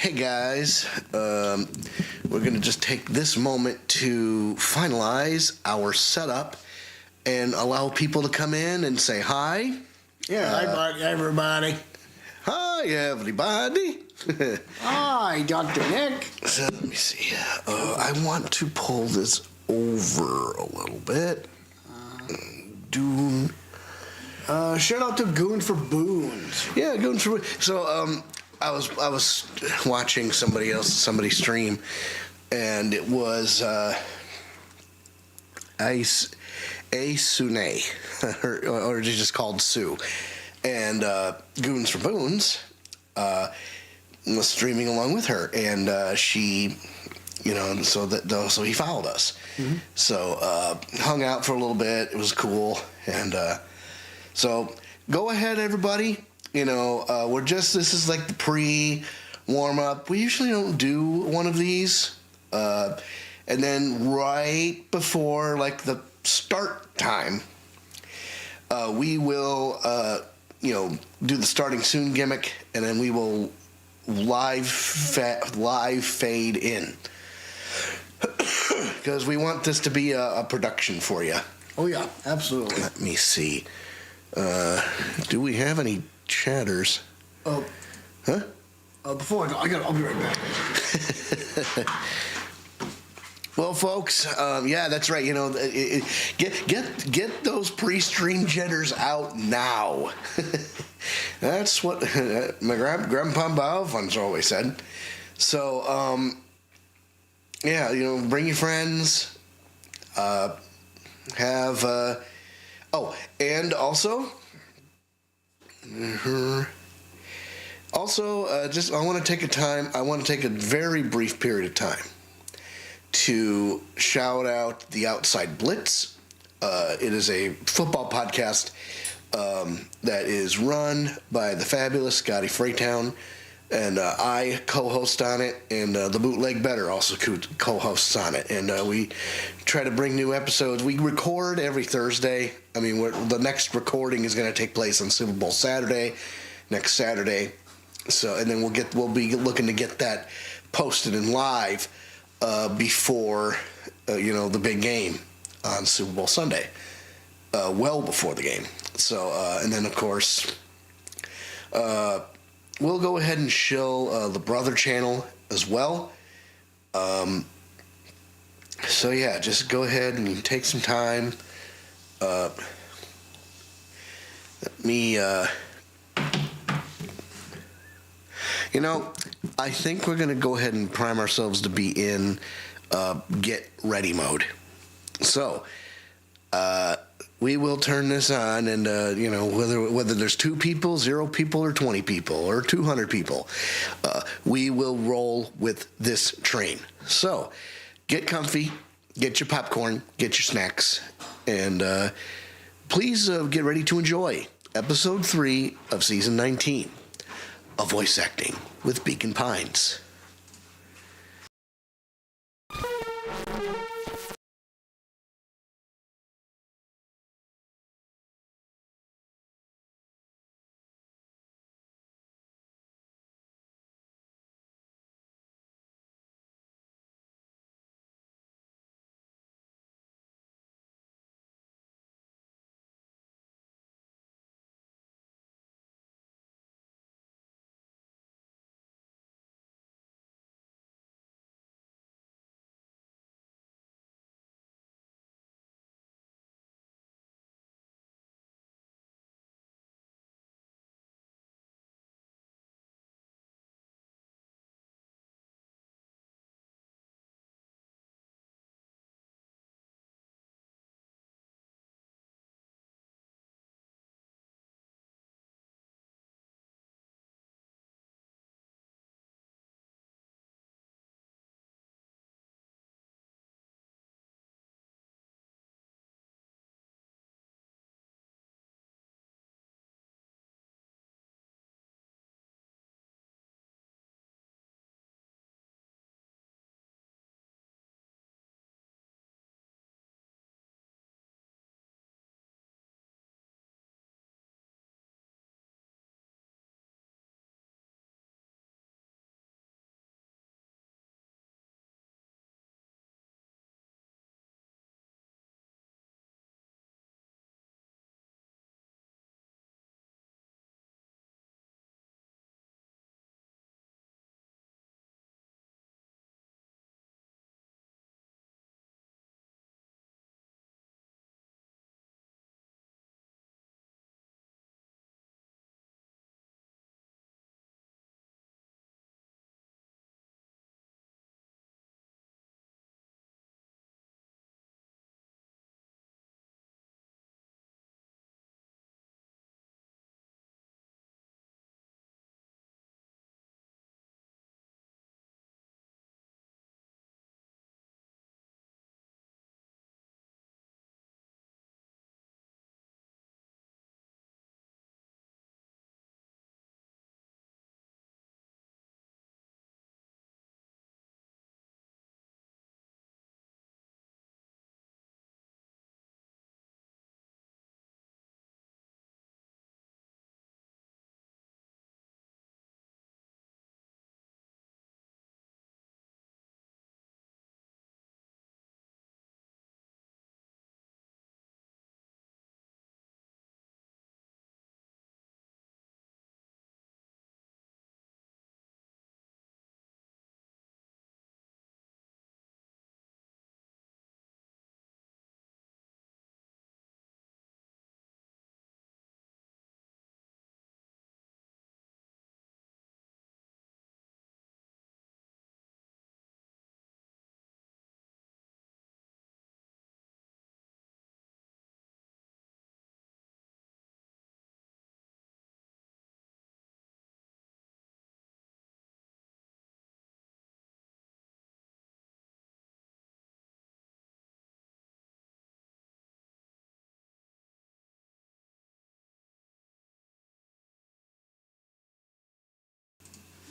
Hey guys, we're going to just take this moment to finalize our setup and allow people to come in and say hi. Yeah, hi, everybody. Hi, everybody. Hi, Dr. Nick. So let me see. I want to pull this over a little bit. Dune. Shout out to Goon for Boons. Yeah, Goon for Boons. So, I was watching somebody stream, and it was Sune, or just called Sue, and Goons for Boons was streaming along with her, and she, so he followed us. Mm-hmm. So hung out for a little bit. It was cool, and so go ahead, everybody. This is like the pre-warm-up. We usually don't do one of these. And then right before, like, the start time, we will, do the starting soon gimmick, and then we will live fade in. Because we want this to be a production for you. Oh, yeah, absolutely. Let me see. Do we have any chatters? Oh. Huh? Before I go, I'll be right back. Well, folks, yeah, that's right. Get those pre-stream jitters out now. That's what my Grandpa Balfon's always said. So, yeah, bring your friends. And also. I want to take a very brief period of time to shout out the Outside Blitz. It is a football podcast that is run by the fabulous Scotty Freytown, and I co-host on it, and the Bootleg Better also co-hosts on it, and we try to bring new episodes. We record every Thursday. I mean, the next recording is going to take place on Super Bowl Saturday, next Saturday. So, and then we'll be looking to get that posted and live before the big game on Super Bowl Sunday, well before the game. So, and then of course, we'll go ahead and shill the Brother channel as well. So yeah, just go ahead and take some time. Let me. I think we're going to go ahead and prime ourselves to be in get ready mode. So, we will turn this on, and, whether there's 2 people, 0 people, or 20 people, or 200 people, we will roll with this train. So, get comfy, get your popcorn, get your snacks, and please get ready to enjoy Episode 3 of Season 19 of Voice Acting with Beacon Pines.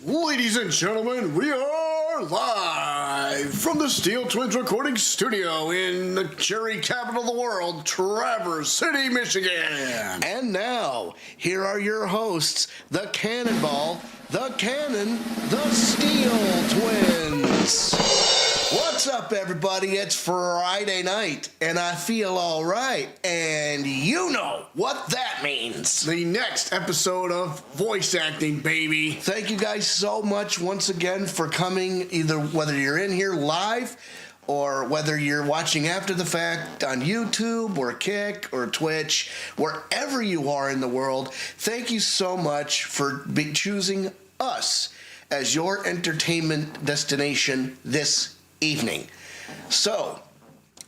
Ladies and gentlemen, we are live from the Steel Twins recording studio in the cherry capital of the world, Traverse City, Michigan. And now, here are your hosts, the Cannonball, the Cannon, the Steel Twins. What's up, everybody? It's Friday night, and I feel all right, and you know what that means. The next episode of Voice Acting, baby. Thank you guys so much once again for coming, either whether you're in here live or whether you're watching after the fact on YouTube or Kick or Twitch, wherever you are in the world. Thank you so much for choosing us as your entertainment destination this evening. So,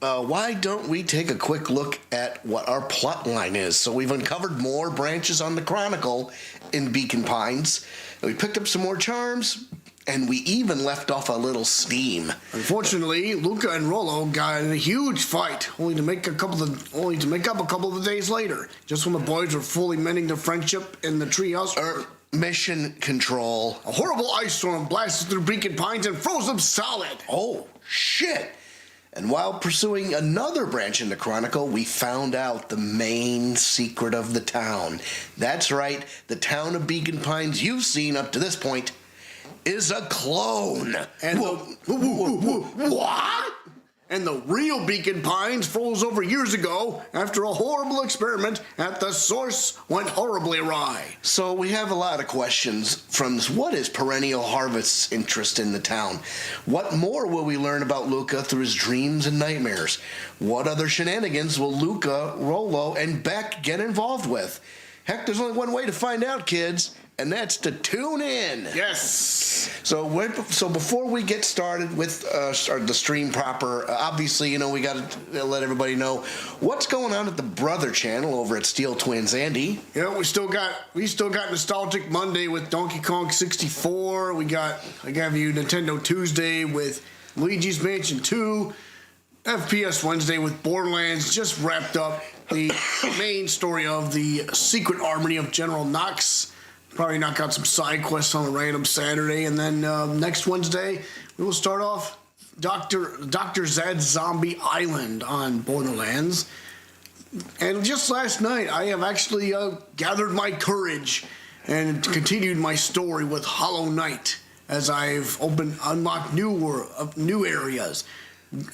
why don't we take a quick look at what our plot line is? So we've uncovered more branches on the Chronicle in Beacon Pines. We picked up some more charms, and we even left off a little steam. Unfortunately, Luka and Rolo got in a huge fight, only to make up a couple of days later, just when the boys were fully mending their friendship in the treehouse. Mission control. A horrible ice storm blasted through Beacon Pines and froze them solid. Oh, shit. And while pursuing another branch in the Chronicle, we found out the main secret of the town. That's right, the town of Beacon Pines you've seen up to this point is a clone. And what? And the real Beacon Pines froze over years ago after a horrible experiment at the source went horribly awry. So we have a lot of questions from this. What is Perennial Harvest's interest in the town? What more will we learn about Luka through his dreams and nightmares? What other shenanigans will Luka, Rolo, and Beck get involved with? Heck, there's only one way to find out, kids, and that's to tune in. Yes. So before we get started with the stream proper, obviously, we got to let everybody know what's going on at the Brother channel over at Steel Twins. Andy. Yeah, we still got Nostalgic Monday with Donkey Kong 64. I got you Nintendo Tuesday with Luigi's Mansion 2. FPS Wednesday with Borderlands. Just wrapped up the main story of the Secret Armory of General Knox. Probably knock out some side quests on a random Saturday. And then next Wednesday, we will start off Dr. Zed's Zombie Island on Borderlands. And just last night, I have actually gathered my courage and continued my story with Hollow Knight as I've unlocked new areas,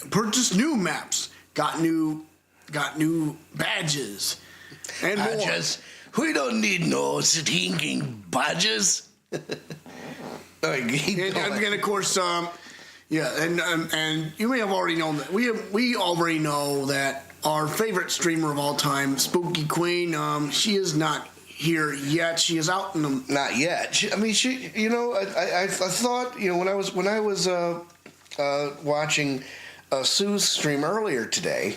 purchased new maps, got new badges, and more. We don't need no stinking badges. And of course, and you may have already known that we already know that our favorite streamer of all time, Spooky Queen, she is not here yet. She is out in the. Not yet. I thought, when I was watching Sue's stream earlier today.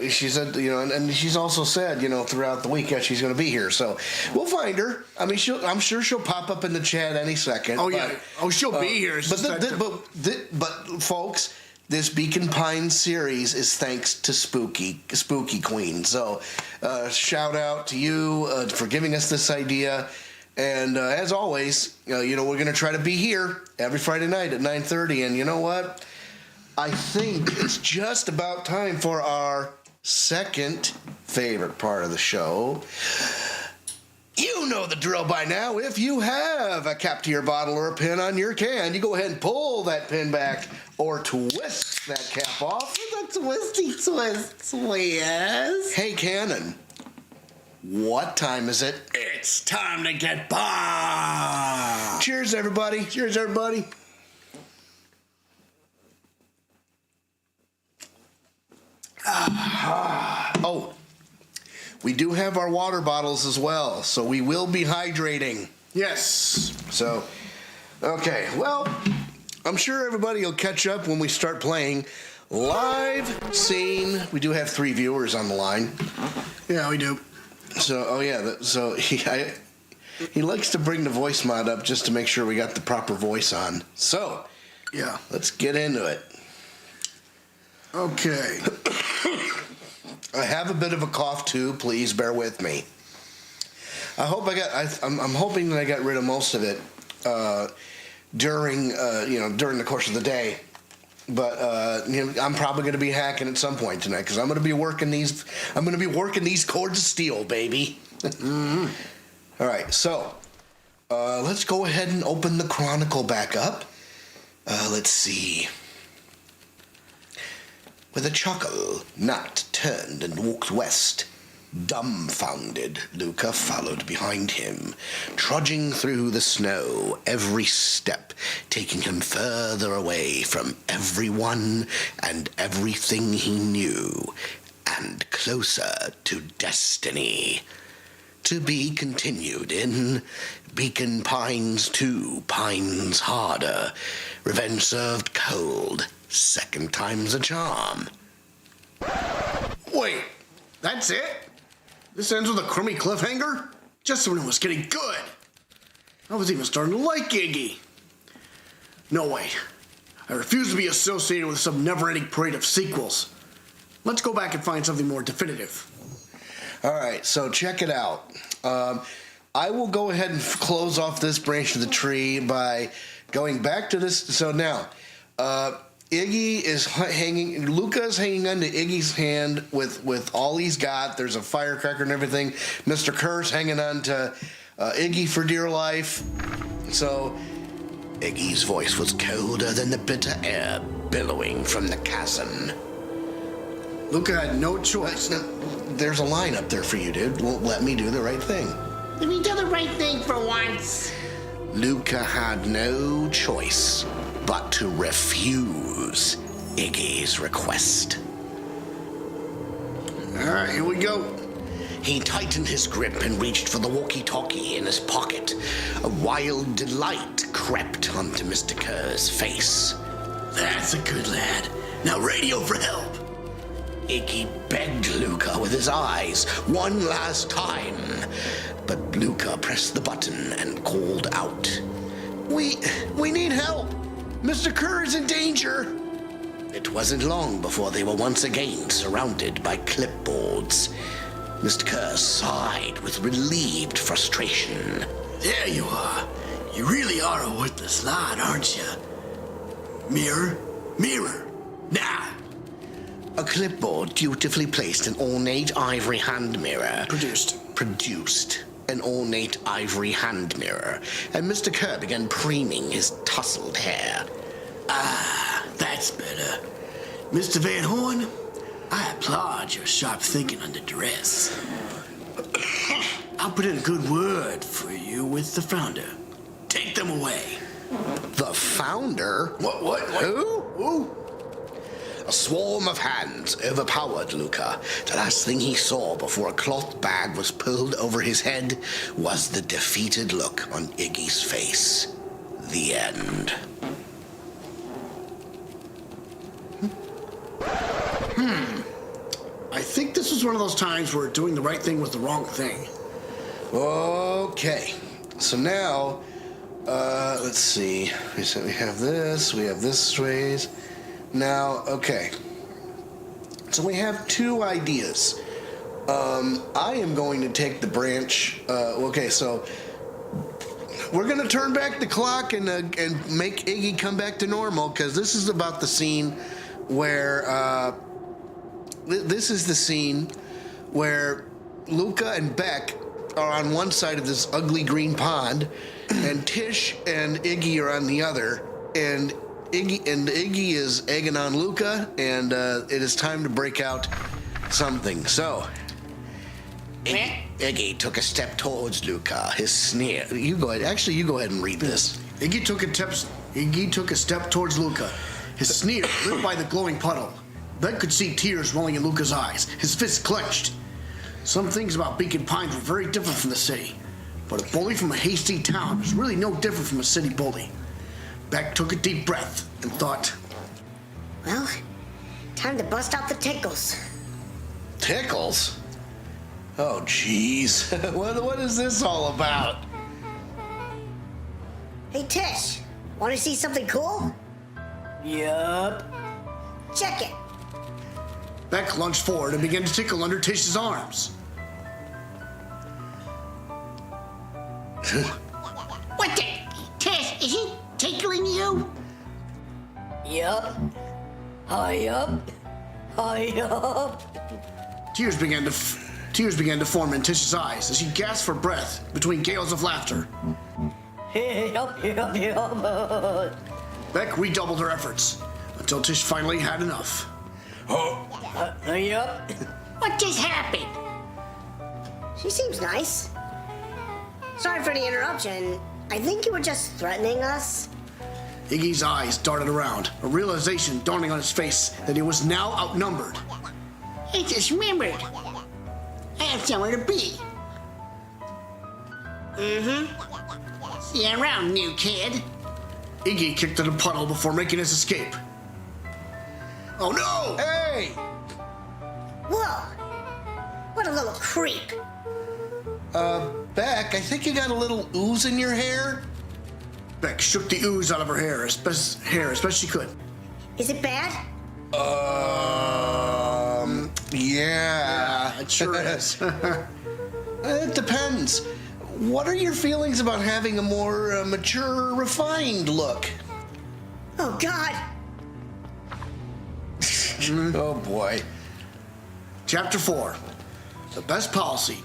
She said, and she's also said, throughout the week, she's going to be here. So we'll find her. I mean, I'm sure she'll pop up in the chat any second. Oh, yeah. She'll be here. But folks, this Beacon Pines series is thanks to Spooky Queen. So shout out to you for giving us this idea. And as always, we're going to try to be here every Friday night at 9:30. And you know what? I think it's just about time for our second favorite part of the show. You know the drill by now. If you have a cap to your bottle or a pin on your can, you go ahead and pull that pin back or twist that cap off with a twisty twist. Yes. Hey, Cannon. What time is it? It's time to get bombed. Cheers, everybody. Cheers, everybody. Oh, we do have our water bottles as well, so we will be hydrating. Yes. So, okay, well, I'm sure everybody will catch up when we start playing live scene. We do have 3 viewers on the line. Yeah, we do. So, he likes to bring the voice mod up just to make sure we got the proper voice on. So, yeah, let's get into it. Okay. I have a bit of a cough too. Please bear with me. I'm hoping that I got rid of most of it during the course of the day. But I'm probably going to be hacking at some point tonight because I'm going to be working these. I'm going to be working these cords of steel, baby. Mm-hmm. All right, so let's go ahead and open the Chronicle back up. Let's see. With a chuckle, Nat turned and walked west. Dumbfounded, Luka followed behind him, trudging through the snow, every step taking him further away from everyone and everything he knew, and closer to destiny. To be continued in Beacon Pines 2, Pines Harder. Revenge served cold. Second time's a charm. Wait, that's it? This ends with a crummy cliffhanger? Just when it was getting good. I was even starting to like Iggy. No, wait. I refuse to be associated with some never-ending parade of sequels. Let's go back and find something more definitive. All right, so check it out. I will go ahead and close off this branch of the tree by going back to this. So now, Iggy is hanging. Luka is hanging onto Iggy's hand with all he's got. There's a firecracker and everything. Mr. Kerr's hanging on to Iggy for dear life. So Iggy's voice was colder than the bitter air billowing from the chasm. Luka had no choice. There's a line up there for you, dude. Won't let me do the right thing. Let me do the right thing for once. Luka had no choice but to refuse Iggy's request. All right, here we go. He tightened his grip and reached for the walkie-talkie in his pocket. A wild delight crept onto Mr. Kerr's face. That's a good lad. Now radio for help. Iggy begged Luka with his eyes one last time, but Luka pressed the button and called out. We need help. Mr. Kerr is in danger. It wasn't long before they were once again surrounded by clipboards. Mr. Kerr sighed with relieved frustration. There you are. You really are a worthless lad, aren't you? Mirror, mirror, now. A clipboard dutifully placed an ornate ivory hand mirror. Produced an ornate ivory hand mirror, and Mr. Kerr began preening his tousled hair. Ah, that's better. Mr. Van Horn, I applaud your sharp thinking under duress. I'll put in a good word for you with the founder. Take them away. The founder? What? Who? A swarm of hands overpowered Luka. The last thing he saw before a cloth bag was pulled over his head was the defeated look on Iggy's face. The end. I think this was one of those times where doing the right thing was the wrong thing. Okay. So now, let's see. We said we have this ways. Now, okay. So we have two ideas. I am going to take the branch. Okay, so we're going to turn back the clock and make Iggy come back to normal, because this is about the scene where this is the scene where Luka and Beck are on one side of this ugly green pond, and Tish and Iggy are on the other, and Iggy is egging on Luka, and it is time to break out something. So, Iggy took a step towards Luka, his sneer. You go ahead. Actually, you go ahead and read this. Iggy took a step towards Luka, his sneer lit by the glowing puddle. Beck could see tears rolling in Luka's eyes, his fists clenched. Some things about Beacon Pines were very different from the city, but a bully from a hasty town was really no different from a city bully. Beck took a deep breath and thought, well, time to bust out the tickles. Tickles? Oh, jeez. What is this all about? Hey, Tish, want to see something cool? Yup. Check it. Beck lunged forward and began to tickle under Tish's arms. What the? Tish, Is he tickling you? Yup. Hurry up. Hurry up. Tears began to form in Tish's eyes as she gasped for breath between gales of laughter. Yup. Beck redoubled her efforts until Tish finally had enough. Yup. What just happened? She seems nice. Sorry for the interruption. I think you were just threatening us. Iggy's eyes darted around, a realization dawning on his face that he was now outnumbered. I just remembered. I have somewhere to be. See you around, new kid. Iggy kicked at a puddle before making his escape. Oh no! Hey! Whoa. What a little creep. Beck, I think you got a little ooze in your hair. Beck shook the ooze out of her hair as best she could. Is it bad? Yeah. It sure is. It depends. What are your feelings about having a more mature, refined look? Oh, God. Oh, boy. Chapter 4. The best policy.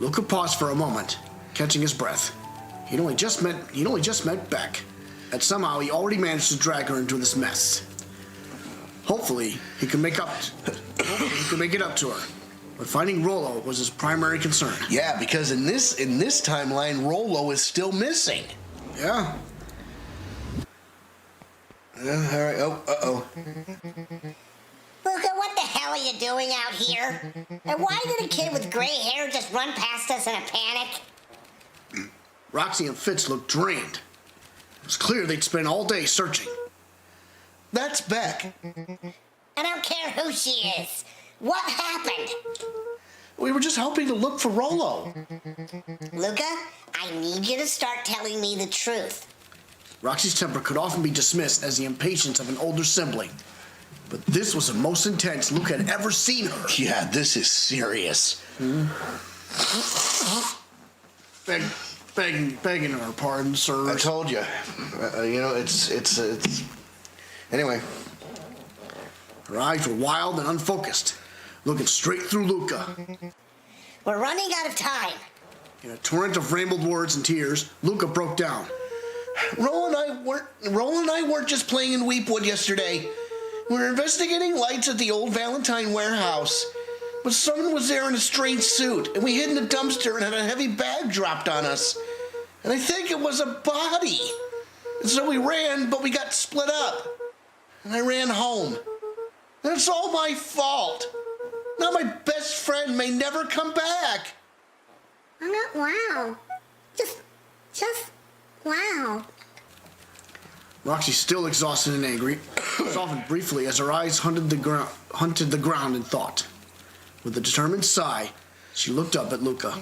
Luka paused for a moment, catching his breath. He'd only just met Beck, and somehow he already managed to drag her into this mess. Hopefully, he could make it up to her. But finding Rolo was his primary concern. Yeah, because in this timeline, Rolo is still missing. Yeah. All right. Oh, uh-oh. Luka, what the hell are you doing out here? And why did a kid with gray hair just run past us in a panic? Roxy and Fitz looked drained. It was clear they'd spent all day searching. That's Beck. I don't care who she is. What happened? We were just hoping to look for Rolo. Luka, I need you to start telling me the truth. Roxy's temper could often be dismissed as the impatience of an older sibling. But this was the most intense Luka had ever seen her. Yeah, this is serious. Begging her pardon, sir. I told you. It's. Anyway. Her eyes were wild and unfocused, looking straight through Luka. We're running out of time. In a torrent of rambled words and tears, Luka broke down. Rolo and I weren't just playing in Weepwood yesterday. We were investigating lights at the old Valentine warehouse. But someone was there in a strange suit, and we hid in a dumpster and had a heavy bag dropped on us. And I think it was a body. And so we ran, but we got split up. And I ran home. And it's all my fault. Now my best friend may never come back. Wow. Just wow. Roxy, still exhausted and angry, softened briefly as her eyes hunted the ground in thought. With a determined sigh, she looked up at Luka.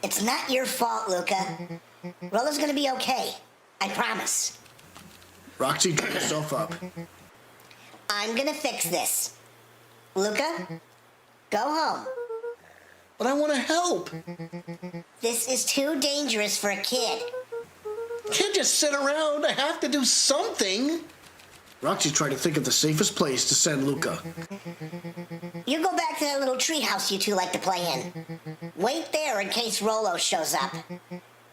It's not your fault, Luka. Rolo's gonna be okay. I promise. Roxy drew herself up. I'm gonna fix this. Luka, go home. But I want to help. This is too dangerous for a kid. Can't just sit around. I have to do something. Roxy tried to think of the safest place to send Luka. You go back to that little treehouse you two like to play in. Wait there in case Rolo shows up.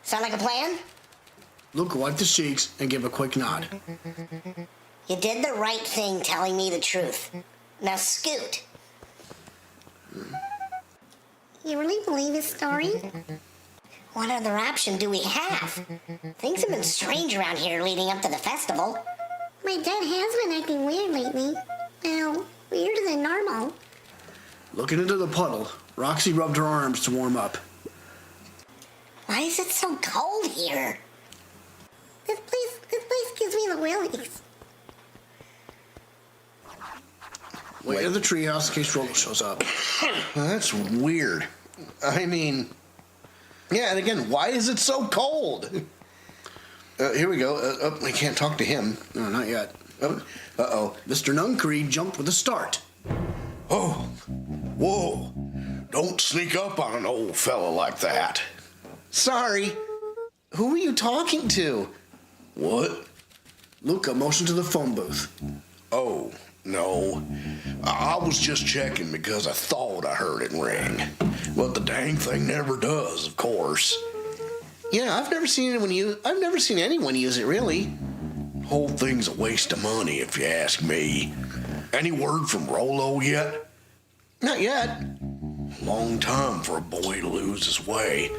Sound like a plan? Luka wiped his cheeks and gave a quick nod. You did the right thing telling me the truth. Now scoot. You really believe his story? What other option do we have? Things have been strange around here leading up to the festival. My dad has been acting weird lately. Well, weirder than normal. Looking into the puddle, Roxy rubbed her arms to warm up. Why is it so cold here? This place gives me the willies. Wait at the treehouse in case Rolo shows up. That's weird. I mean, yeah, and again, why is it so cold? Here we go. I can't talk to him. No, not yet. Uh-oh. Mr. Nuncree jumped with a start. Oh, whoa. Don't sneak up on an old fella like that. Sorry. Who are you talking to? What? Luka motioned to the phone booth. Oh, no. I was just checking because I thought I heard it ring. But the dang thing never does, of course. Yeah, I've never seen anyone use it, really. Whole thing's a waste of money, if you ask me. Any word from Rolo yet? Not yet. Long time for a boy to lose his way.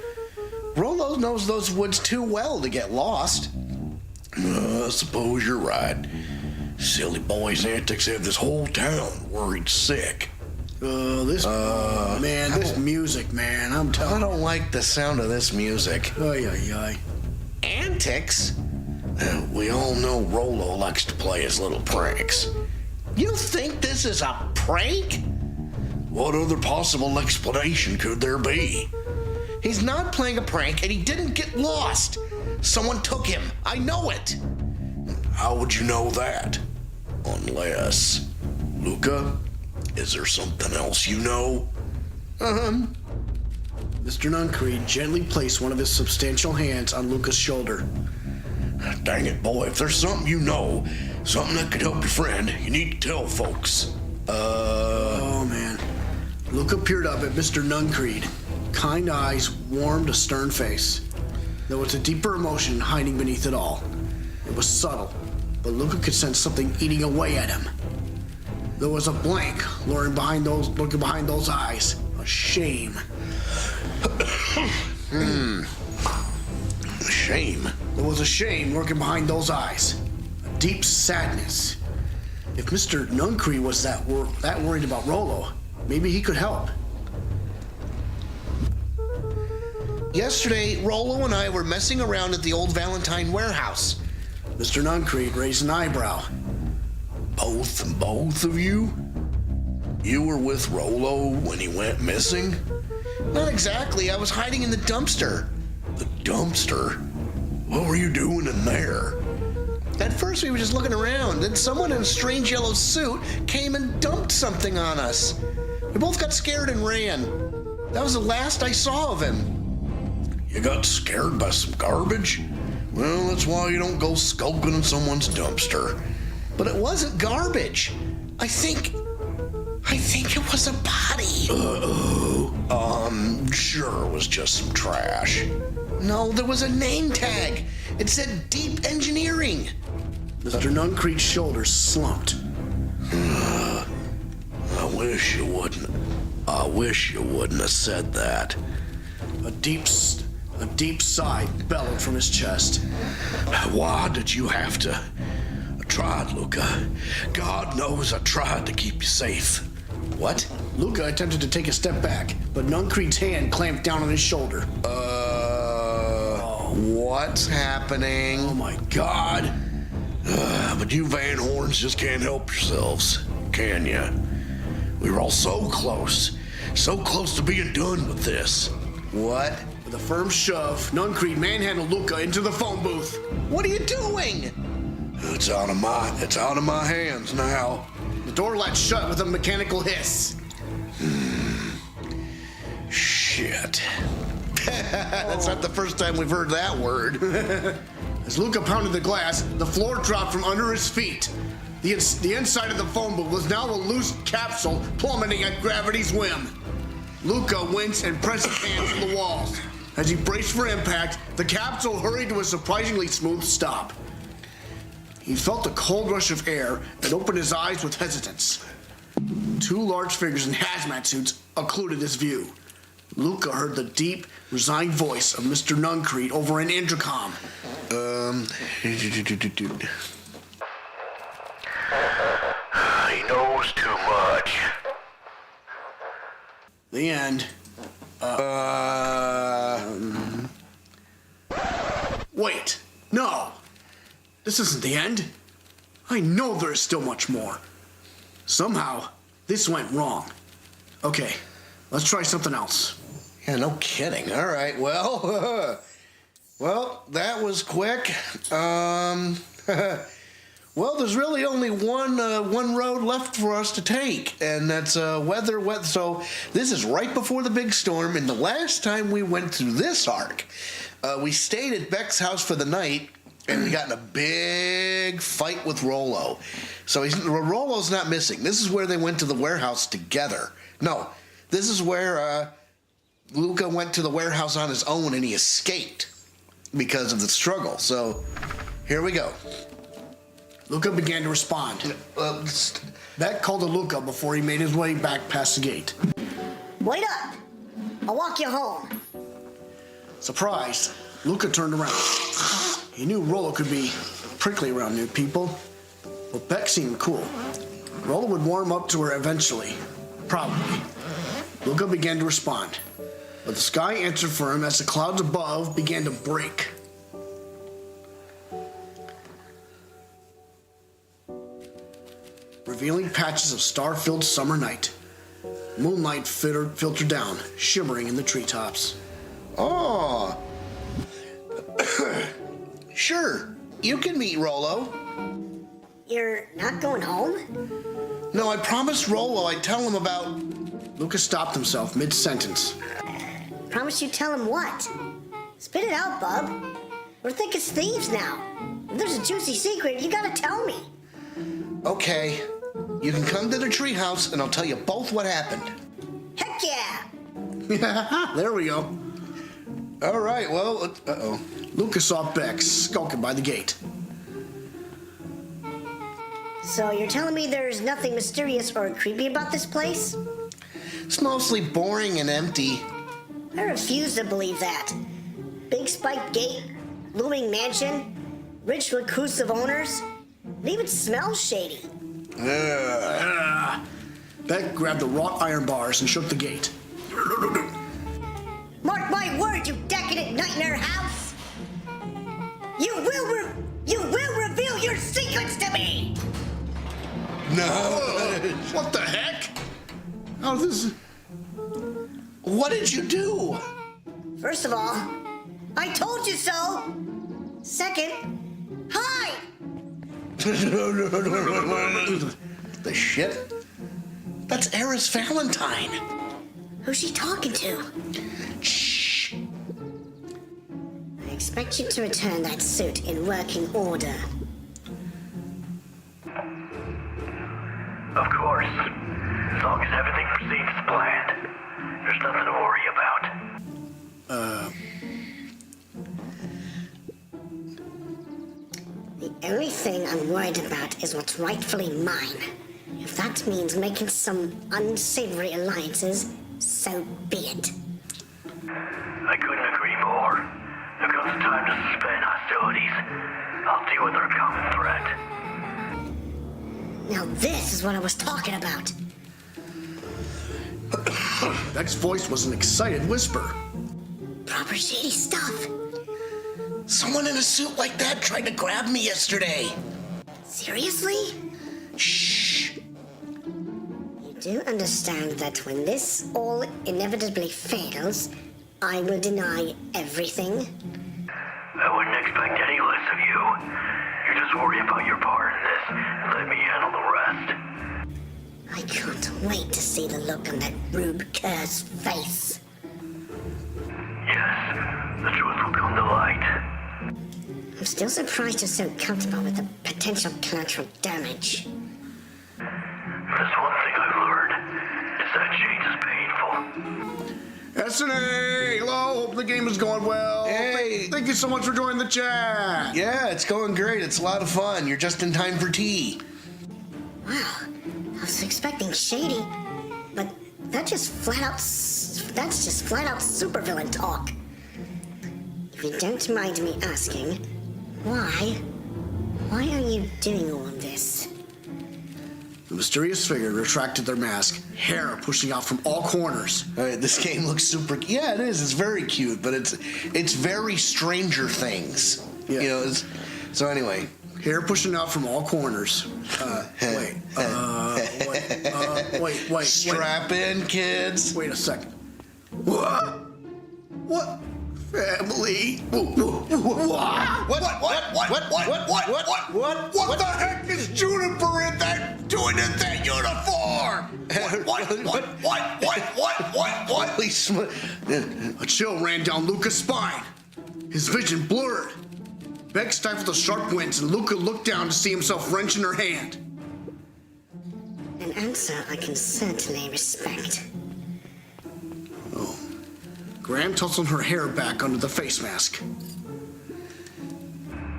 Rolo knows those woods too well to get lost. I suppose you're right. Silly boy's antics have this whole town worried sick. This music, man, I'm telling you. I don't like the sound of this music. Ay, ay, ay. Antics? We all know Rolo likes to play his little pranks. You think this is a prank? What other possible explanation could there be? He's not playing a prank and he didn't get lost. Someone took him. I know it. How would you know that? Unless... Luka, is there something else you know? Mr. Nuncreed gently placed one of his substantial hands on Luka's shoulder. Dang it, boy, if there's something you know, something that could help your friend, you need to tell folks. Oh, man. Luka peered up at Mr. Nuncreed. Kind eyes warmed a stern face. There was a deeper emotion hiding beneath it all. It was subtle, but Luka could sense something eating away at him. There was a blank lurking behind those eyes. A shame. Shame. There was a shame lurking behind those eyes. A deep sadness. If Mr. Nuncreed was that worried about Rolo, maybe he could help. Yesterday, Rolo and I were messing around at the old Valentine warehouse. Mr. Nuncreed raised an eyebrow. Both of you? You were with Rolo when he went missing? Not exactly. I was hiding in the dumpster. The dumpster? What were you doing in there? At first we were just looking around, then someone in a strange yellow suit came and dumped something on us. We both got scared and ran. That was the last I saw of him. You got scared by some garbage? Well, that's why you don't go skulking in someone's dumpster. But it wasn't garbage. I think it was a body. Sure it was just some trash. No, there was a name tag. It said Deep Engineering. Mr. Nuncreed's shoulders slumped. I wish you wouldn't have said that. A deep sigh bellowed from his chest. Why did you have to? I tried, Luka. God knows I tried to keep you safe. What? Luka attempted to take a step back, but Nuncreed's hand clamped down on his shoulder. What's happening? Oh my God. But you Van Horns just can't help yourselves, can ya? We were all so close to being done with this. What? With a firm shove, Nuncreed manhandled Luka into the phone booth. What are you doing? It's out of my hands now. The door latch shut with a mechanical hiss. Shit. That's not the first time we've heard that word. As Luka pounded the glass, the floor dropped from under his feet. The inside of the phone booth was now a loose capsule plummeting at gravity's whim. Luka winced and pressed his hands to the walls. As he braced for impact, the capsule hurried to a surprisingly smooth stop. He felt a cold rush of air and opened his eyes with hesitance. Two large figures in hazmat suits occluded his view. Luka heard the deep, resigned voice of Mr. Nuncreed over an intercom. He knows too much. The end. Wait. No. This isn't the end. I know there is still much more. Somehow, this went wrong. Okay, let's try something else. Yeah, no kidding. All right, well, that was quick. Well, there's really only one road left for us to take, and that's weather. So this is right before the big storm, and the last time we went through this arc, we stayed at Beck's house for the night, and we got in a big fight with Rolo. So Rolo's not missing. This is where they went to the warehouse together. No, this is where Luka went to the warehouse on his own, and he escaped because of the struggle. So here we go. Luka began to respond. Beck called to Luka before he made his way back past the gate. Wait up! I'll walk you home. Surprised, Luka turned around. He knew Rolo could be prickly around new people, but Beck seemed cool. Rolo would warm up to her eventually, probably. Luka began to respond, but the sky answered for him as the clouds above began to break. Revealing patches of star-filled summer night. Moonlight filtered down, shimmering in the treetops. Oh. Sure, you can meet Rolo. You're not going home? No, I promised Rolo I'd tell him about... Luka stopped himself mid-sentence. Promise you tell him what? Spit it out, bub. We're thick as thieves now. If there's a juicy secret, you gotta tell me. Okay, you can come to the treehouse and I'll tell you both what happened. Heck yeah! There we go. All right, well, uh-oh. Luka saw Beck skulking by the gate. So you're telling me there's nothing mysterious or creepy about this place? It's mostly boring and empty. I refuse to believe that. Big spiked gate, looming mansion, rich reclusive owners. It even smells shady. Beck grabbed the wrought iron bars and shook the gate. Mark my words, you decadent night in our house! You will reveal your secrets to me! No. What the heck? How this? What did you do? First of all, I told you so! Second, hide! The shit? That's Eris Valentine. Who's she talking to? Shh. I expect you to return that suit in working order. Of course. As long as everything proceeds as planned, there's nothing to worry about. The only thing I'm worried about is what's rightfully mine. If that means making some unsavory alliances, so be it. I couldn't agree more. There comes a time to suspend hostilities. I'll deal with our common threat. Now this is what I was talking about. Beck's voice was an excited whisper. Proper shady stuff. Someone in a suit like that tried to grab me yesterday. Seriously? Shh. You do understand that when this all inevitably fails, I will deny everything? I wouldn't expect any less of you. You just worry about your part in this and let me handle the rest. I can't wait to see the look on that Rube Kerr's face. Yes, the truth will come to light. I'm still surprised you're so comfortable with the potential collateral damage. If there's one thing I've learned, is that change is painful. S&A, hello, hope the game is going well. Hey. Thank you so much for joining the chat. Yeah, it's going great. It's a lot of fun. You're just in time for tea. Wow, I was expecting shady, but that's just flat out supervillain talk. If you don't mind me asking, why are you doing all of this? The mysterious figure retracted their mask, hair pushing out from all corners. All right, this game looks super. Yeah, it is. It's very cute, but it's very Stranger Things. Yeah. You know. So anyway. Hair pushing out from all corners. Wait. Strap in, kids. Wait a second. What? Family. What the heck is Juniper in that doing in that uniform? What? A chill ran down Luca's spine. His vision blurred. Beck stifled a sharp wince, and Luca looked down to see himself wrenching her hand. An answer I can certainly respect. Oh. Graham tousled her hair back under the face mask.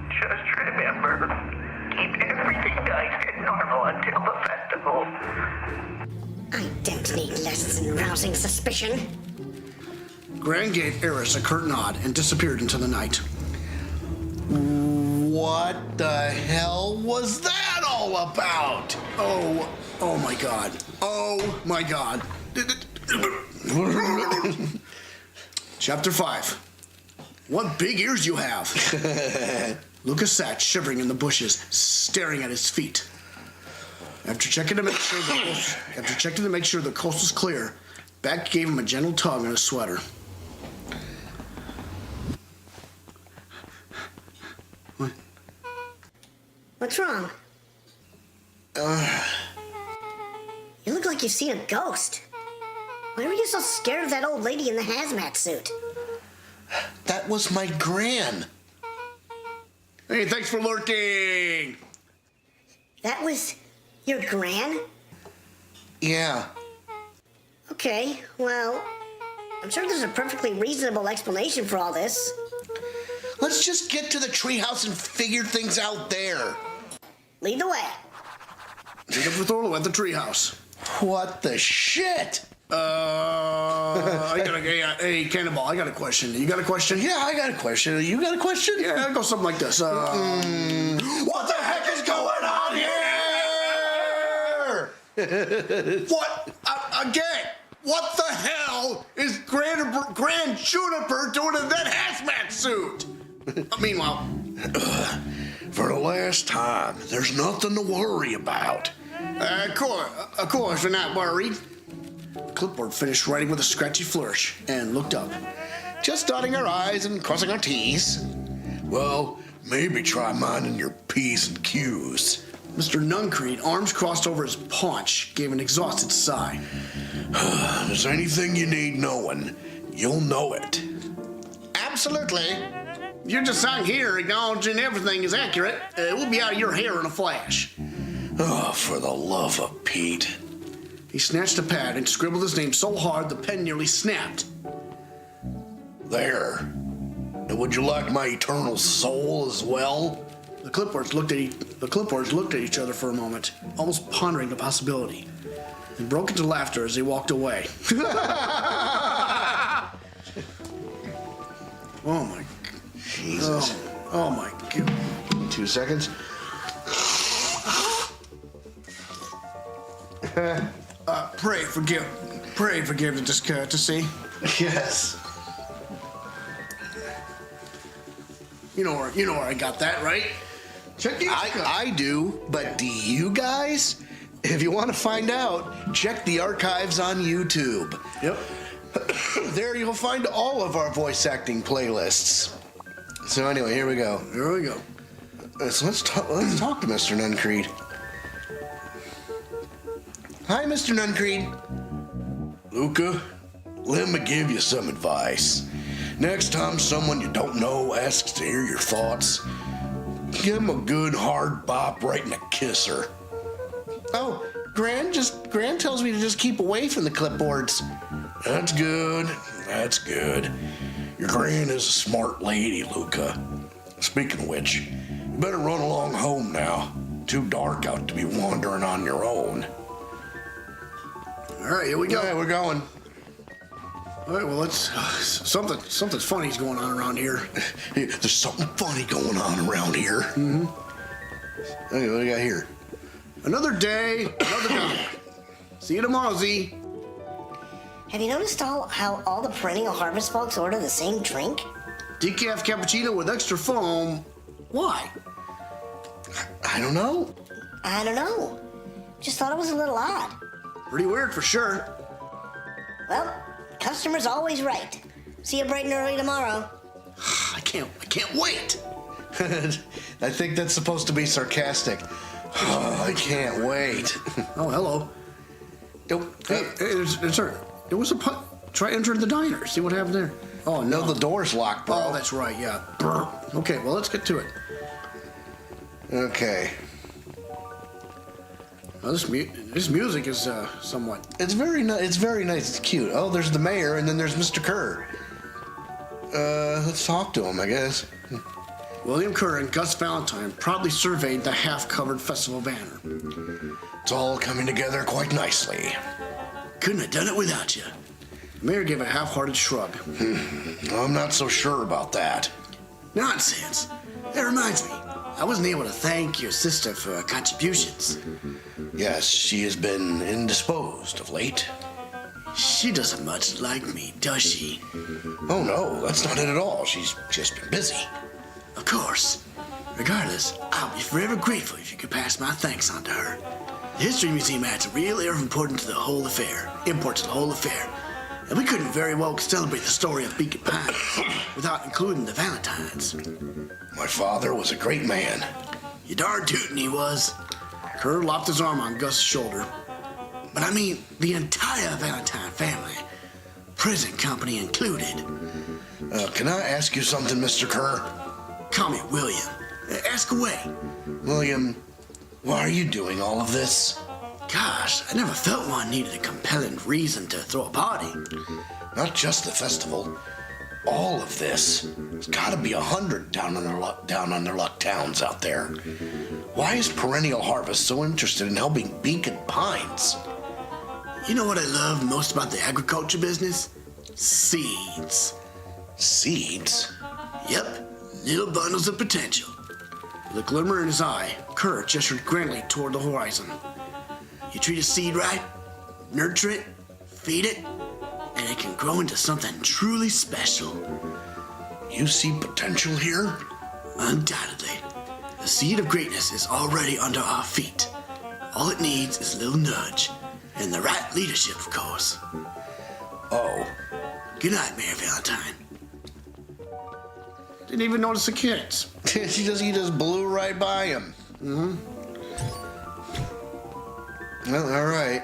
Just remember, keep everything nice and normal until the festival. I don't need less than rousing suspicion. Graham gave Eris a curt nod and disappeared into the night. What the hell was that all about? Oh my God. Oh my God. Chapter 5. What big ears you have. Lucas sat shivering in the bushes, staring at his feet. After checking to make sure the coast was clear, Beck gave him a gentle tug on his sweater. What? What's wrong? You look like you've seen a ghost. Why were you so scared of that old lady in the hazmat suit? That was my gran. Hey, thanks for lurking. That was your gran? Yeah. Okay, well, I'm sure there's a perfectly reasonable explanation for all this. Let's just get to the treehouse and figure things out there. Lead the way. Meet up with Rolo at the treehouse. What the shit? Hey, Cannonball, I got a question. You got a question? Yeah, I got a question. You got a question? Yeah, go something like this. What the heck is going on here? What? Again? What the hell is Grand Juniper doing in that hazmat suit? Meanwhile, For the last time, there's nothing to worry about. of course, we're not worried. Clipboard finished writing with a scratchy flourish and looked up. Just dotting our I's and crossing our T's. Well, maybe try minding your P's and Q's. Mr. Nuncreed, arms crossed over his paunch, gave an exhausted sigh. If there's anything you need knowing, you'll know it. Absolutely. You're just sitting here acknowledging everything is accurate. We'll be out of your hair in a flash. Oh, for the love of Pete. He snatched a pad and scribbled his name so hard the pen nearly snapped. There. And would you like my eternal soul as well? The clipboards looked at each other for a moment, almost pondering the possibility, and broke into laughter as they walked away. Oh my Jesus. Oh my God. 2 seconds. Pray forgive the discourtesy. Yes. You know where I got that, right? Check the I do, but do you guys? If you want to find out, check the archives on YouTube. Yep. There you'll find all of our voice acting playlists. So anyway, here we go. Here we go. So let's talk to Mr. Nuncreed. Hi, Mr. Nuncreed. Luca, let me give you some advice. Next time someone you don't know asks to hear your thoughts, give them a good hard bop right in the kisser. Oh, Gran tells me to just keep away from the clipboards. That's good. That's good. Your Gran is a smart lady, Luca. Speaking of which, you better run along home now. Too dark out to be wandering on your own. All right, here we go. Okay, we're going. All right, well, let's something's funny's going on around here. There's something funny going on around here. Mm-hmm. Okay, what do we got here? Another day, another dollar. See you tomorrow, Z. Have you noticed how all the Perennial Harvest folks order the same drink? Decaf cappuccino with extra foam. Why? I don't know. I don't know. Just thought it was a little odd. Pretty weird for sure. Well, customer's always right. See you bright and early tomorrow. I can't wait. I think that's supposed to be sarcastic. Oh, I can't wait. Oh, hello. There was a putt. Try entering the diner. See what happened there. Oh, No, the door's locked, bro. Oh, that's right, yeah. Brr. Okay, well, let's get to it. Okay. Well, this music is somewhat... It's very nice. It's very nice. It's cute. Oh, there's the mayor, and then there's Mr. Kerr. Let's talk to him, I guess. William Kerr and Gus Valentine proudly surveyed the half-covered festival banner. It's all coming together quite nicely. Couldn't have done it without you. The mayor gave a half-hearted shrug. I'm not so sure about that. Nonsense. That reminds me. I wasn't able to thank your sister for her contributions. Yes, she has been indisposed of late. She doesn't much like me, does she? Oh, no, that's not it at all. She's just been busy. Of course. Regardless, I'll be forever grateful if you could pass my thanks on to her. The History Museum adds a real air of importance to the whole affair. Import to the whole affair. And we couldn't very well celebrate the story of Beacon Pine without including the Valentines. My father was a great man. You darn tootin' he was. Kerr lopped his arm on Gus's shoulder. But I mean, the entire Valentine family, present company included. Can I ask you something, Mr. Kerr? Call me William. Ask away. William, why are you doing all of this? Gosh, I never felt one needed a compelling reason to throw a party. Not just the festival. All of this. There's got to be 100 down on their luck towns out there. Why is Perennial Harvest so interested in helping Beacon Pines? You know what I love most about the agriculture business? Seeds. Seeds? Yep, little bundles of potential. With a glimmer in his eye, Kerr gestured grandly toward the horizon. You treat a seed right, nurture it, feed it, and it can grow into something truly special. You see potential here? Undoubtedly. The seed of greatness is already under our feet. All it needs is a little nudge, and the right leadership, of course. Oh. Good night, Mayor Valentine. Didn't even notice the kids. He just blew right by him. Mm-hmm. Well, all right.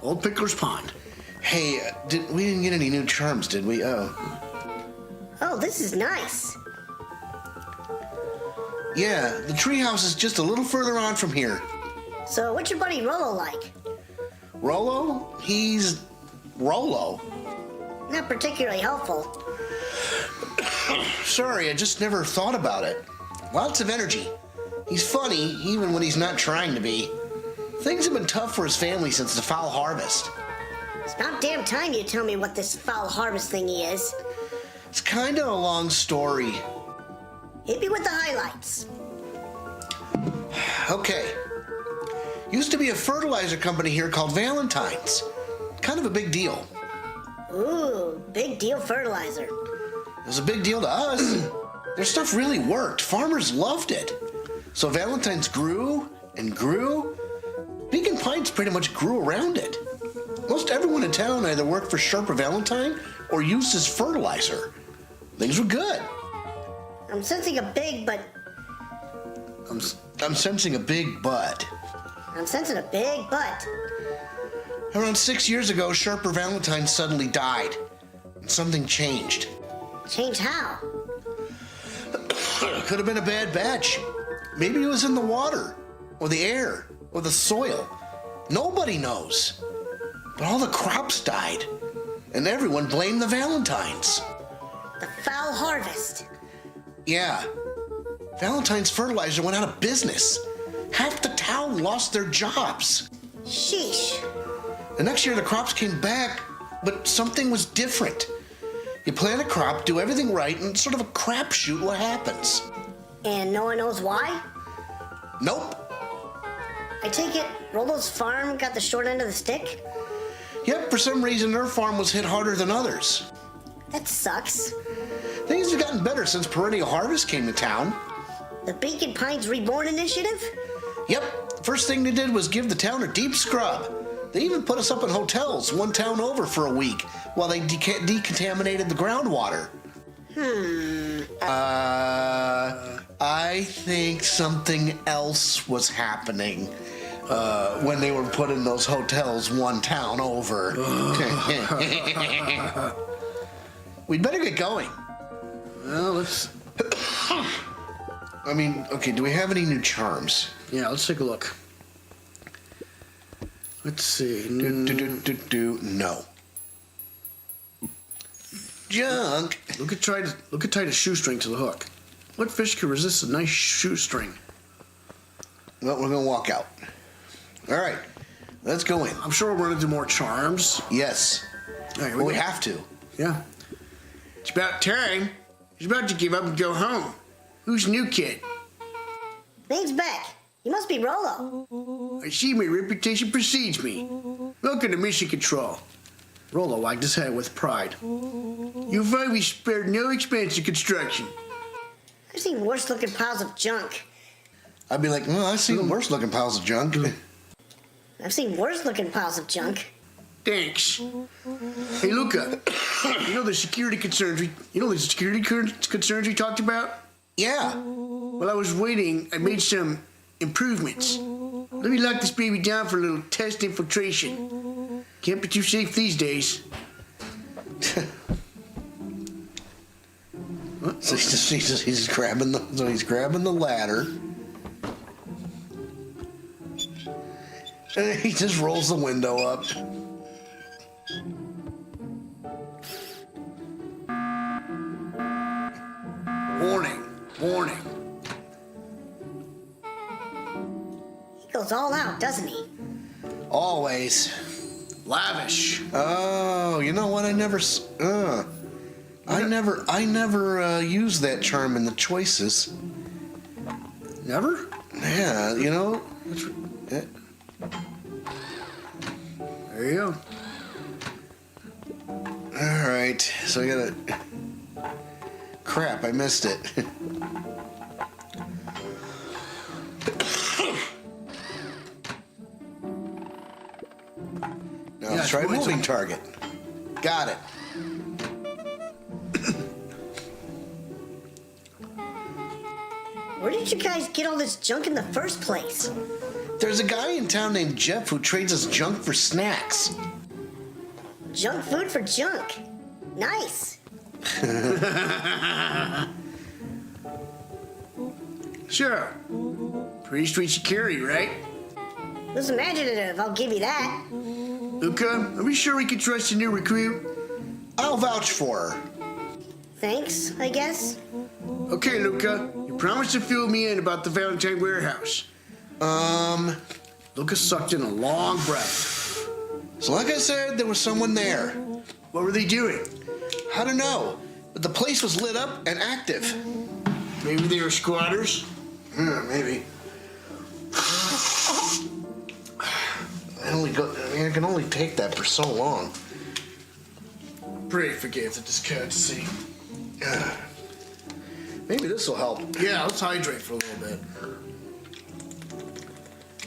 Old Pickler's Pond. Hey, we didn't get any new charms, did we? Oh. Oh, this is nice. Yeah, the treehouse is just a little further on from here. So, what's your buddy Rolo like? Rolo? He's Rolo. Not particularly helpful. Sorry, I just never thought about it. Lots of energy. He's funny, even when he's not trying to be. Things have been tough for his family since the foul harvest. It's about damn time you tell me what this foul harvest thingy is. It's kind of a long story. Hit me with the highlights. Okay. Used to be a fertilizer company here called Valentine's. Kind of a big deal. Ooh, big deal fertilizer. It was a big deal to us. Their stuff really worked. Farmers loved it. So Valentine's grew and grew. Beacon Pines pretty much grew around it. Most everyone in town either worked for Sharper Valentine or used his fertilizer. Things were good. I'm sensing a big but... I'm sensing a big but. I'm sensing a big but. Around 6 years ago, Sharper Valentine suddenly died. And something changed. Change how? Could have been a bad batch. Maybe it was in the water, or the air, or the soil. Nobody knows. But all the crops died, and everyone blamed the Valentines. The foul harvest. Yeah. Valentine's fertilizer went out of business. Half the town lost their jobs. Sheesh. The next year the crops came back, but something was different. You plant a crop, do everything right, and it's sort of a crapshoot what happens. And no one knows why? Nope. I take it Rolo's farm got the short end of the stick? Yep, for some reason their farm was hit harder than others. That sucks. Things have gotten better since Perennial Harvest came to town. The Beacon Pines Reborn Initiative? Yep, first thing they did was give the town a deep scrub. They even put us up in hotels one town over for a week while they decontaminated the groundwater. I think something else was happening when they were put in those hotels one town over. We'd better get going. Well, let's... I mean, okay, do we have any new charms? Yeah, let's take a look. Let's see. No. Junk. Luka tied a shoestring to the hook. What fish can resist a nice shoestring? Well, we're gonna walk out. All right, let's go in. I'm sure we'll run into more charms. Yes. All right, Well, we have to. Yeah. It's about time. He's about to give up and go home. Who's the new kid? Name's Beck. You must be Rolo. I see my reputation precedes me. Welcome to Mission Control. Rolo wagged his head with pride. You'll find we spared no expense in construction. I've seen worse looking piles of junk. I'd be like, well, I've seen worse looking piles of junk. I've seen worse looking piles of junk. Thanks. Hey, Luka. You know the security concerns we talked about? Yeah. While I was waiting, I made some improvements. Let me lock this baby down for a little test infiltration. Can't be too safe these days. So he's grabbing the ladder. And he just rolls the window up. Warning. He goes all out, doesn't he? Always. Lavish. Oh, you know what? I never used that charm in the choices. Never? Yeah, you know. There you go. All right, so I gotta. Crap, I missed it. Now let's try moving target. Got it. Where did you guys get all this junk in the first place? There's a guy in town named Jeff who trades us junk for snacks. Junk food for junk. Nice. Sure. Pretty sweet security, right? It was imaginative, I'll give you that. Luka, are we sure we can trust the new recruit? I'll vouch for her. Thanks, I guess. Okay, Luka, you promised to fill me in about the Valentine warehouse. Luka sucked in a long breath. So like I said, there was someone there. What were they doing? I don't know, but the place was lit up and active. Maybe they were squatters? Yeah, maybe. I can only take that for so long. Pray forgive the discourtesy. Maybe this will help. Yeah, let's hydrate for a little bit.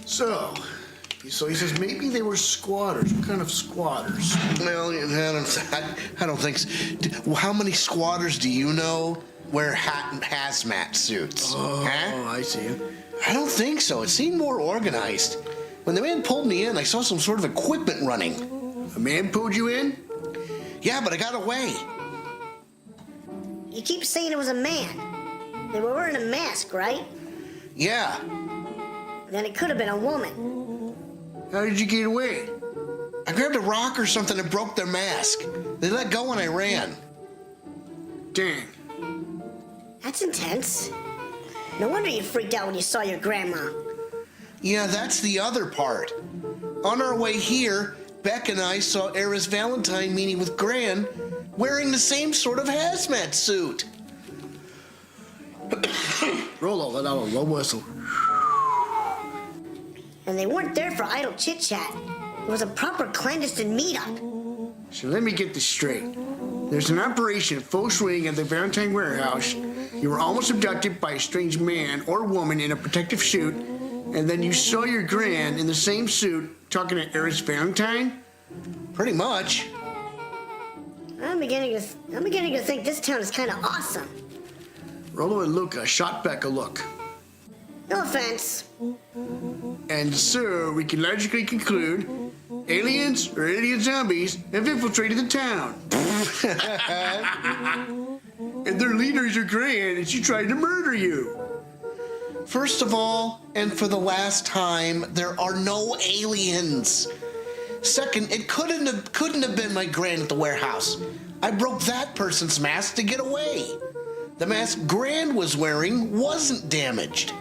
So he says maybe they were squatters. What kind of squatters? Well, I don't think so. How many squatters do you know wear hazmat suits? Oh, huh? I see. I don't think so. It seemed more organized. When the man pulled me in, I saw some sort of equipment running. A man pulled you in? Yeah, but I got away. You keep saying it was a man. They were wearing a mask, right? Yeah. Then it could have been a woman. How did you get away? I grabbed a rock or something and broke their mask. They let go when I ran. Dang. That's intense. No wonder you freaked out when you saw your grandma. Yeah, that's the other part. On our way here, Beck and I saw Era's Valentine meeting with Gran wearing the same sort of hazmat suit. Rolo let out a low whistle. And they weren't there for idle chit-chat. It was a proper clandestine meetup. So let me get this straight. There's an operation in full swing at the Valentine warehouse. You were almost abducted by a strange man or woman in a protective suit, And then you saw your gran in the same suit talking to Eris Valentine? Pretty much. I'm beginning to think this town is kind of awesome. Rolo and Luka shot Beck a look. No offense. And so we can logically conclude aliens or alien zombies have infiltrated the town. And their leader is your gran, and she tried to murder you. First of all, and for the last time, there are no aliens. Second, it couldn't have been my gran at the warehouse. I broke that person's mask to get away. The mask Gran was wearing wasn't damaged.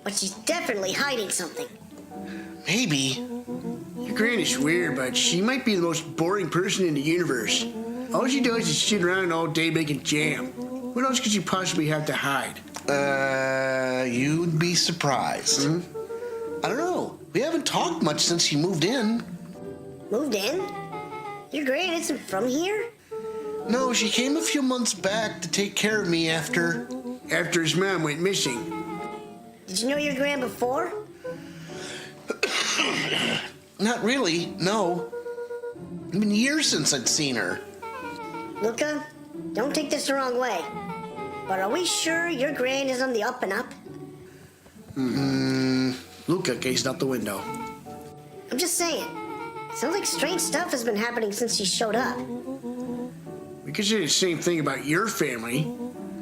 But she's definitely hiding something. Maybe. Your gran is weird, but she might be the most boring person in the universe. All she does is sit around all day making jam. What else could she possibly have to hide? You'd be surprised. I don't know. We haven't talked much since she moved in. Moved in? Your gran isn't from here? No, she came a few months back to take care of me after His mom went missing. Did you know your gran before? Not really, no. It's been years since I'd seen her. Luka, don't take this the wrong way. But are we sure your gran is on the up and up? Luka gazed out the window. I'm just saying. Sounds like strange stuff has been happening since she showed up. We could say the same thing about your family,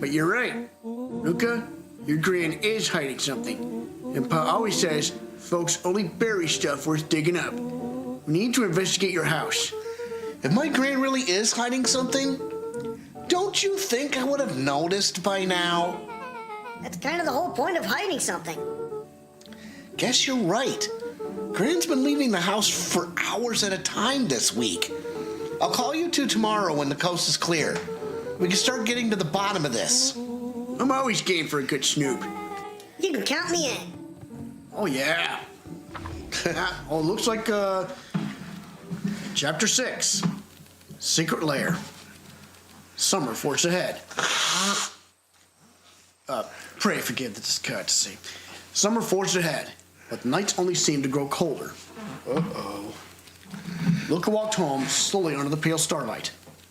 but you're right. Luka, your gran is hiding something. And Pa always says folks only bury stuff worth digging up. We need to investigate your house. If my gran really is hiding something, don't you think I would have noticed by now? That's kind of the whole point of hiding something. Guess you're right. Gran's been leaving the house for hours at a time this week. I'll call you two tomorrow when the coast is clear. We can start getting to the bottom of this. I'm always game for a good snoop. You can count me in. Oh, yeah. Oh, it looks like Chapter 6, Secret Lair. Summer forks ahead. Pray forgive the discourtesy. Summer forged ahead, but the nights only seemed to grow colder. Uh-oh. Luka walked home slowly under the pale starlight,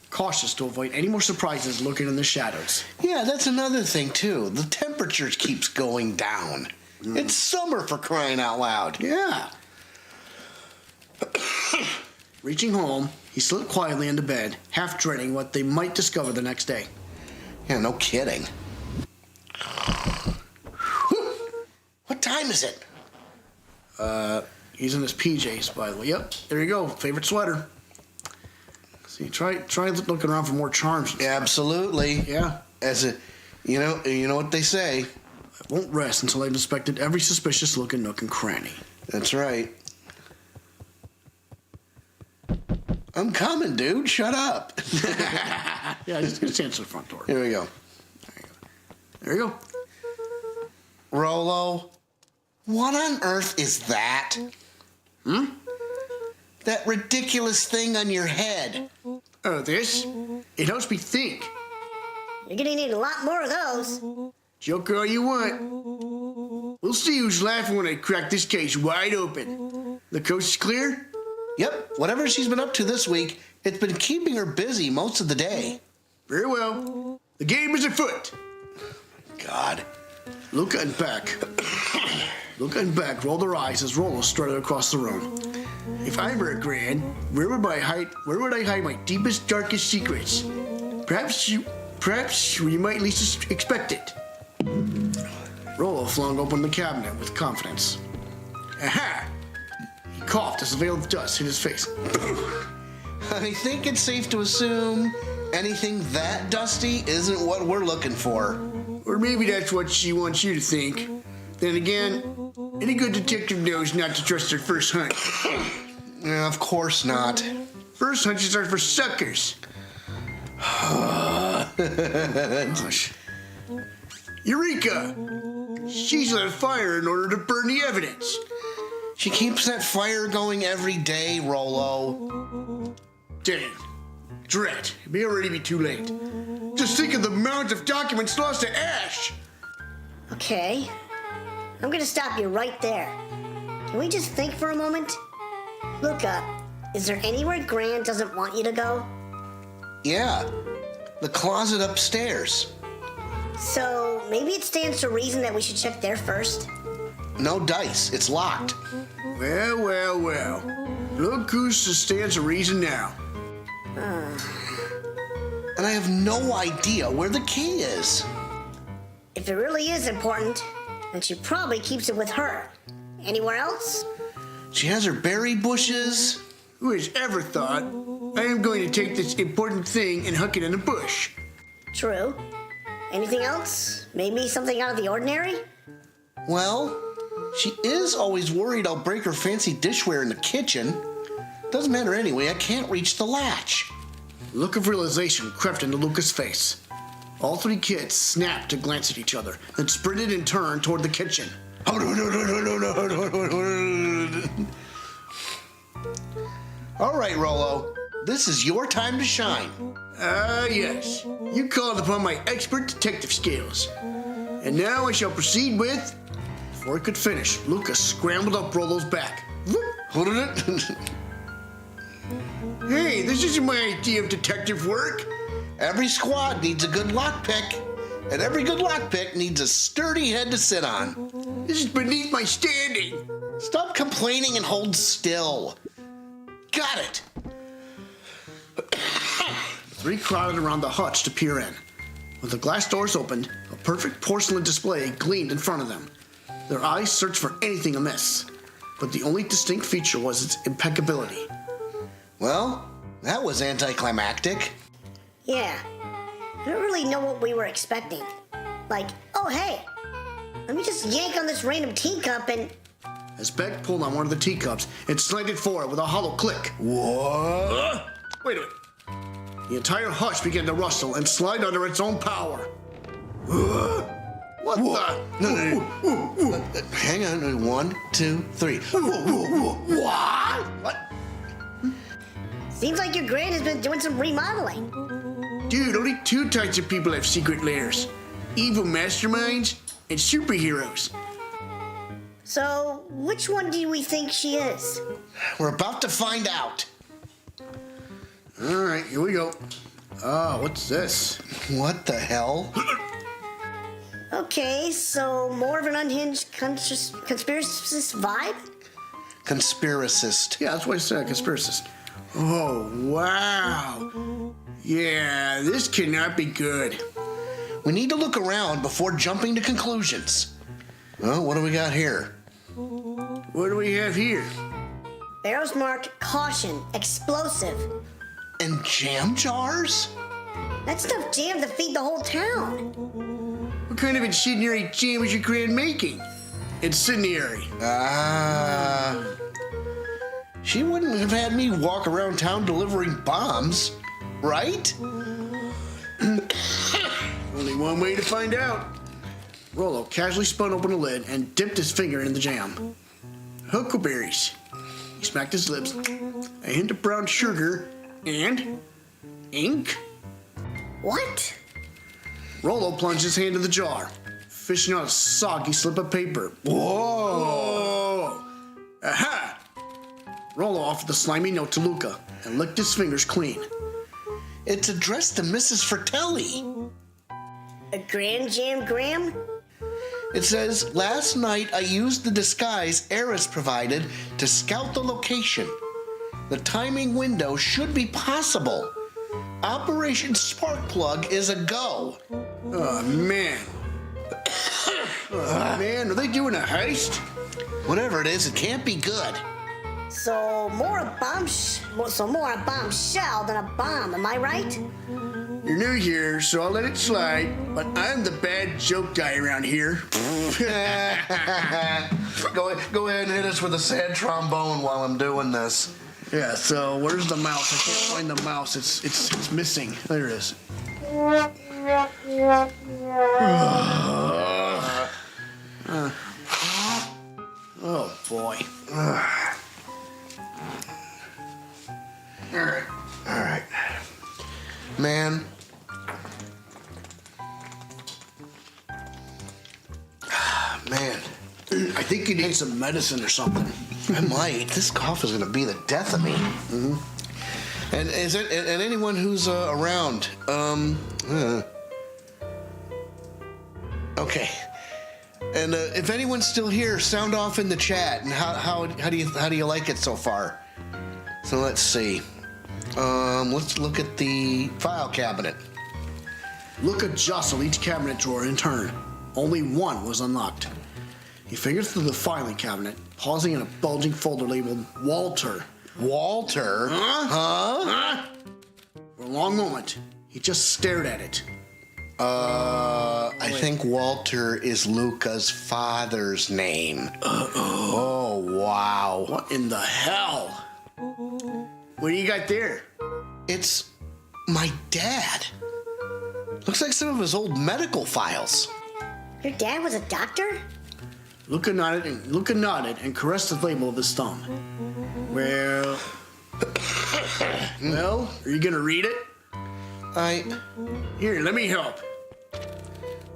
cautious to avoid any more surprises lurking in the shadows. Yeah, that's another thing, too. The temperature keeps going down. It's summer, for crying out loud. Yeah. Reaching home, he slipped quietly into bed, half dreading what they might discover the next day. Yeah, no kidding. What time is it? He's in his PJs, by the way. Yep, there you go. Favorite sweater. See, try looking around for more charms. Absolutely. Yeah. You know what they say. I won't rest until I've inspected every suspicious-looking nook and cranny. That's right. I'm coming, dude. Shut up. Yeah, just answer the front door. Here we go. There you go. Rolo, what on earth is that? That ridiculous thing on your head. Oh, this? It helps me think. You're gonna need a lot more of those. Joke all you want. We'll see who's laughing when I crack this case wide open. The coast is clear? Yep, whatever she's been up to this week, it's been keeping her busy most of the day. Very well. The game is afoot. God. Luka and Beck rolled their eyes as Rolo strutted across the room. If I were a gran, where would I hide my deepest, darkest secrets? Perhaps you might least expect it. Rolo flung open the cabinet with confidence. Aha! He coughed as a veil of dust hit his face. I think it's safe to assume anything that dusty isn't what we're looking for. Or maybe that's what she wants you to think. Then again, any good detective knows not to trust their first hunch. Yeah, of course not. First hunches are for suckers. Gosh. Eureka! She's lit a fire in order to burn the evidence. She keeps that fire going every day, Rolo. Dang. Dread. It may already be too late. Just think of the amount of documents lost to ash. Okay. I'm gonna stop you right there. Can we just think for a moment? Luka, is there anywhere Gran doesn't want you to go? Yeah, the closet upstairs. So maybe it stands to reason that we should check there first. No dice, it's locked. Well. Look who stands to reason now. And I have no idea where the key is. If it really is important, then she probably keeps it with her. Anywhere else? She has her berry bushes. Who has ever thought I am going to take this important thing and huck it in a bush? True. Anything else? Maybe something out of the ordinary? Well, she is always worried I'll break her fancy dishware in the kitchen. Doesn't matter anyway, I can't reach the latch. A look of realization crept into Luka's face. All three kids snapped to glance at each other, then sprinted in turn toward the kitchen. All right, Rolo, this is your time to shine. Yes. You called upon my expert detective skills. And now I shall proceed with... Before I could finish, Luka scrambled up Rolo's back. Hey, this isn't my idea of detective work. Every squad needs a good lockpick, and every good lockpick needs a sturdy head to sit on. This is beneath my standing. Stop complaining and hold still. Got it. Three crowded around the hutch to peer in. When the glass doors opened, a perfect porcelain display gleamed in front of them. Their eyes searched for anything amiss, but the only distinct feature was its impeccability. Well, that was anticlimactic. Yeah. I don't really know what we were expecting. Like, oh hey, let me just yank on this random teacup and... As Beck pulled on one of the teacups, it slided forward with a hollow click. What? Wait a minute. The entire hutch began to rustle and slide under its own power. What the? No. Hang on. 1, 2, 3. What? Seems like your Gran has been doing some remodeling. Dude, only two types of people have secret lairs. Evil masterminds and superheroes. So, which one do we think she is? We're about to find out. All right, here we go. What's this? What the hell? Okay, so more of an unhinged conspiracist vibe? Conspiracist. Yeah, that's what I said, conspiracist. Oh, wow. Yeah, this cannot be good. We need to look around before jumping to conclusions. Well, what do we got here? What do we have here? Barrels marked caution, explosive. And jam jars? That stuff jammed to feed the whole town. What kind of incendiary jam is your Gran making? Incendiary. She wouldn't have had me walk around town delivering bombs, right? Only one way to find out. Rolo casually spun open the lid and dipped his finger in the jam. Huckleberries. He smacked his lips. A hint of brown sugar and ink. What? Rolo plunged his hand in the jar, fishing out a soggy slip of paper. Whoa! Aha! Rolo offered the slimy note to Luka and licked his fingers clean. It's addressed to Mrs. Fratelli. A Gran Jam Gram? It says, last night I used the disguise Eris provided to scout the location. The timing window should be possible. Operation Sparkplug is a go. Oh, man. Oh, man, are they doing a heist? Whatever it is, it can't be good. So more a bombshell than a bomb, am I right? You're new here, so I'll let it slide, but I'm the bad joke guy around here. Go ahead and hit us with a sad trombone while I'm doing this. Yeah, so where's the mouse? I can't find the mouse. It's missing. There it is. Oh, boy. All right. Man. Man. I think you need some medicine or something. I might. This cough is going to be the death of me. Mm-hmm. And and anyone who's around, okay. And if anyone's still here, sound off in the chat. And how do you like it so far? So let's see. Let's look at the file cabinet. Luka jostled each cabinet drawer in turn. Only one was unlocked. He fingered through the filing cabinet, pausing in a bulging folder labeled Walter. Walter? Huh? For a long moment, he just stared at it. I think Walter is Luka's father's name. Oh, wow. What in the hell? What do you got there? It's my dad. Looks like some of his old medical files. Your dad was a doctor? Luka nodded and caressed the label of his thumb. Well, are you gonna read it? Here, let me help.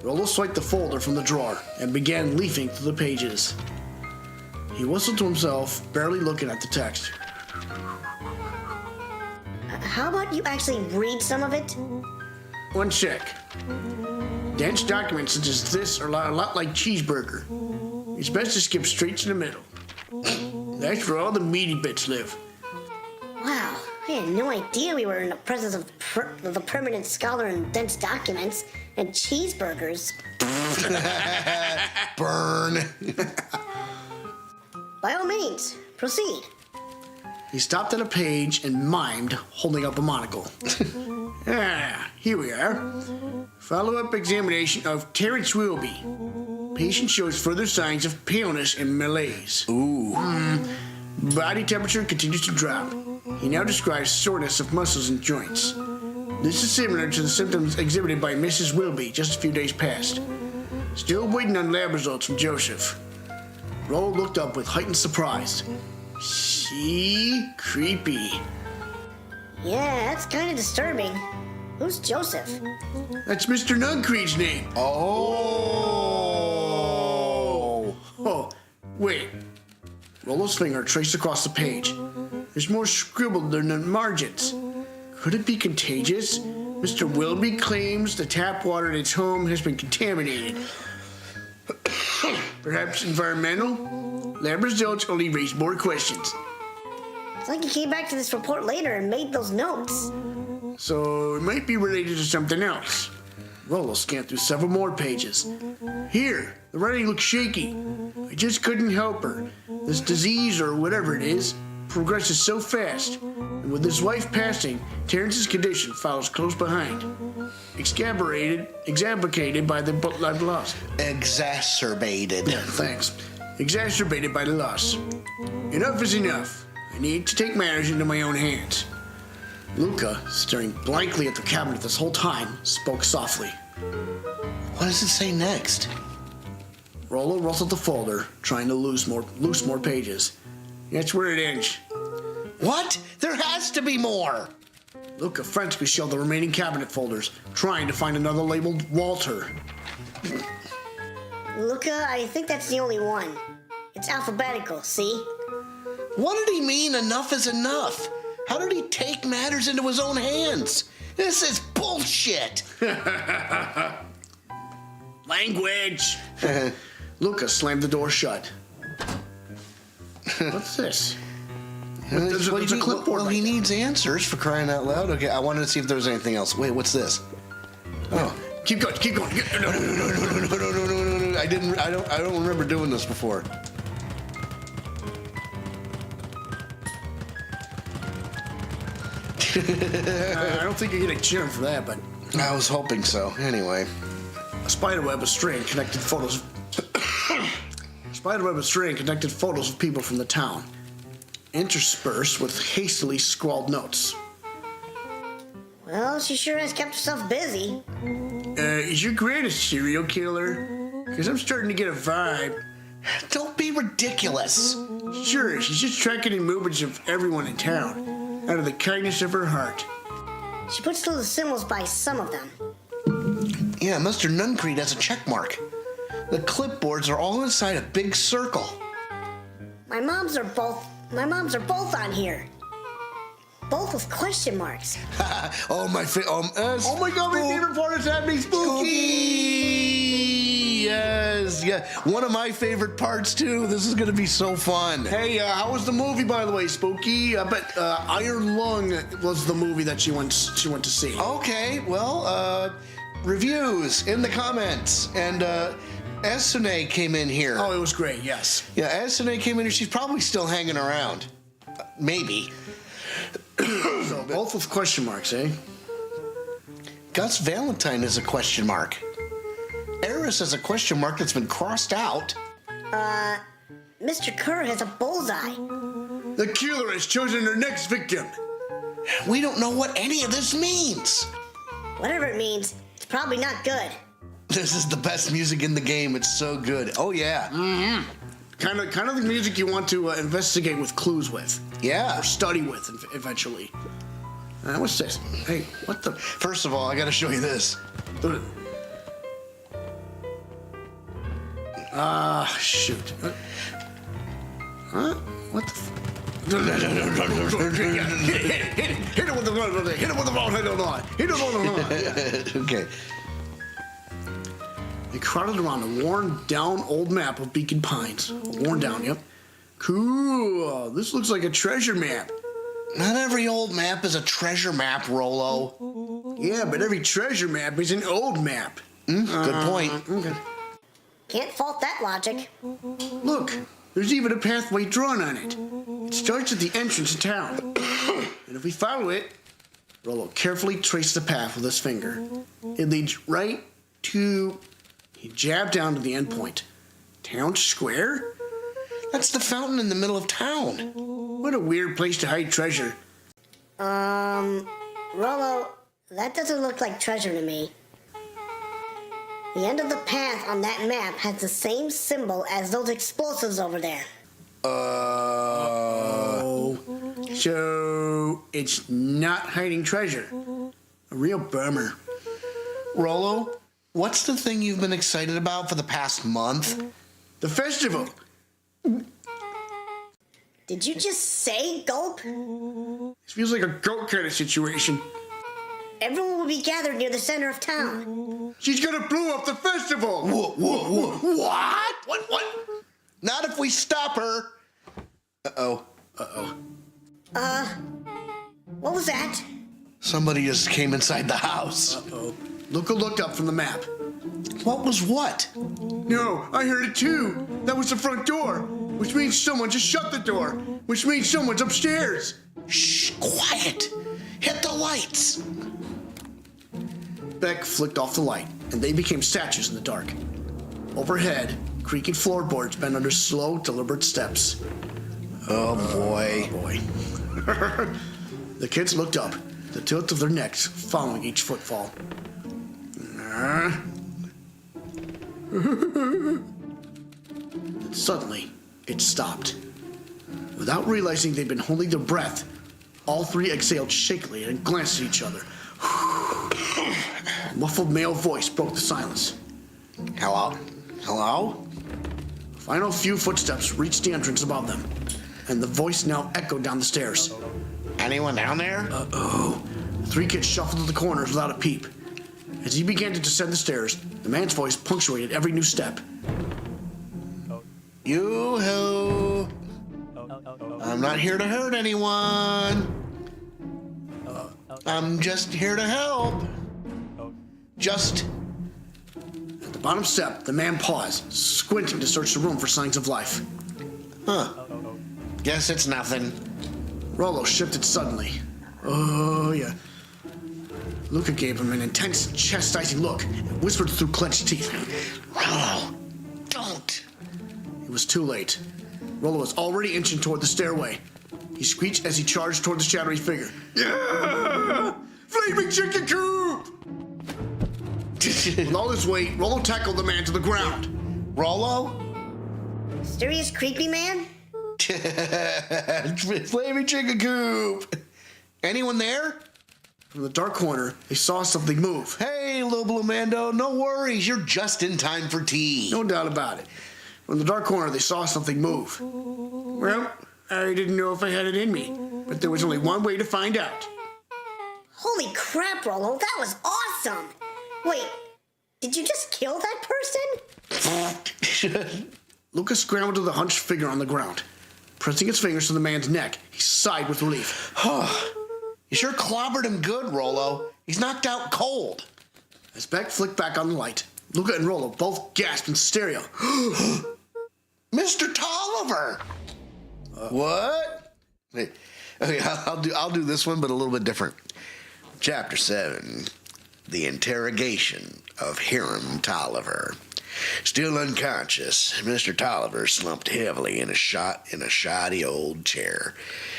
Rolo swiped the folder from the drawer and began leafing through the pages. He whistled to himself, barely looking at the text. How about you actually read some of it? One sec. Dense documents such as this are a lot like cheeseburger. It's best to skip straight to the middle. That's where all the meaty bits live. Wow, I had no idea we were in the presence of the permanent scholar in dense documents and cheeseburgers. Burn. By all means, proceed. He stopped at a page and mimed, holding up a monocle. Here we are. Follow-up examination of Terrence Wilby. Patient shows further signs of paleness and malaise. Ooh. Body temperature continues to drop. He now describes soreness of muscles and joints. This is similar to the symptoms exhibited by Mrs. Wilby just a few days past. Still waiting on lab results from Joseph. Rolo looked up with heightened surprise. See? Creepy. Yeah, that's kind of disturbing. Who's Joseph? That's Mr. Nuncreed's name. Oh, wait. Rolo's finger traced across the page. There's more scribbled in the margins. Could it be contagious? Mr. Wilby claims the tap water in its home has been contaminated. Perhaps environmental? Lab results only raise more questions. It's like he came back to this report later and made those notes. So it might be related to something else. Rolo scanned through several more pages. Here, the writing looks shaky. I just couldn't help her. This disease, or whatever it is, progresses so fast. And with his wife passing, Terrence's condition follows close behind. Exacerbated by the loss. Exacerbated. Yeah, thanks. Exacerbated by the loss. Enough is enough. I need to take matters into my own hands. Luka, staring blankly at the cabinet this whole time, spoke softly. What does it say next? Rolo rustled the folder, trying to loose more pages. That's where it ends. What? There has to be more. Luka frantically shoved the remaining cabinet folders, trying to find another labeled Walter. Luka, I think that's the only one. It's alphabetical, see? What did he mean enough is enough? How did he take matters into his own hands? This is bullshit. Language. Luka slammed the door shut. What's this? There's a clipboard. Well, he needs answers, for crying out loud. Okay, I wanted to see if there was anything else. Wait, what's this? Oh, Keep going. no. I don't remember doing this before. I don't think you get a cheer for that, but I was hoping so. Anyway. a spiderweb of string connected photos of people from the town, interspersed with hastily scrawled notes. Well, she sure has kept herself busy. Is your grand a serial killer? Because I'm starting to get a vibe. Don't be ridiculous. Sure, she's just tracking the movements of everyone in town, out of the kindness of her heart. She puts through the symbols by some of them. Yeah, Mr. Nuncreed has a check mark. The clipboards are all inside a big circle. My moms are both on here. Both with question marks. Oh my Oh my God, my favorite part is happening. Spooky! Yes, yeah. One of my favorite parts too. This is gonna be so fun. Hey, how was the movie, by the way, Spooky? I bet Iron Lung was the movie that she went to see. Okay, well, reviews in the comments. And Esune came in here. Oh, it was great, yes. Yeah, Esune came in here. She's probably still hanging around. Maybe. So, both with question marks, eh? Gus Valentine is a question mark. Eris is a question mark that's been crossed out. Mr. Kerr has a bullseye. The killer has chosen her next victim. We don't know what any of this means. Whatever it means, it's probably not good. This is the best music in the game. It's so good. Oh, yeah. Kind of the music you want to investigate with clues with. Yeah. Or study with eventually. What's this? Hey, what the? First of all, I got to show you this. Shoot. Huh? What the? Hit him with the wrong. Hit him with the wrong. Hit him with the wrong. Okay. They crowded around a worn-down old map of Beacon Pines. Worn down, yep. Cool. This looks like a treasure map. Not every old map is a treasure map, Rolo. Yeah, but every treasure map is an old map. Good point. Okay. Can't fault that logic. Look, there's even a pathway drawn on it. It starts at the entrance to town. And if we follow it, Rolo carefully traced the path with his finger. It leads right to... He jabbed down to the end point. Town Square? That's the fountain in the middle of town. What a weird place to hide treasure. Rolo, that doesn't look like treasure to me. The end of the path on that map has the same symbol as those explosives over there. So it's not hiding treasure. A real bummer. Rolo, what's the thing you've been excited about for the past month? The festival. Did you just say gulp? This feels like a goat kind of situation. Everyone will be gathered near the center of town. She's gonna blow up the festival. Whoa. What? Not if we stop her. Uh-oh. What was that? Somebody just came inside the house. Luka looked up from the map. What was what? No, I heard it too. That was the front door, which means someone just shut the door, which means someone's upstairs. Shh, quiet. Hit the lights. Beck flicked off the light, and they became statues in the dark. Overhead, creaking floorboards bent under slow, deliberate steps. Oh, boy. The kids looked up, the tilt of their necks following each footfall. Suddenly, it stopped. Without realizing they'd been holding their breath, all three exhaled shakily and glanced at each other. A muffled male voice broke the silence. Hello? Final few footsteps reached the entrance above them, and the voice now echoed down the stairs. Anyone down there? The three kids shuffled to the corners without a peep. As he began to descend the stairs, the man's voice punctuated every new step. Yoo-hoo! I'm not here to hurt anyone. I'm just here to help. Just... At the bottom step, the man paused, squinting to search the room for signs of life. Huh. Guess it's nothing. Rolo shifted suddenly. Oh, yeah. Luka gave him an intense, chastising look and whispered through clenched teeth. Rolo, don't. It was too late. Rolo was already inching toward the stairway. He screeched as he charged toward the shadowy figure. Yeah! Flaming chicken coop! With all his weight, Rolo tackled the man to the ground. Rolo? Mysterious creepy man? Flaming chicken coop. Anyone there? From the dark corner, they saw something move. Hey, Loblamando, no worries. You're just in time for tea. No doubt about it. From the dark corner, they saw something move. Well, I didn't know if I had it in me, but there was only one way to find out. Holy crap, Rolo, that was awesome! Wait, did you just kill that person? Luka scrambled to the hunched figure on the ground. Pressing his fingers to the man's neck, he sighed with relief. You sure clobbered him good, Rolo. He's knocked out cold. As Beck flicked back on the light, Luka and Rolo both gasped in stereo. Mr. Tolliver! What? Wait, okay, I'll do this one, but a little bit different. Chapter 7, The Interrogation of Hiram Tolliver. Still unconscious, Mr. Tolliver slumped heavily in a shoddy old chair.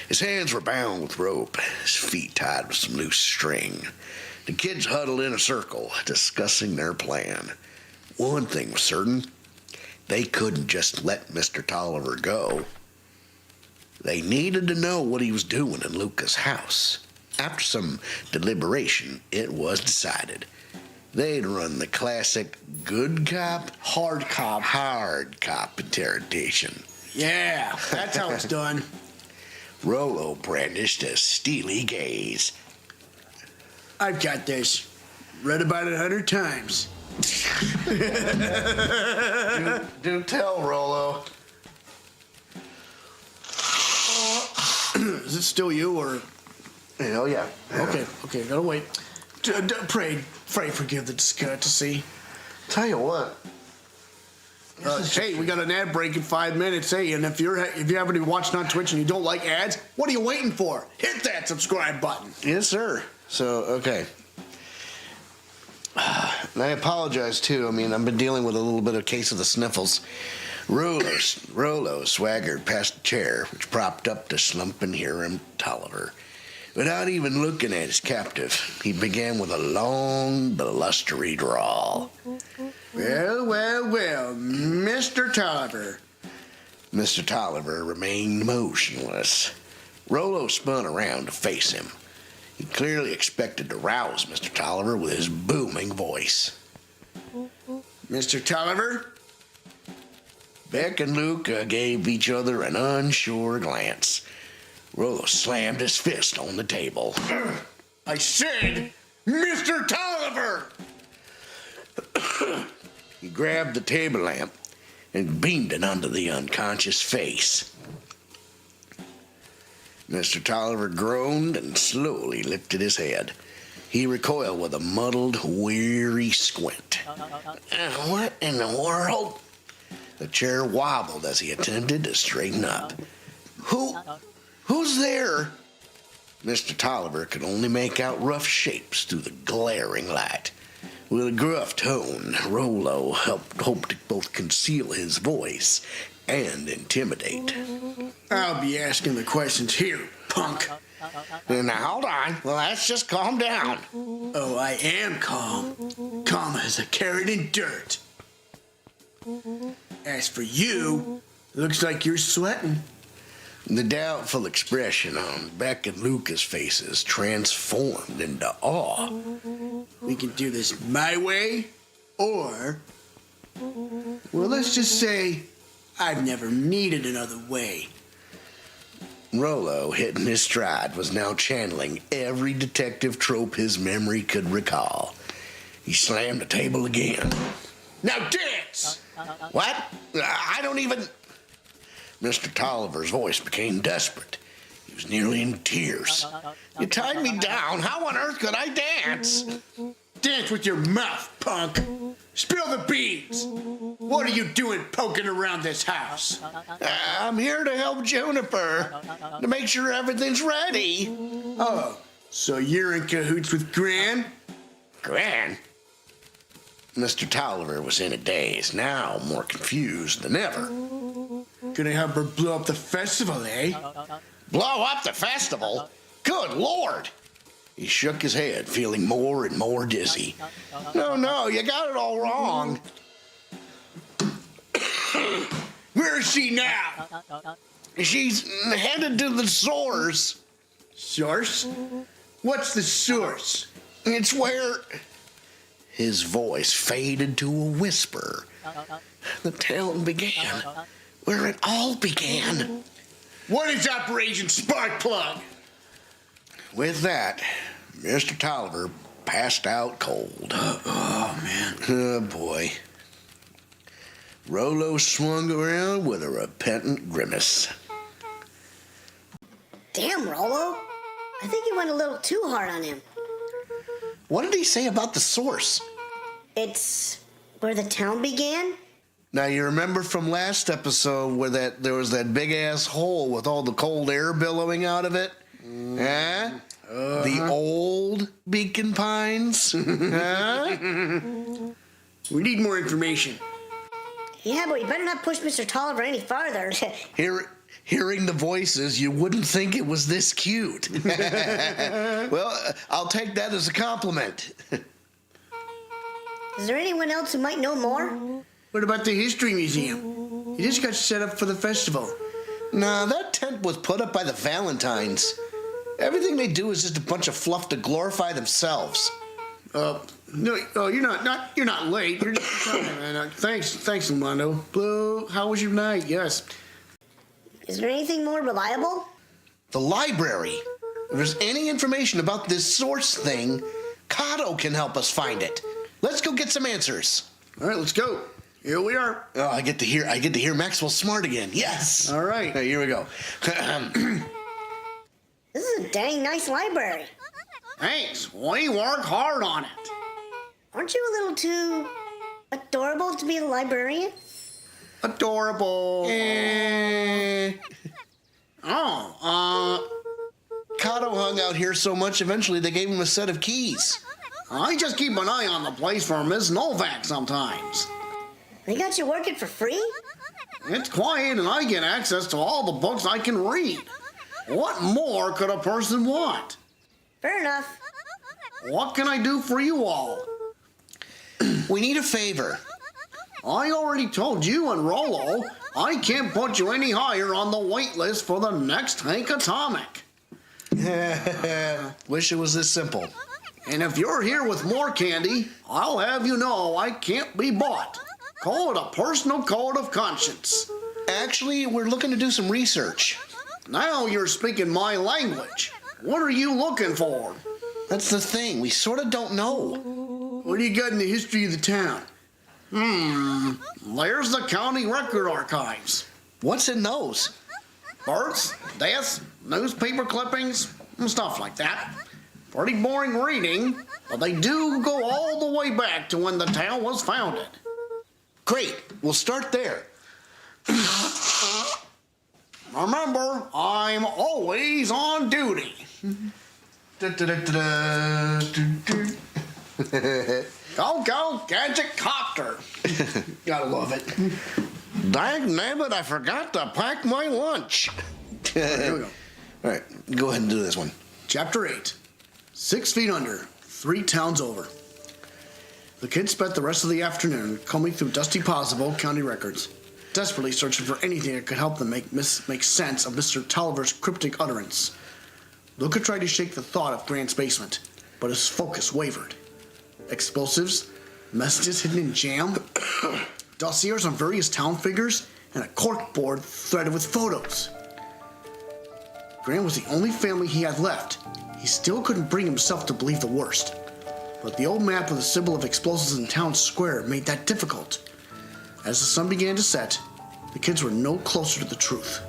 His hands were bound with rope, his feet tied with some loose string. The kids huddled in a circle, discussing their plan. One thing was certain, they couldn't just let Mr. Tolliver go. They needed to know what he was doing in Luka's house. After some deliberation, it was decided they'd run the classic good cop, hard cop interrogation. Yeah, that's how it's done. Rolo brandished a steely gaze. I've got this. Read about it 100 times. Do tell, Rolo. Is it still you, or... Oh, yeah. Okay, gotta wait. Pray forgive the discourtesy. Tell you what. Hey, we got an ad break in 5 minutes. Hey, and if you happen to be watching on Twitch and you don't like ads, what are you waiting for? Hit that subscribe button. Yes, sir. So, okay. And I apologize, too. I mean, I've been dealing with a little bit of case of the sniffles. Rolo swaggered past the chair, which propped up the slumping Hiram Tolliver. Without even looking at his captive, he began with a long, blustery drawl. Well, Mr. Tolliver. Mr. Tolliver remained motionless. Rolo spun around to face him. He clearly expected to rouse Mr. Tolliver with his booming voice. Mr. Tolliver? Beck and Luka gave each other an unsure glance. Rolo slammed his fist on the table. I said, Mr. Tolliver! He grabbed the table lamp and beamed it onto the unconscious face. Mr. Tolliver groaned and slowly lifted his head. He recoiled with a muddled, weary squint. What in the world? The chair wobbled as he attempted to straighten up. Who's there? Mr. Tolliver could only make out rough shapes through the glaring light. With a gruff tone, Rolo hoped to both conceal his voice and intimidate. I'll be asking the questions here, punk. Now, hold on. Well, let's just calm down. Oh, I am calm. Calm as a carrot in dirt. As for you, looks like you're sweating. The doubtful expression on Beck and Luka's faces transformed into awe. We can do this my way, or... well, let's just say I've never needed another way. Rolo, hitting his stride, was now channeling every detective trope his memory could recall. He slammed the table again. Now dance! What? I don't even... Mr. Tolliver's voice became desperate. He was nearly in tears. You tied me down. How on earth could I dance? Dance with your mouth, punk! Spill the beans! What are you doing poking around this house? I'm here to help Juniper, to make sure everything's ready. Oh, so you're in cahoots with Gran? Gran? Mr. Tolliver was in a daze, now more confused than ever. Gonna help her blow up the festival, eh? Blow up the festival? Good Lord! He shook his head, feeling more and more dizzy. No, you got it all wrong. Where is she now? She's headed to the source. Source? What's the source? It's where... His voice faded to a whisper. The town began. Where it all began. What is Operation Sparkplug? With that, Mr. Tolliver passed out cold. Oh, man. Oh, boy. Rolo swung around with a repentant grimace. Damn, Rolo. I think you went a little too hard on him. What did he say about the source? It's where the town began? Now, you remember from last episode where there was that big-ass hole with all the cold air billowing out of it? Huh? The old Beacon Pines? Huh? We need more information. Yeah, but we better not push Mr. Tolliver any farther. Hearing the voices, you wouldn't think it was this cute. Well, I'll take that as a compliment. Is there anyone else who might know more? What about the History Museum? It just got set up for the festival. Nah, that tent was put up by the Valentines. Everything they do is just a bunch of fluff to glorify themselves. No, you're not late. You're just thanks, Lumando. Blue, how was your night? Yes. Is there anything more reliable? The library. If there's any information about this source thing, Kato can help us find it. Let's go get some answers. All right, let's go. Here we are. Oh, I get to hear Maxwell Smart again. Yes. All right. Okay, here we go. This is a dang nice library. Thanks. We work hard on it. Aren't you a little too adorable to be a librarian? Adorable. Kato hung out here so much, eventually they gave him a set of keys. I just keep an eye on the place for Miss Novak sometimes. They got you working for free? It's quiet and I get access to all the books I can read. What more could a person want? Fair enough. What can I do for you all? We need a favor. I already told you and Rolo I can't put you any higher on the wait list for the next Hank Atomic. Wish it was this simple. And if you're here with more candy, I'll have you know I can't be bought. Call it a personal code of conscience. Actually, we're looking to do some research. Now you're speaking my language. What are you looking for? That's the thing. We sort of don't know. What do you got in the history of the town? There's the county record archives. What's in those? Births, deaths, newspaper clippings, and stuff like that. Pretty boring reading, but they do go all the way back to when the town was founded. Great. We'll start there. Remember, I'm always on duty. Go, Gadget Copter. Gotta love it. Dang nabbit, I forgot to pack my lunch. Here we go. All right, go ahead and do this one. Chapter 8. 6 feet under, 3 towns over. The kids spent the rest of the afternoon combing through dusty piles of old county records, desperately searching for anything that could help them make sense of Mr. Tolliver's cryptic utterance. Luka tried to shake the thought of Grant's basement, but his focus wavered. Explosives, messages hidden in jam, dossiers on various town figures, and a corkboard threaded with photos. Grant was the only family he had left. He still couldn't bring himself to believe the worst. But the old map with the symbol of explosives in town square made that difficult. As the sun began to set, the kids were no closer to the truth.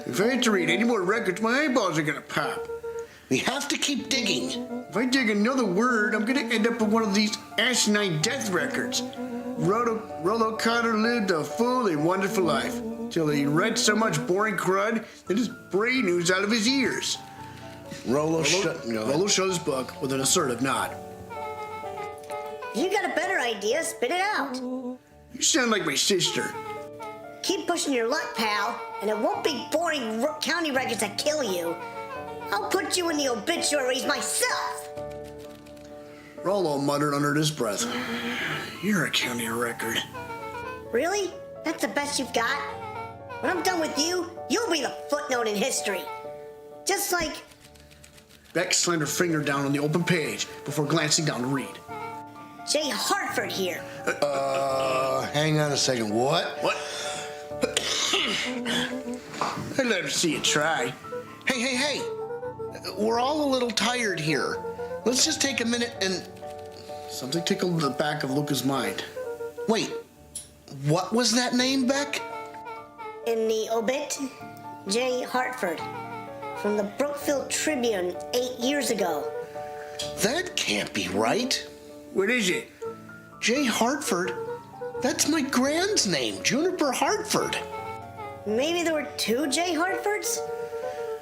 If I had to read any more records, my eyeballs are gonna pop. We have to keep digging. If I dig another word, I'm gonna end up with one of these asinine death records. Rolo Carter lived a full and wonderful life, till he read so much boring crud that his brain oozed out of his ears. Rolo shut his book with an assertive nod. You got a better idea, spit it out. You sound like my sister. Keep pushing your luck, pal, and it won't be boring county records that kill you. I'll put you in the obituaries myself. Rolo muttered under his breath. You're a county record. Really? That's the best you've got? When I'm done with you, you'll be the footnote in history. Just like Beck slammed her finger down on the open page before glancing down to read. J. Hartford here. Hang on a second. What? What? I'd let her see you try. Hey. We're all a little tired here. Let's just take a minute and... Something tickled the back of Luca's mind. Wait. What was that name, Beck? In the obit, J. Hartford. From the Brookfield Tribune 8 years ago. That can't be right. What is it? J. Hartford? That's my grand's name, Juniper Hartford. Maybe there were 2 J. Hartfords?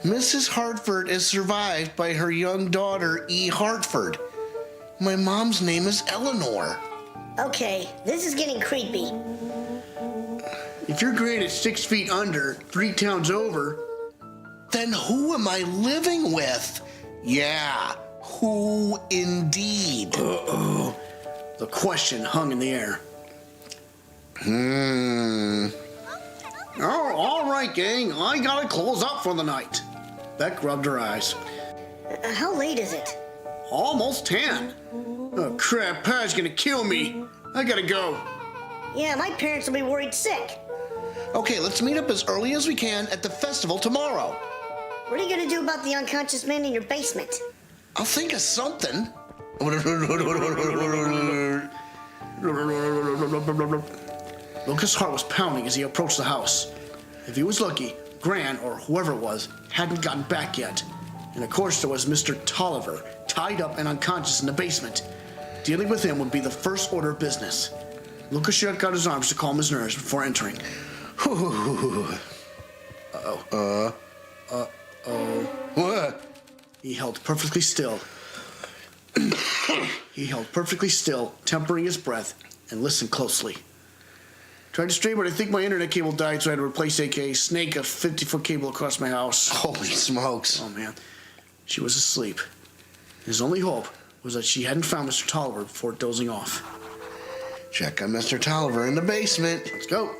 Mrs. Hartford is survived by her young daughter, E. Hartford. My mom's name is Eleanor. Okay, this is getting creepy. If your grand is 6 feet under, 3 towns over... Then who am I living with? Yeah, who indeed? The question hung in the air. Oh, all right, gang. I gotta close up for the night. Beck rubbed her eyes. How late is it? Almost 10. Oh, crap. Pa's gonna kill me. I gotta go. Yeah, my parents will be worried sick. Okay, let's meet up as early as we can at the festival tomorrow. What are you gonna do about the unconscious man in your basement? I'll think of something. Lucas' heart was pounding as he approached the house. If he was lucky, Gran, or whoever it was, hadn't gotten back yet. And of course there was Mr. Tolliver, tied up and unconscious in the basement. Dealing with him would be the first order of business. Lucas shook out his arms to calm his nerves before entering. What? He held perfectly still. Tempering his breath, and listened closely. Tried to straighten, but I think my internet cable died, so I had to replace aka snake a 50-foot cable across my house. Holy smokes. Oh, man. She was asleep. His only hope was that she hadn't found Mr. Tolliver before dozing off. Check on Mr. Tolliver in the basement. Let's go.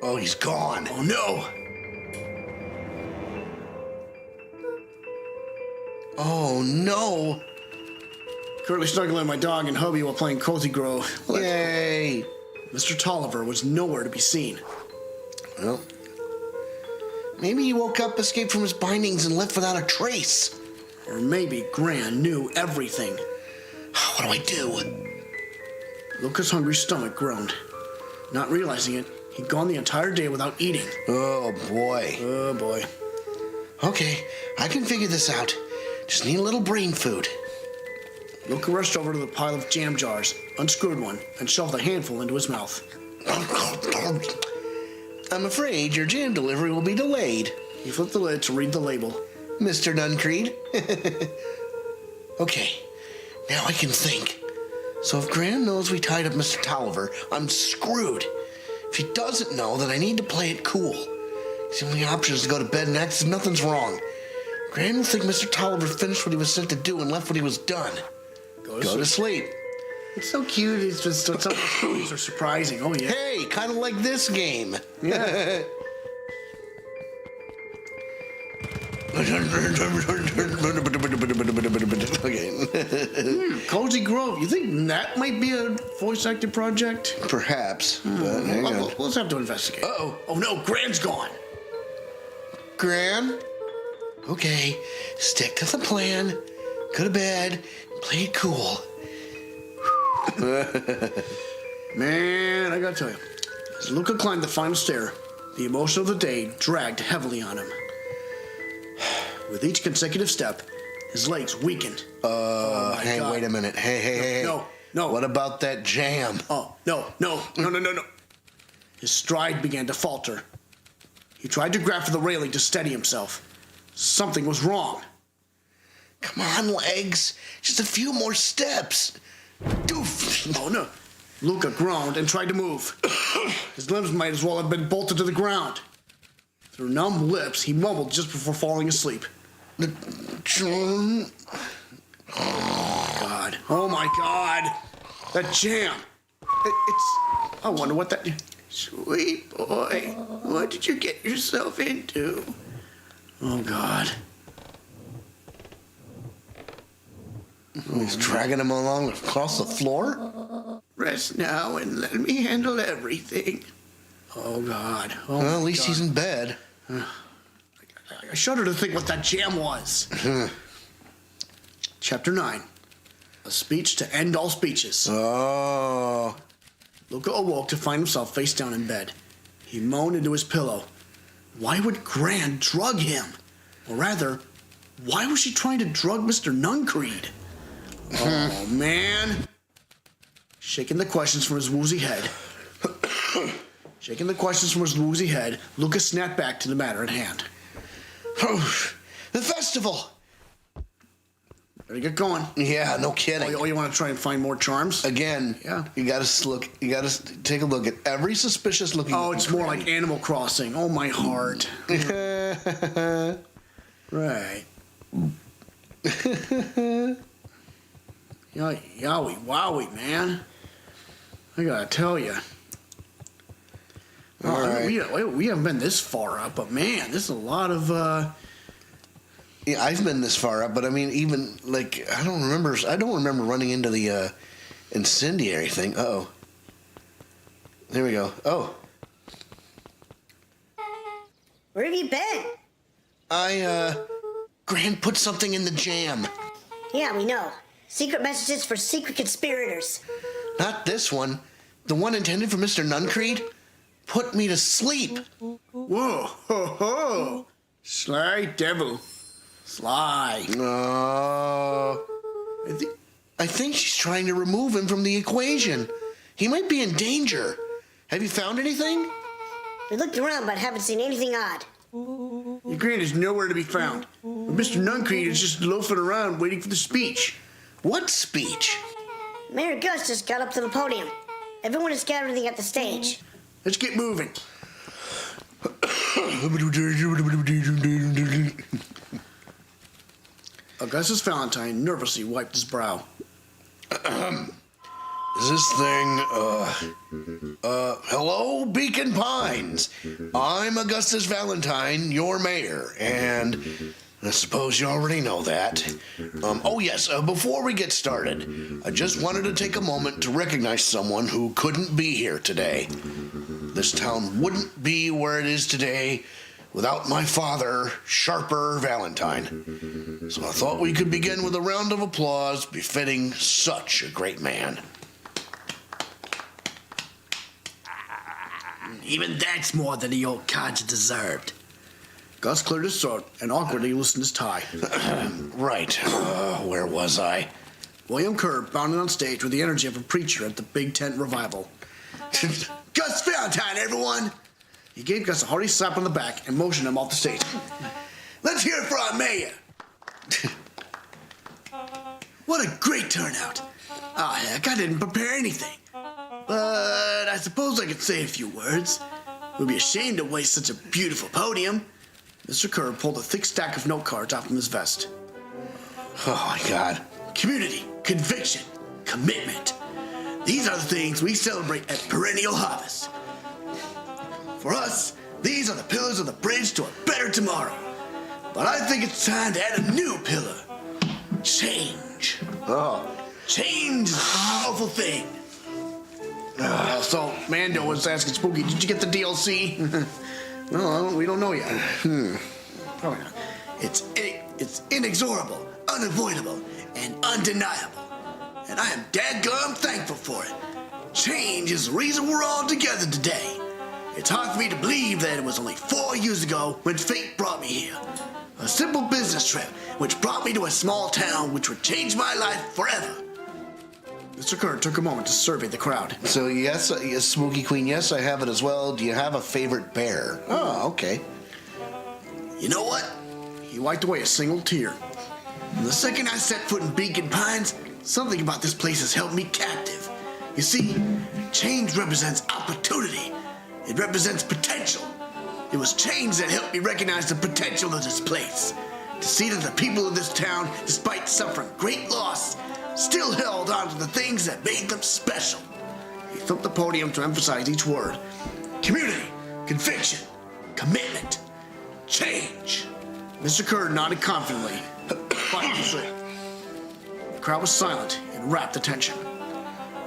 Oh, he's gone. Oh, no. Oh, no. Currently snuggling my dog and hubby while playing Cozy Grove. Yay. Mr. Tolliver was nowhere to be seen. Well, maybe he woke up, escaped from his bindings, and left without a trace. Or maybe Gran knew everything. What do I do? Luca's hungry stomach groaned. Not realizing it, he'd gone the entire day without eating. Oh, boy. Oh, boy. Okay, I can figure this out. Just need a little brain food. Luca rushed over to the pile of jam jars, unscrewed one, and shoved a handful into his mouth. I'm afraid your jam delivery will be delayed. He flipped the lid to read the label. Mr. Duncreed. Okay, now I can think. So if Gran knows we tied up Mr. Tolliver, I'm screwed. If he doesn't know, then I need to play it cool. The only option is to go to bed and act as if nothing's wrong. Gran will think Mr. Tolliver finished what he was sent to do and left when he was done. Go to sleep. It's so cute. It's just some of the stories are surprising. Oh, yeah. Hey, kind of like this game. Yeah. Okay. Cozy Grove. You think that might be a voice-acted project? Perhaps. But hang on. We'll just have to investigate. Uh-oh. Oh, no. Gran's gone. Gran? Okay, stick to the plan. Go to bed. Play it cool. Man, I gotta tell you. As Luca climbed the final stair, the emotion of the day dragged heavily on him. With each consecutive step, his legs weakened. Hey, God. wait a minute. Hey. No. What about that jam? Oh, no. His stride began to falter. He tried to grab for the railing to steady himself. Something was wrong. Come on, legs. Just a few more steps. Doof. Oh, no. Luca groaned and tried to move. His limbs might as well have been bolted to the ground. Through numb lips, he mumbled just before falling asleep. Jam. Oh, my God. That jam. I wonder what that... Sweet boy, what did you get yourself into? Oh, God. He's dragging him along across the floor? Rest now and let me handle everything. Oh, God. Oh, Well, at least God. he's in bed. I shudder to think what that jam was. Chapter 9. A speech to end all speeches. Oh. Luka awoke to find himself face down in bed. He moaned into his pillow. Why would Gran drug him? Or rather, why was she trying to drug Mr. Nuncreed? Oh, man. Shaking the questions from his woozy head. Luka snapped back to the matter at hand. The festival! Better get going. Yeah, no kidding. You want to try and find more charms? Again, Yeah. you gotta take a look at every suspicious looking. Oh, it's more like Animal Crossing. Oh, my heart. Right. Yowie, wowie, man. I gotta tell you. All right. We haven't been this far up, but man, this is a lot of. Yeah, I've been this far up, but I mean, even like I don't remember running into the incendiary thing. Uh-oh. There we go. Oh, Where have you been? Gran put something in the jam. Yeah, we know. Secret messages for secret conspirators. Not this one. The one intended for Mr. Nuncreed put me to sleep. Whoa, ho, ho. Sly devil. Sly. I think she's trying to remove him from the equation. He might be in danger. Have you found anything? We looked around but haven't seen anything odd. Your Gran is nowhere to be found. But Mr. Nuncreed is just loafing around waiting for the speech. What speech? Mayor Gus just got up to the podium. Everyone is gathering at the stage. Let's get moving. Augustus Valentine nervously wiped his brow. Is this thing, hello, Beacon Pines. I'm Augustus Valentine, your mayor, and I suppose you already know that. Oh yes, before we get started, I just wanted to take a moment to recognize someone who couldn't be here today. This town wouldn't be where it is today without my father, Sharper Valentine. So I thought we could begin with a round of applause befitting such a great man. Even that's more than the old codger deserved. Gus cleared his throat and awkwardly loosened his tie. Right. Where was I? William Kerr bounded on stage with the energy of a preacher at the Big Tent revival. Gus Valentine, everyone! He gave Gus a hearty slap on the back and motioned him off the stage. Let's hear it for our mayor! What a great turnout! Oh, heck, I didn't prepare anything. But I suppose I could say a few words. It would be a shame to waste such a beautiful podium. Mr. Kerr pulled a thick stack of note cards out from his vest. Oh, my God. Community, conviction, commitment. These are the things we celebrate at Perennial Harvest. For us, these are the pillars of the bridge to a better tomorrow. But I think it's time to add a new pillar. Change. Oh. Change is a powerful thing. So, Mando was asking Spooky, did you get the DLC? No, we don't know yet. Probably not. It's inexorable, unavoidable, and undeniable. And I am dadgum thankful for it. Change is the reason we're all together today. It's hard for me to believe that it was only 4 years ago when fate brought me here. A simple business trip which brought me to a small town which would change my life forever. Mr. Kerr took a moment to survey the crowd. So, yes, Spooky Queen, yes, I have it as well. Do you have a favorite bear? Oh, okay. You know what? He wiped away a single tear. From the second I set foot in Beacon Pines, something about this place has held me captive. You see, change represents opportunity. It represents potential. It was change that helped me recognize the potential of this place. To see that the people of this town, despite suffering great loss, still held on to the things that made them special. He thumped the podium to emphasize each word. community, conviction, commitment, change. Mr. Kerr nodded confidently. The crowd was silent and rapt attention.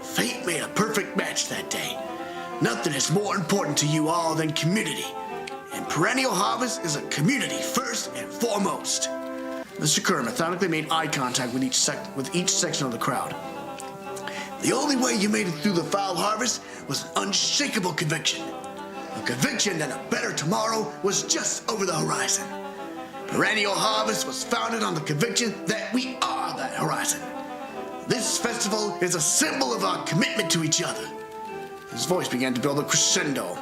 Fate made a perfect match that day. Nothing is more important to you all than community. And Perennial Harvest is a community first and foremost. Mr. Kerr methodically made eye contact with each section of the crowd. The only way you made it through the foul harvest was an unshakable conviction. A conviction that a better tomorrow was just over the horizon. Perennial Harvest was founded on the conviction that we are that horizon. This festival is a symbol of our commitment to each other. His voice began to build a crescendo.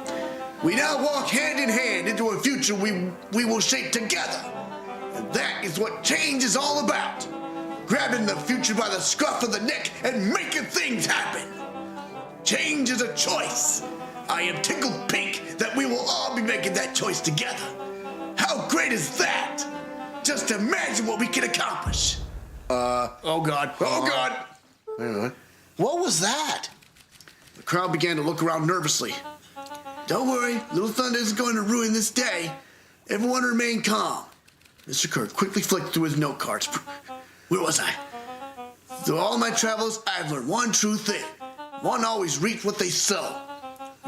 We now walk hand in hand into a future we will shape together. And that is what change is all about. Grabbing the future by the scruff of the neck and making things happen. Change is a choice. I am tickled pink that we will all be making that choice together. How great is that? Just imagine what we can accomplish. Oh God. Wait a minute. What was that? The crowd began to look around nervously. Don't worry, Little Thunder isn't going to ruin this day. Everyone remain calm. Mr. Kerr quickly flicked through his note cards. Where was I? Through all my travels, I've learned one true thing. One always reaps what they sow.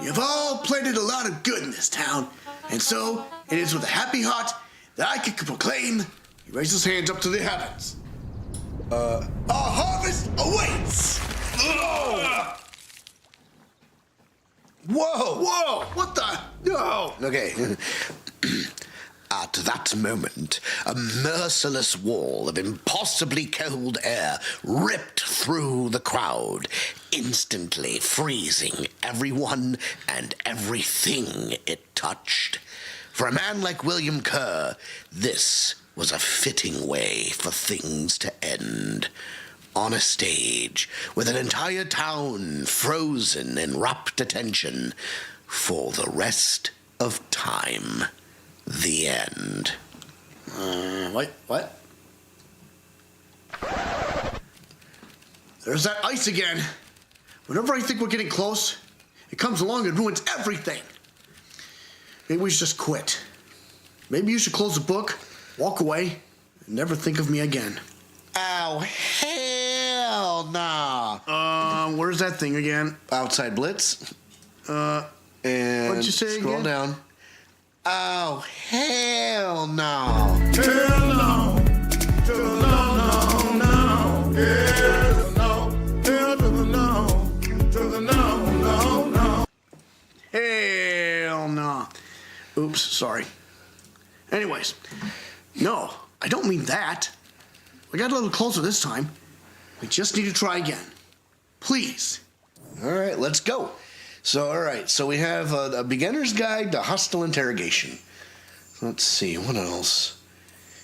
You've all planted a lot of good in this town, and so it is with a happy heart that I can proclaim. He raised his hands up to the heavens. Our harvest awaits! Whoa! What the? No! Okay. At that moment, a merciless wall of impossibly cold air ripped through the crowd, instantly freezing everyone and everything it touched. For a man like William Kerr, this was a fitting way for things to end. On a stage, with an entire town frozen in rapt attention for the rest of time. The end. Wait, what? There's that ice again. Whenever I think we're getting close, it comes along and ruins everything. Maybe we should just quit. Maybe you should close the book, walk away, and never think of me again. Oh, hell nah. Where's that thing again? Outside Blitz. And what'd you say scroll again? down. Oh, hell no. Hell no. To the no, no, no. Hell no. Hell to the no. To the no, no, no. Hell no. Oops, sorry. Anyways, no, I don't mean that. We got a little closer this time. We just need to try again. Please. All right, let's go. So we have a beginner's guide to hostile interrogation. Let's see, what else?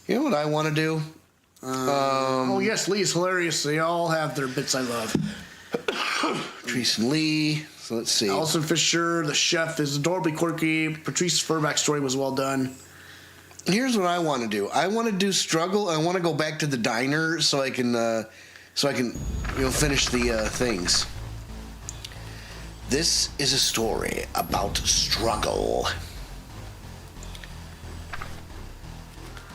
You know what I want to do? Oh, yes, Lee is hilarious. They all have their bits I love. Patrice and Lee. So let's see. Alison Fisher, the chef, is adorably quirky. Patrice's furback story was well done. Here's what I want to do. I want to do struggle. I want to go back to the diner so I can finish the things. This is a story about struggle.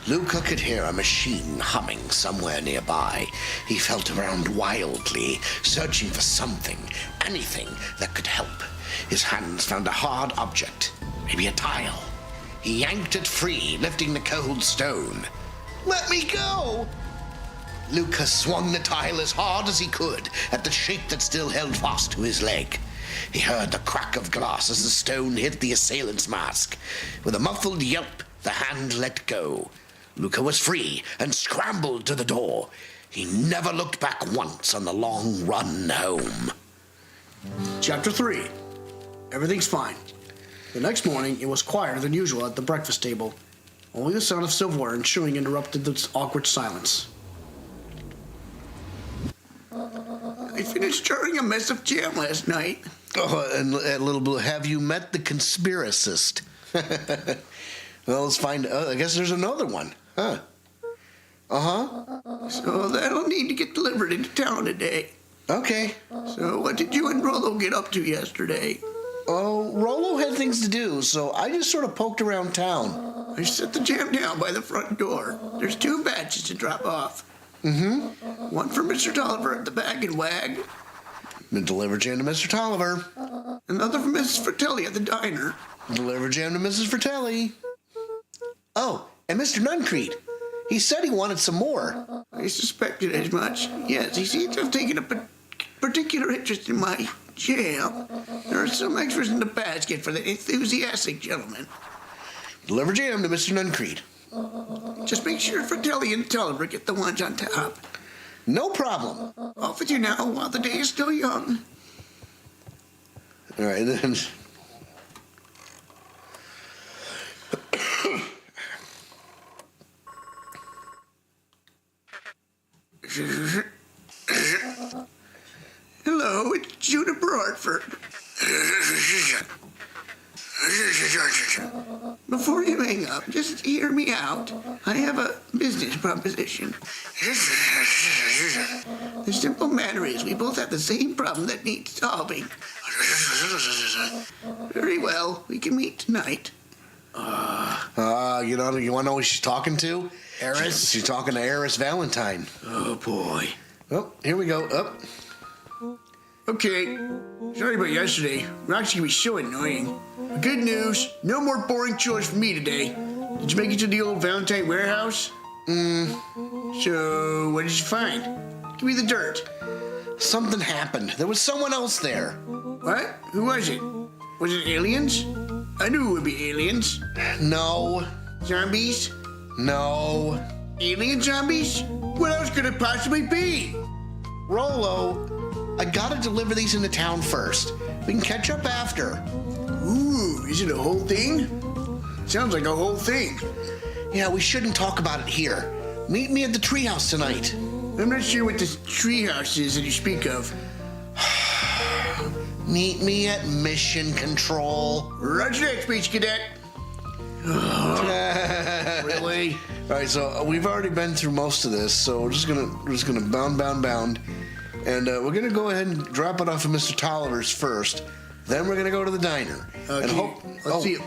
Luka could hear a machine humming somewhere nearby. He felt around wildly, searching for something, anything that could help. His hands found a hard object, maybe a tile. He yanked it free, lifting the cold stone. Let me go! Luka swung the tile as hard as he could at the shape that still held fast to his leg. He heard the crack of glass as the stone hit the assailant's mask. With a muffled yelp, the hand let go. Luka was free and scrambled to the door. He never looked back once on the long run home. Chapter 3. Everything's fine. The next morning, it was quieter than usual at the breakfast table. Only the sound of silverware and chewing interrupted the awkward silence. I finished stirring a mess of jam last night. Oh, and a little bit. Have you met the conspiracist? Well, let's find. I guess there's another one, huh? So that'll need to get delivered into town today. Okay. So what did you and Rolo get up to yesterday? Oh, Rolo had things to do, so I just sort of poked around town. I set the jam down by the front door. There's 2 batches to drop off. Mm-hmm. One for Mr. Tolliver at the Bag and Wag. Deliver jam to Mr. Tolliver. Another for Mrs. Fratelli at the diner. Deliver jam to Mrs. Fratelli. Oh, and Mr. Nuncreed. He said he wanted some more. I suspected as much. Yes, he seems to have taken a particular interest in my jam. There are some extras in the basket for the enthusiastic gentleman. Deliver jam to Mr. Nuncreed. Just make sure Fratelli and Tolliver get the ones on top. No problem. Off with you now while the day is still young. All right, then. Hello, it's Juniper Hartford. Before you hang up, just hear me out. I have a business proposition. The simple matter is we both have the same problem that needs solving. Very well, we can meet tonight. You want to know who she's talking to? Eris? She's talking to Eris Valentine. Oh, boy. Oh, here we go. Up. Okay, sorry about yesterday. We're actually going to be so annoying. But good news, no more boring chores for me today. Did you make it to the old Valentine warehouse? So, what did you find? Give me the dirt. Something happened. There was someone else there. What? Who was it? Was it aliens? I knew it would be aliens. No. Zombies? No. Alien zombies? What else could it possibly be? Rolo, I gotta deliver these into town first. We can catch up after. Ooh, is it a whole thing? Sounds like a whole thing. Yeah, we shouldn't talk about it here. Meet me at the treehouse tonight. I'm not sure what this treehouse is that you speak of. Meet me at Mission Control. Roger that, Space Cadet. Really? All right, so we've already been through most of this, so we're just gonna bound, and we're gonna go ahead and drop it off of Mr. Tolliver's first. Then we're gonna go to the diner Let's see.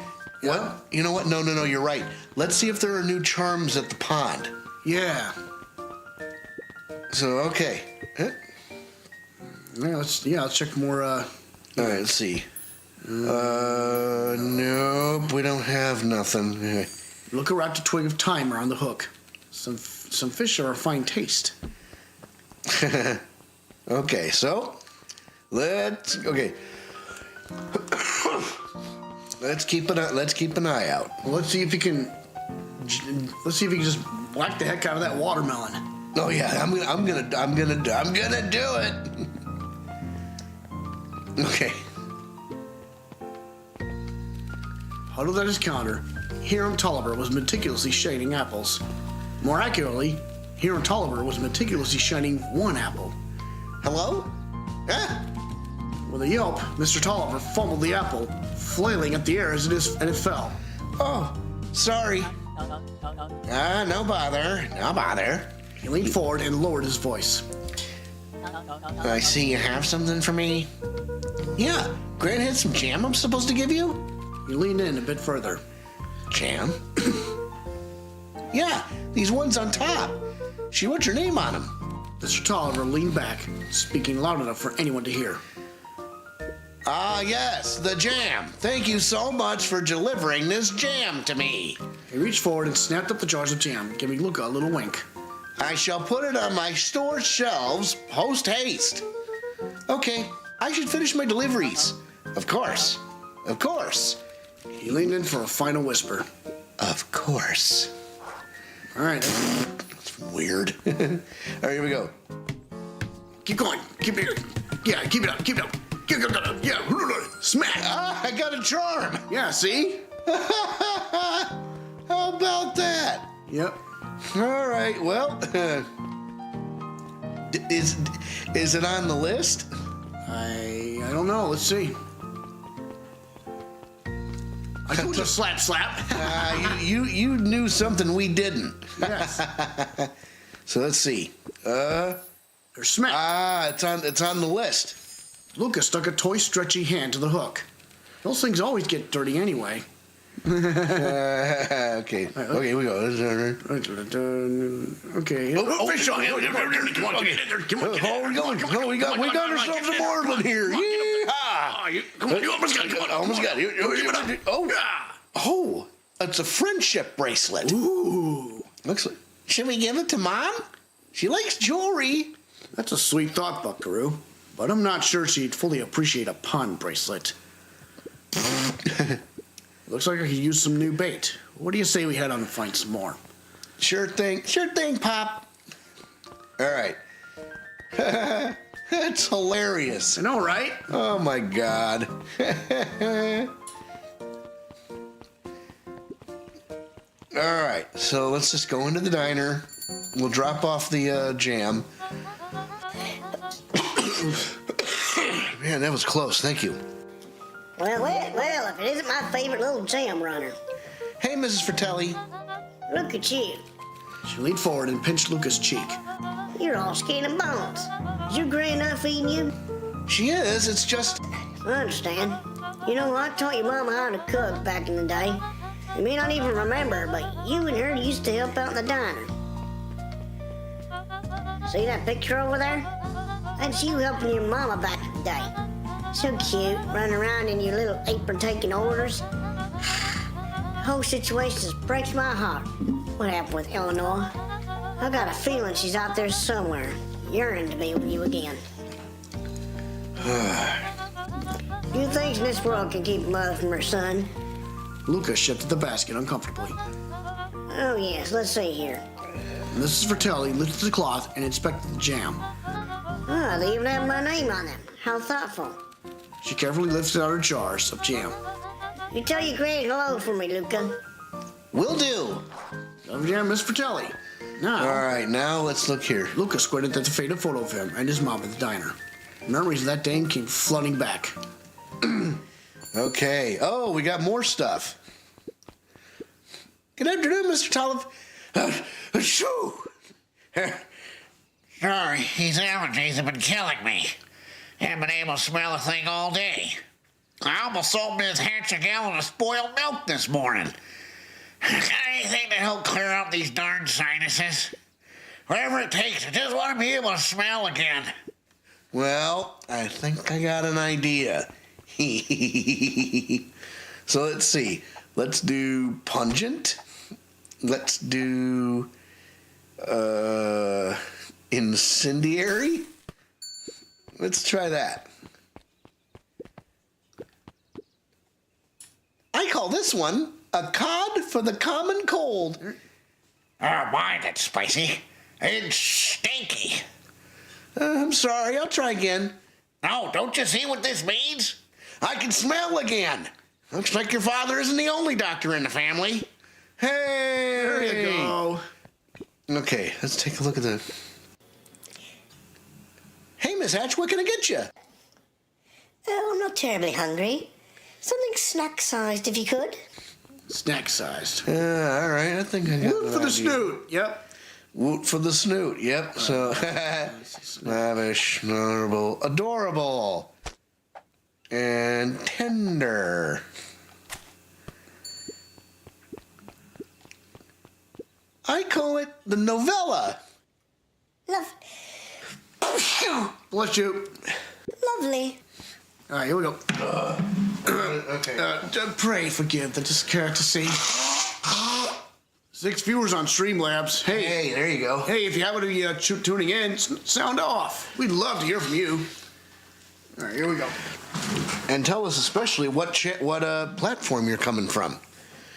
What? You know what? No, you're right. Let's see if there are new charms at the pond. Yeah. So okay. Let's check more. All right, let's see. Nope, we don't have nothing. Look around the twig of thyme around the hook. Some fish are a fine taste. Okay, so let's keep an eye out. Well, let's see if you can just whack the heck out of that watermelon. Oh yeah, I'm gonna do it. Okay. Huddled at his counter, Hiram Tolliver was meticulously shading apples. More accurately, Hiram Tolliver was meticulously shining one apple. Hello? Ah. With a yelp, Mr. Tolliver fumbled the apple, flailing at the air as it fell. Oh, sorry. No bother. He leaned forward and lowered his voice. I see you have something for me. Yeah, Grant had some jam I'm supposed to give you. He leaned in a bit further. Jam? Yeah, these ones on top. She wrote your name on them. Mr. Tolliver leaned back, speaking loud enough for anyone to hear. Ah, yes, the jam. Thank you so much for delivering this jam to me. He reached forward and snapped up the jars of jam, giving Luka a little wink. I shall put it on my store shelves post haste. Okay, I should finish my deliveries. Of course. He leaned in for a final whisper. Of course. All right. That's weird. All right, here we go. Keep going. Keep it. Yeah, keep it up. Keep it up. Yeah. Smack. Ah, I got a charm. Yeah, see? How about that? Yep. All right, well, is it on the list? I don't know. Let's see. I told you slap. You knew something we didn't. Yes. So let's see. There's smack. It's on the list. Luka stuck a toy stretchy hand to the hook. Those things always get dirty anyway. Okay, here we go. Okay. Oh, fish on! Come on, get in there! Come on, we going? No, we got ourselves a marlin here. Yeah! Come on, you almost got it. Come on, Almost got it. Oh, it's a friendship bracelet. Ooh. Looks like. Should we give it to Mom? She likes jewelry. That's a sweet thought, Buckaroo. But I'm not sure she'd fully appreciate a pun bracelet. Looks like I could use some new bait. What do you say we head on and find some more? Sure thing, Pop. All right. That's hilarious. I know, right? Oh my God. All right, so let's just go into the diner. We'll drop off the jam. Man, that was close. Thank you. Well, if it isn't my favorite little jam runner. Hey, Mrs. Fratelli. Look at you. She leaned forward and pinched Luca's cheek. You're all skin and bones. Is your granddad feeding you? She is. It's just. I understand. You know, I taught your mama how to cook back in the day. You may not even remember, but you and her used to help out in the diner. See that picture over there? That's you helping your mama back in the day. So cute, running around in your little apron taking orders. The whole situation just breaks my heart. What happened with Eleanor? I got a feeling she's out there somewhere, yearning to be with you again. Few things in this world can keep a mother from her son. Luca shifted the basket uncomfortably. Oh yes, let's see here. Mrs. Fratelli lifted the cloth and inspected the jam. Ah, they even have my name on them. How thoughtful. She carefully lifted out her jars of jam. You tell your granny hello for me, Luca. Will do. Love jam, Miss Fratelli. Now, All right, now let's look here. Luca squinted at the faded photo of him and his mom at the diner. Memories of that day came flooding back. Okay. Oh, we got more stuff. Good afternoon, Mr. Tolliver. Shoo! Sorry, these allergies have been killing me. Haven't been able to smell a thing all day. I almost sold me this half a gallon of spoiled milk this morning. Got anything to help clear up these darn sinuses? Whatever it takes, I just want to be able to smell again. Well, I think I got an idea. So let's see. Let's do pungent. Let's do incendiary. Let's try that. I call this one a cod for the common cold. Oh, my, that's spicy. It's stinky. I'm sorry, I'll try again. No, don't you see what this means? I can smell again. Looks like your father isn't the only doctor in the family. Hey! There you go. Okay, let's take a look at the... Hey, Miss Hatch, what can I get you? Oh, I'm not terribly hungry. Something snack-sized, if you could. Snack sized. Yeah, all right, I think I got Woot for the snoot. Yep. Woot for the snoot, yep. So, lavish, honorable, adorable, and tender. I call it the novella. Bless you. Lovely. All right, here we go. Okay. Pray forgive the discourtesy. 6 viewers on Streamlabs. Hey, there you go. Hey, if you happen to be tuning in, sound off. We'd love to hear from you. All right, here we go. And tell us especially what platform you're coming from.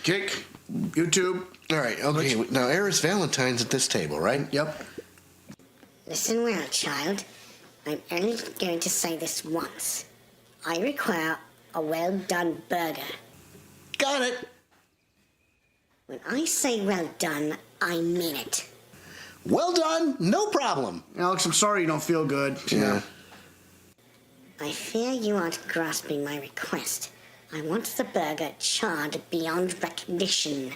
Kick, YouTube. All right, okay. Now, Eris Valentine's at this table, right? Yep. Listen well, child. I'm only going to say this once. I require a well-done burger. Got it. When I say well done, I mean it. Well done. No problem. Alex, I'm sorry you don't feel good. Yeah. I fear you aren't grasping my request. I want the burger charred beyond recognition.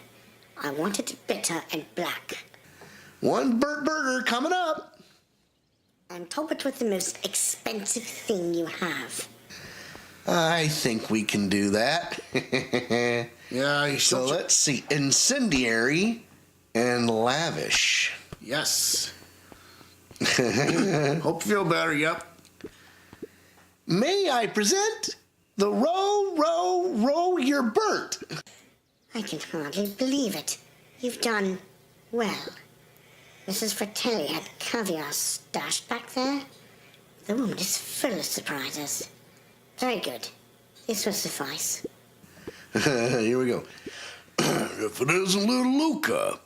I want it bitter and black. One Burt Burger coming up. And top it with the most expensive thing you have. I think we can do that. Yeah, you So still. let's see. Incendiary and lavish. Yes. Hope you feel better. Yep. May I present the row, you're burnt. I can hardly believe it. You've done well. Mrs. Fratelli had caviar stashed back there. The woman is full of surprises. Very good. This will suffice. Here we go. If it isn't little Luka.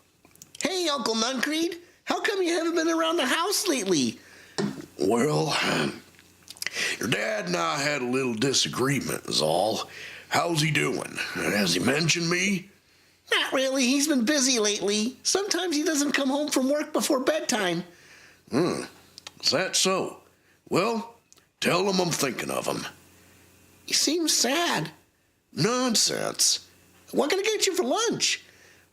Hey, Uncle Nuncreed. How come you haven't been around the house lately? Well, your dad and I had a little disagreement, is all. How's he doing? Has he mentioned me? Not really. He's been busy lately. Sometimes he doesn't come home from work before bedtime. Is that so? Well, tell him I'm thinking of him. He seems sad. Nonsense. What can I get you for lunch?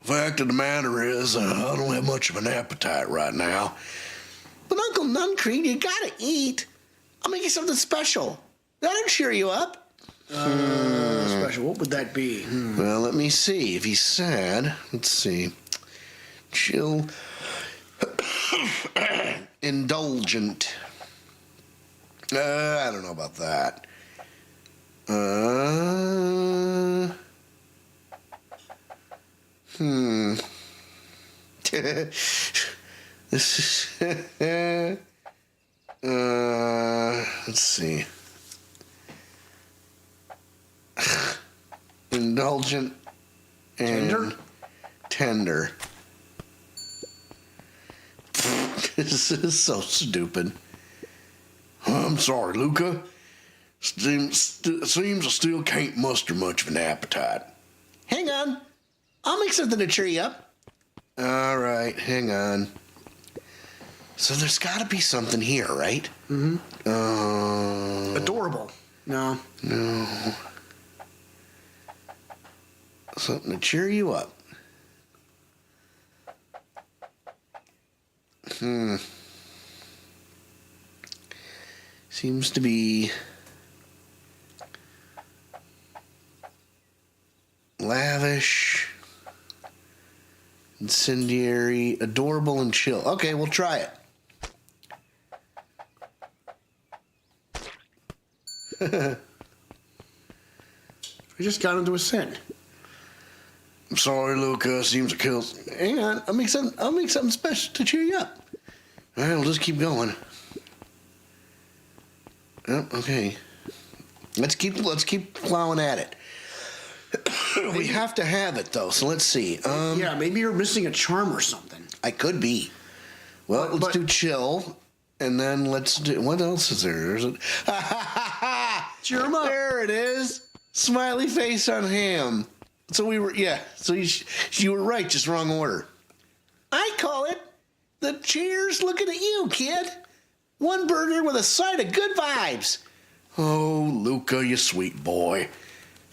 Fact of the matter is, I don't have much of an appetite right now. But Uncle Nuncreed, you gotta eat. I'll make you something special. That'll cheer you up. Special. What would that be? Well, let me see. If he's sad, let's see. Chill. Indulgent. I don't know about that. This is. Let's see. Indulgent and tender. This is so stupid. I'm sorry, Luka. Seems I still can't muster much of an appetite. Hang on. I'll make something to cheer you up. All right, hang on. So there's got to be something here, right? Adorable. No. Something to cheer you up. Seems to be lavish, incendiary, adorable, and chill. Okay, we'll try it. We just got into a sin. I'm sorry, Luka. Seems to kill. Hang on, I'll make something special to cheer you up. All right, we'll just keep going. Yep, okay. Let's keep plowing at it. We have to have it though, so let's see. Yeah, maybe you're missing a charm or something. I could be. Well, let's do chill, and then let's do. What else is there? There's a. Cheer 'em up. There it is. Smiley face on ham. So we were, yeah. So you were right, just wrong order. I call it the cheers looking at you, kid. One burger with a side of good vibes. Oh, Luka, you sweet boy.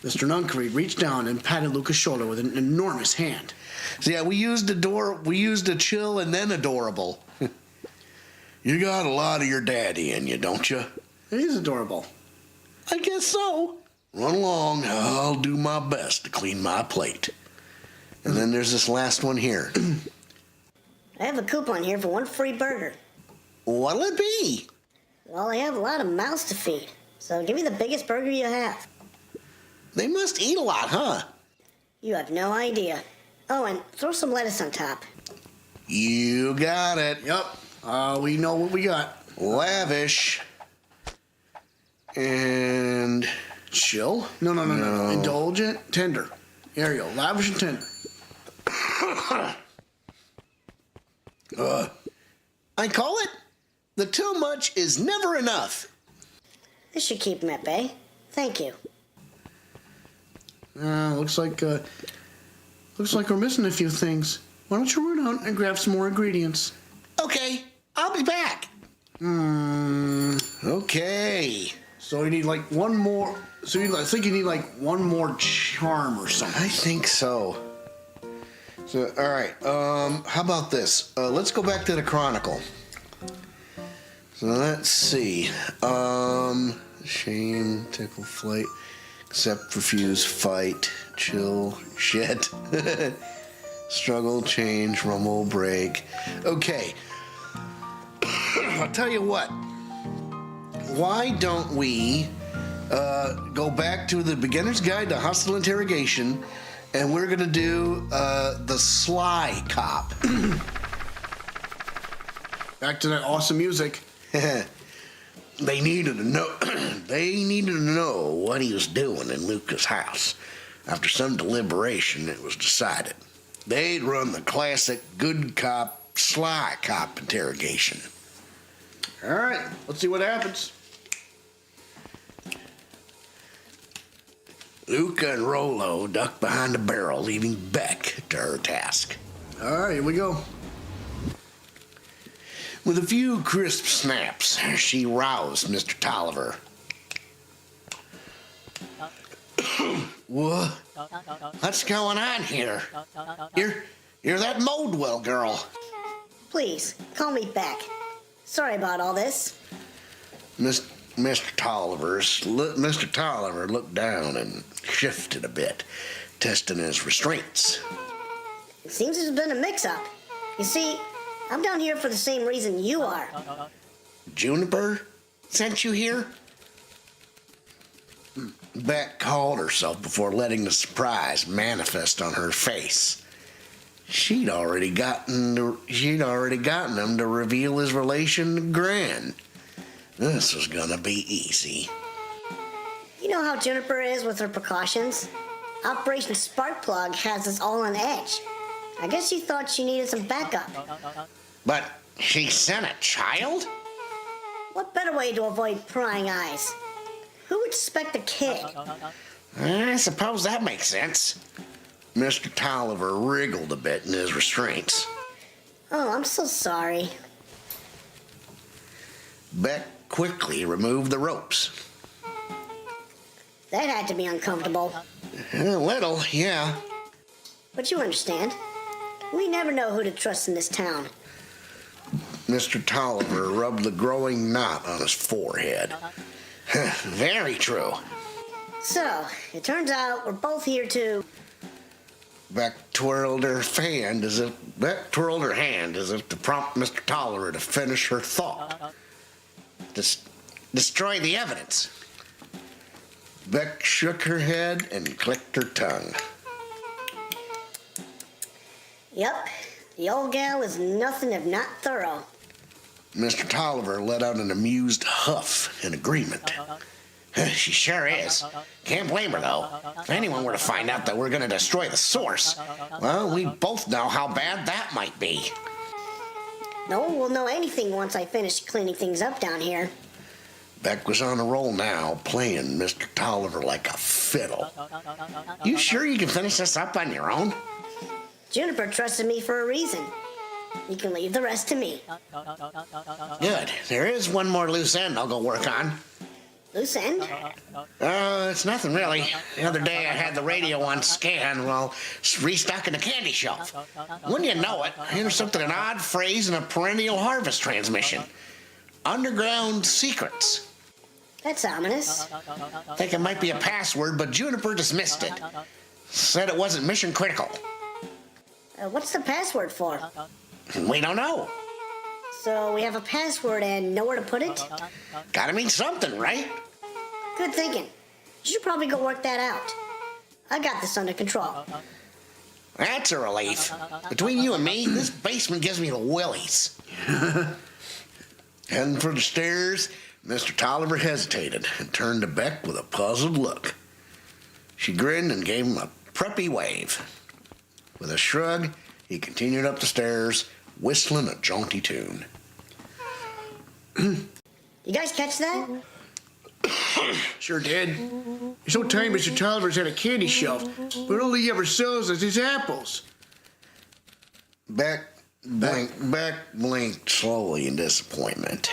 Mr. Nuncreed reached down and patted Luka's shoulder with an enormous hand. So yeah, we used a chill and then adorable. You got a lot of your daddy in you, don't you? It is adorable. I guess so. Run along. I'll do my best to clean my plate. And then there's this last one here. I have a coupon here for one free burger. What'll it be? Well, I have a lot of mouths to feed, so give me the biggest burger you have. They must eat a lot, huh? You have no idea. Oh, and throw some lettuce on top. You got it. Yep. We know what we got. Lavish. And Chill? No. Indulgent, tender. There you go. Lavish and tender. I call it the too much is never enough. This should keep him at bay. Thank you. Looks like we're missing a few things. Why don't you run out and grab some more ingredients? Okay, I'll be back. Okay. So you need like one more. I think you need like one more charm or something. I think so. So, all right. How about this? Let's go back to the Chronicle. So let's see. shame, tickle, flight, accept, refuse, fight, chill, shit, struggle, change, rumble, break. Okay. I'll tell you what. Why don't we go back to the beginner's guide to hostile interrogation, and we're going to do the sly cop. Back to that awesome music. They needed to know. They needed to know what he was doing in Luka's house. After some deliberation, it was decided they'd run the classic good cop, sly cop interrogation. All right, let's see what happens. Luka and Rolo ducked behind a barrel, leaving Beck to her task. All right, here we go. With a few crisp snaps, she roused Mr. Tolliver. What? What's going on here? You're that Modewell girl. Please, call me Beck. Sorry about all this. Mr. Tolliver looked down and shifted a bit, testing his restraints. It seems there's been a mix-up. You see, I'm down here for the same reason you are. Juniper sent you here? Beck called herself before letting the surprise manifest on her face. She'd already gotten him to reveal his relation to Gran. This was gonna be easy. You know how Juniper is with her precautions? Operation Sparkplug has us all on edge. I guess she thought she needed some backup. But she sent a child? What better way to avoid prying eyes? Who would suspect a kid? I suppose that makes sense. Mr. Tolliver wriggled a bit in his restraints. Oh, I'm so sorry. Beck quickly removed the ropes. That had to be uncomfortable. A little, yeah. But you understand. We never know who to trust in this town. Mr. Tolliver rubbed the growing knot on his forehead. Very true. So, it turns out we're both here to... Beck twirled her hand as if to prompt Mr. Tolliver to finish her thought. Destroy the evidence. Beck shook her head and clicked her tongue. Yep, the old gal is nothing if not thorough. Mr. Tolliver let out an amused huff in agreement. She sure is. Can't blame her, though. If anyone were to find out that we're going to destroy the source, well, we both know how bad that might be. No one will know anything once I finish cleaning things up down here. Beck was on a roll now, playing Mr. Tolliver like a fiddle. You sure you can finish this up on your own? Juniper trusted me for a reason. You can leave the rest to me. Good. There is one more loose end I'll go work on. Loose end? It's nothing really. The other day I had the radio on scan while restocking the candy shelf. Wouldn't you know it, I intercepted an odd phrase in a Perennial Harvest transmission. Underground secrets. That's ominous. I think it might be a password, but Juniper dismissed it. Said it wasn't mission critical. What's the password for? We don't know. So we have a password and nowhere to put it? Gotta mean something, right? Good thinking. You should probably go work that out. I got this under control. That's a relief. Between you and me, this basement gives me the willies. Heading for the stairs, Mr. Tolliver hesitated and turned to Beck with a puzzled look. She grinned and gave him a preppy wave. With a shrug, he continued up the stairs, whistling a jaunty tune. You guys catch that? Sure did. You're so tiny, Mr. Tolliver's had a candy shelf, but all he ever sells is his apples. Beck blinked slowly in disappointment.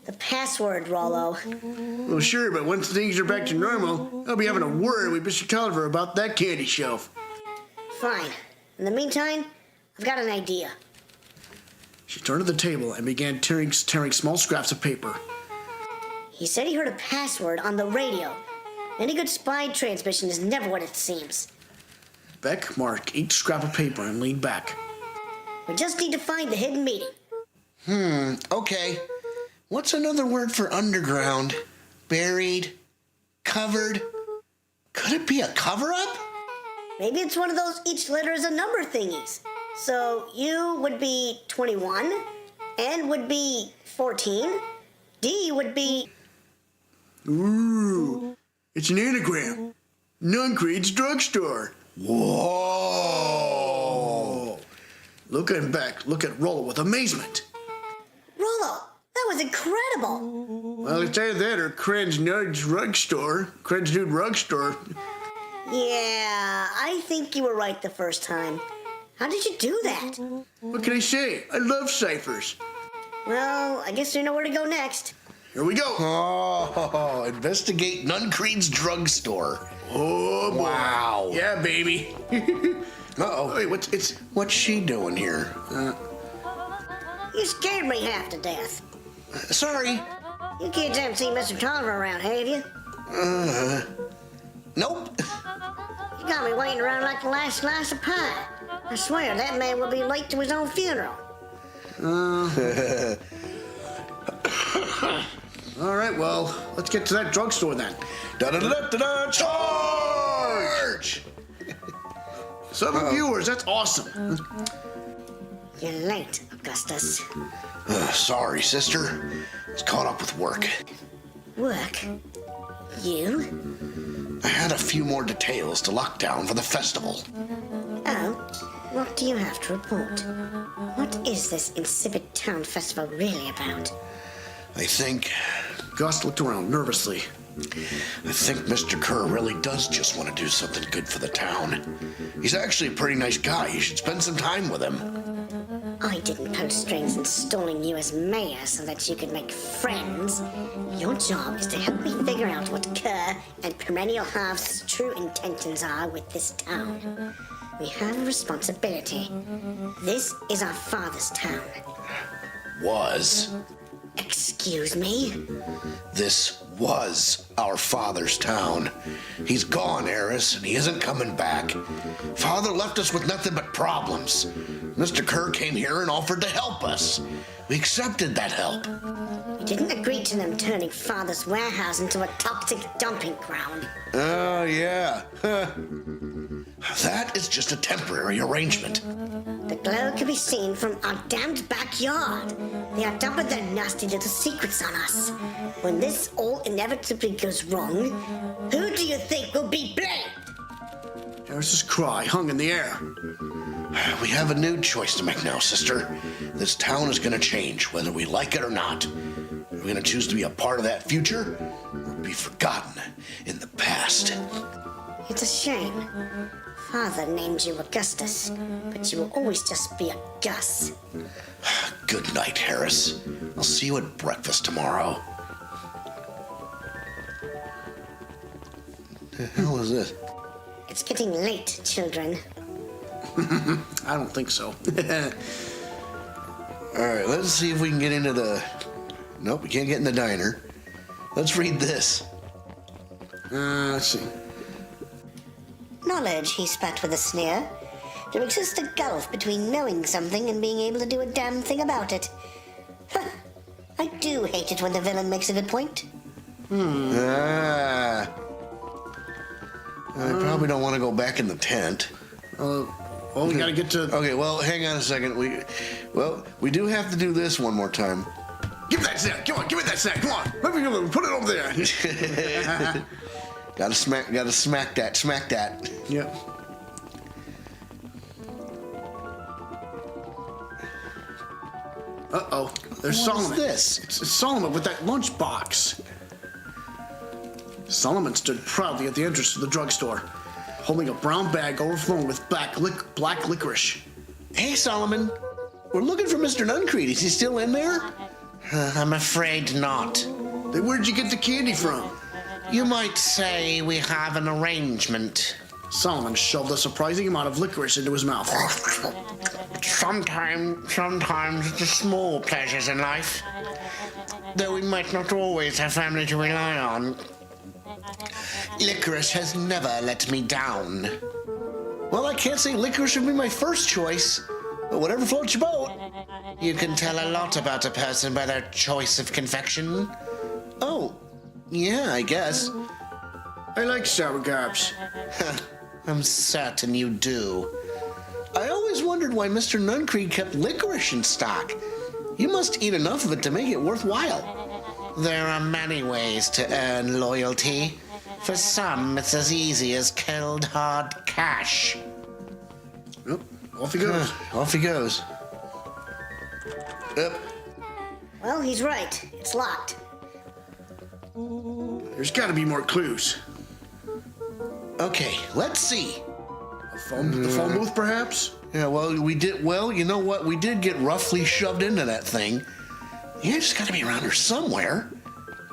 The password, Rollo. Well, sure, but once things are back to normal, I'll be having a word with Mr. Tolliver about that candy shelf. Fine. In the meantime, I've got an idea. She turned to the table and began tearing small scraps of paper. He said he heard a password on the radio. Any good spy transmission is never what it seems. Beck marked each scrap of paper and leaned back. We just need to find the hidden meeting. Okay. What's another word for underground? Buried? Covered? Could it be a cover-up? Maybe it's one of those each letter is a number thingies. So U would be 21, N would be 14, D would be... Ooh, it's an anagram. Nuncreed's drugstore. Whoa! Luka and Beck look at Rolo with amazement. Rolo, that was incredible. Well, it's either that or Cren's Nude Drugstore. Cren's Nude Drugstore. Yeah, I think you were right the first time. How did you do that? What can I say? I love ciphers. Well, I guess we know where to go next. Here we go. Oh, investigate Nuncreed's drugstore. Oh, boy. Wow. Yeah, baby. Uh-oh. Wait, What's she doing here? You scared me half to death. Sorry. You kids haven't seen Mr. Tolliver around, have you? Nope. You got me waiting around like the last slice of pie. I swear that man will be late to his own funeral. All right, well, let's get to that drugstore then. Da-da-da-da-da, charge! 7 viewers, that's awesome. You're late, Augustus. Sorry, sister. It's caught up with work. Work? You? I had a few more details to lock down for the festival. Oh, what do you have to report? What is this insipid town festival really about? I think Gus looked around nervously. Mr. Kerr really does just want to do something good for the town. He's actually a pretty nice guy. You should spend some time with him. I didn't pull strings installing you as mayor so that you could make friends. Your job is to help me figure out what Kerr and Perennial Harvest's true intentions are with this town. We have a responsibility. This is our father's town. Was. Excuse me? This was our father's town. He's gone, Eris, and he isn't coming back. Father left us with nothing but problems. Mr. Kerr came here and offered to help us. We accepted that help. You didn't agree to them turning Father's warehouse into a toxic dumping ground. Oh, yeah. That is just a temporary arrangement. The glow can be seen from our damned backyard. They are dumping their nasty little secrets on us. When this all inevitably goes wrong, who do you think will be blamed? Eris's cry hung in the air. We have a new choice to make now, sister. This town is going to change, whether we like it or not. We're going to choose to be a part of that future, or be forgotten in the past. It's a shame. Father named you Augustus, but you will always just be a Gus. Good night, Harris. I'll see you at breakfast tomorrow. The hell is this? It's getting late, children. I don't think so. All right, let's see if we can get into the... Nope, we can't get in the diner. Let's read this. Let's see. Knowledge, he spat with a sneer. There exists a gulf between knowing something and being able to do a damn thing about it. Huh. I do hate it when the villain makes a good point. I probably don't want to go back in the tent. Well, we gotta get to... Okay, well, hang on a second. We do have to do this one more time. Give me that snack. Come on, give me that snack. Come on. Let me put it over there. Gotta smack that. Yep. Uh-oh. There's Solomon. What is this? It's Solomon with that lunchbox. Solomon stood proudly at the entrance to the drugstore, holding a brown bag overflowing with black licorice. Hey, Solomon. We're looking for Mr. Nuncreed. Is he still in there? I'm afraid not. Then where'd you get the candy from? You might say we have an arrangement. Solomon shoved a surprising amount of licorice into his mouth. Sometimes the small pleasures in life, though we might not always have family to rely on. Licorice has never let me down. Well, I can't say licorice would be my first choice, but whatever floats your boat. You can tell a lot about a person by their choice of confection. Oh, yeah, I guess. I like sour grapes. I'm certain you do. I always wondered why Mr. Nuncreed kept licorice in stock. You must eat enough of it to make it worthwhile. There are many ways to earn loyalty. For some, it's as easy as cold, hard cash. Yep, off he goes. Off he goes. Yep. Well, he's right. It's locked. There's got to be more clues. Okay, let's see. The phone booth, perhaps? Yeah, well, you know what? We did get roughly shoved into that thing. Yeah, it's got to be around here somewhere.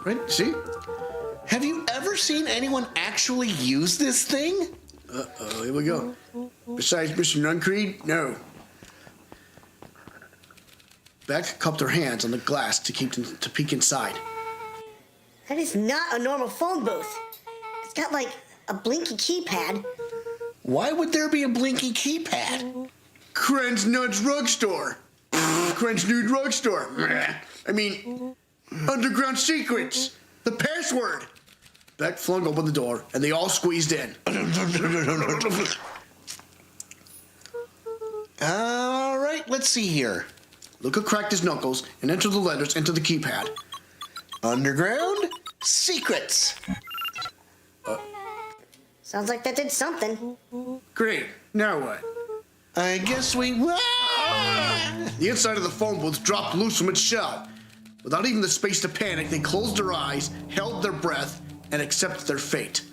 Right, see? Have you ever seen anyone actually use this thing? Uh-oh, here we go. Besides Mr. Nuncreed, no. Beck cupped her hands on the glass to peek inside. That is not a normal phone booth. It's got like a blinky keypad. Why would there be a blinky keypad? Kren's Nuts Drugstore. Kren's New Drugstore. I mean, Underground Secrets. The password. Beck flung open the door, and they all squeezed in. All right, let's see here. Luka cracked his knuckles and entered the letters into the keypad. Underground Secrets. Sounds like that did something. Great. Now what? I guess we... The inside of the phone booth dropped loose from its shell. Without even the space to panic, they closed their eyes, held their breath, and accepted their fate.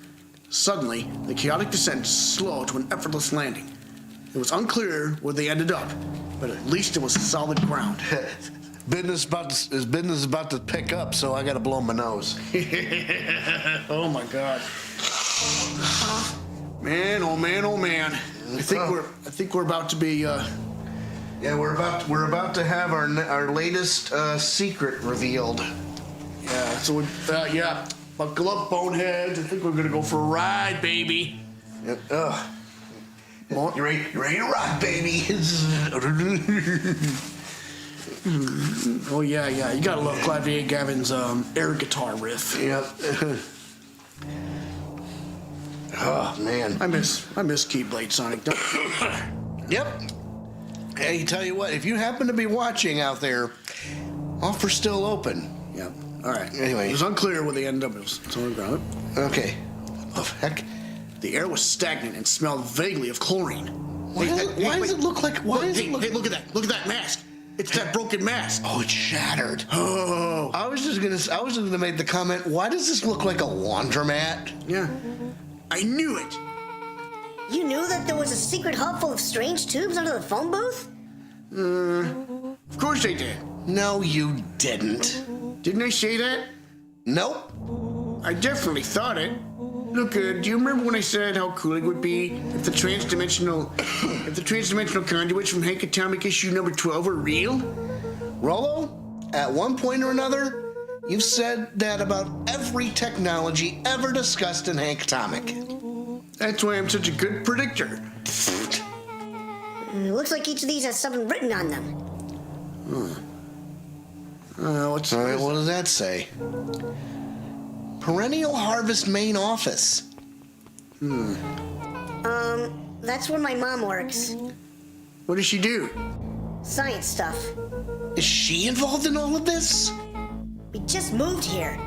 Suddenly, the chaotic descent slowed to an effortless landing. It was unclear where they ended up, but at least it was solid ground. Business is about to pick up, so I gotta blow my nose. Oh my God. Man, oh man, oh man. I think we're about to be Yeah, we're about to have our latest secret revealed. yeah, so yeah. Buckle up, boneheads. I think we're gonna go for a ride, baby. Yep. You ready to rock, baby? Oh yeah. You gotta love Clavier Gavin's air guitar riff. Yep. Oh man. I miss Keyblade Sonic. Yep. Hey, tell you what, if you happen to be watching out there, offer's still open. Yep. All right. Anyway. It was unclear where they ended up. It was on the ground. Okay. Oh, heck. The air was stagnant and smelled vaguely of chlorine. Why does it look like... Hey, look at that. Look at that mask. It's that broken mask. Oh, it's shattered. Oh. I was just gonna make the comment, why does this look like a laundromat? Yeah. I knew it. You knew that there was a secret hub full of strange tubes under the phone booth? Of course they did. No, you didn't. Didn't I say that? Nope. I definitely thought it. Look, do you remember when I said how cool it would be if the transdimensional conduits from Hank Atomic issue number 12 were real? Rolo, at one point or another, you've said that about every technology ever discussed in Hank Atomic. That's why I'm such a good predictor. It looks like each of these has something written on them. What's All right, what does that say? Perennial Harvest main office. That's where my mom works. What does she do? Science stuff. Is she involved in all of this? We just moved here.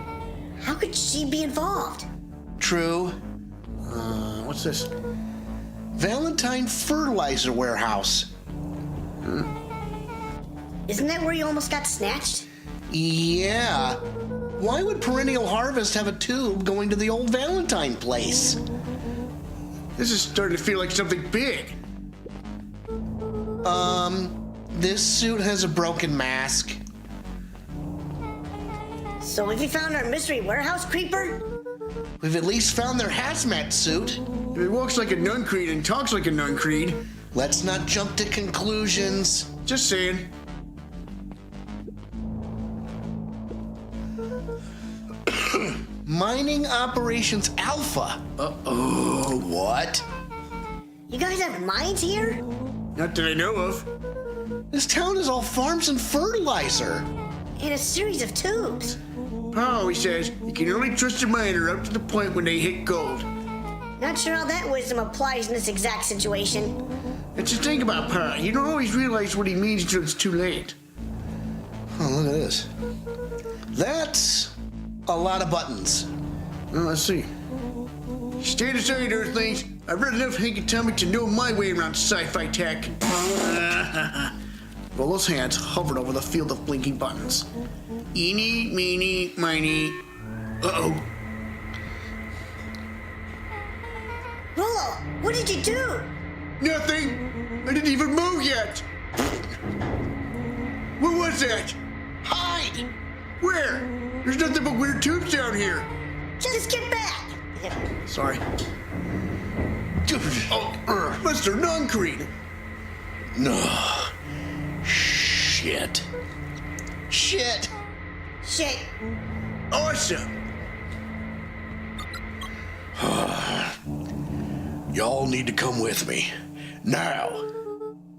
How could she be involved? True. What's this? Valentine Fertilizer Warehouse. Isn't that where you almost got snatched? Yeah. Why would Perennial Harvest have a tube going to the old Valentine place? This is starting to feel like something big. This suit has a broken mask. So have you found our mystery warehouse creeper? We've at least found their hazmat suit. If it walks like a Nuncreed and talks like a Nuncreed, Let's not jump to conclusions. Just saying. Mining Operations Alpha. Uh-oh. What? You guys have mines here? Not that I know of. This town is all farms and fertilizer. In a series of tubes. Pa always says you can only trust a miner up to the point when they hit gold. Not sure how that wisdom applies in this exact situation. That's the thing about Pa. You don't always realize what he means until it's too late. Oh, look at this. That's a lot of buttons. Well, let's see. Stand aside, Earthlings. I've read enough Hank Atomic to know my way around sci-fi tech. Rolo's hands hovered over the field of blinking buttons. Eeny, meeny, miny. Uh-oh. Rolo, what did you do? Nothing. I didn't even move yet. What was that? Hide! Where? There's nothing but weird tubes down here. Just get back. Sorry. Oh, Mr. Nuncreed. No. Shit. Shit. Shit. Awesome. Y'all need to come with me. Now.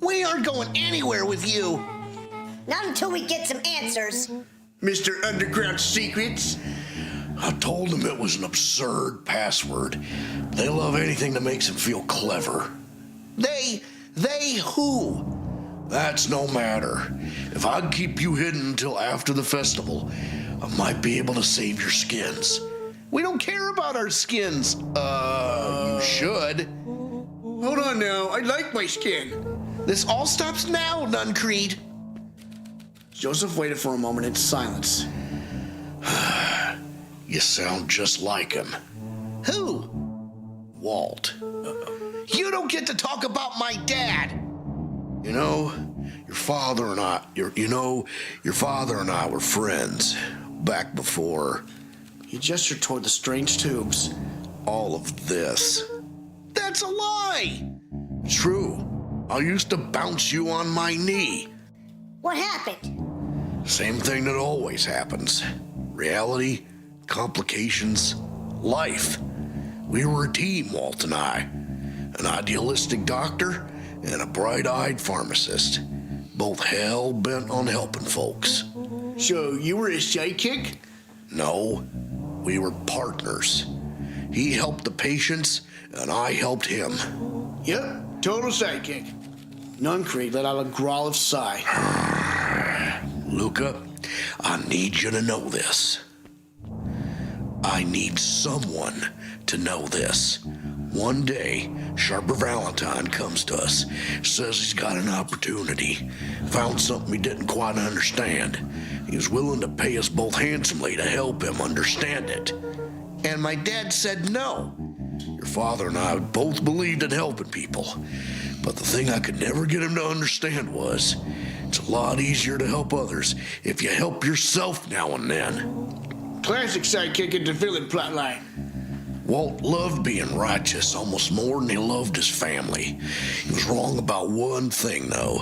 We aren't going anywhere with you. Not until we get some answers. Mr. Underground Secrets. I told them it was an absurd password. They love anything that makes them feel clever. They who? That's no matter. If I can keep you hidden until after the festival, I might be able to save your skins. We don't care about our skins. You should. Hold on now. I like my skin. This all stops now, Nuncreed. Joseph waited for a moment in silence. You sound just like him. Who? Walt. You don't get to talk about my dad. You know, your father and I were friends back before He gestured toward the strange tubes. all of this. That's a lie. True. I used to bounce you on my knee. What happened? Same thing that always happens. Reality, complications, life. We were a team, Walt and I. An idealistic doctor and a bright-eyed pharmacist. Both hell-bent on helping folks. So you were his sidekick? No, we were partners. He helped the patients, and I helped him. Yep, total sidekick. Nuncreed let out a growl of sigh. Luka, I need you to know this. I need someone to know this. One day, Sharper Valentine comes to us, says he's got an opportunity, found something he didn't quite understand. He was willing to pay us both handsomely to help him understand it. And my dad said no. Your father and I both believed in helping people, but the thing I could never get him to understand was it's a lot easier to help others if you help yourself now and then. Classic sidekick into villain plotline. Walt loved being righteous almost more than he loved his family. He was wrong about one thing, though.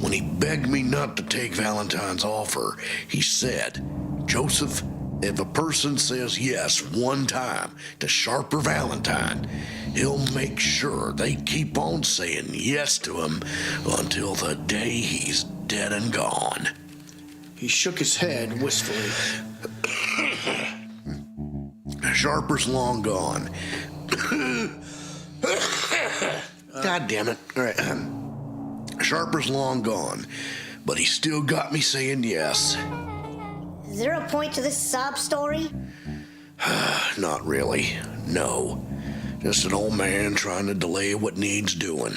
When he begged me not to take Valentine's offer, he said, "Joseph, if a person says yes one time to Sharper Valentine, he'll make sure they keep on saying yes to him until the day he's dead and gone." He shook his head wistfully. Sharper's long gone. God damn it. All right. Sharper's long gone, but he still got me saying yes. Is there a point to this sob story? Not really. No. Just an old man trying to delay what needs doing.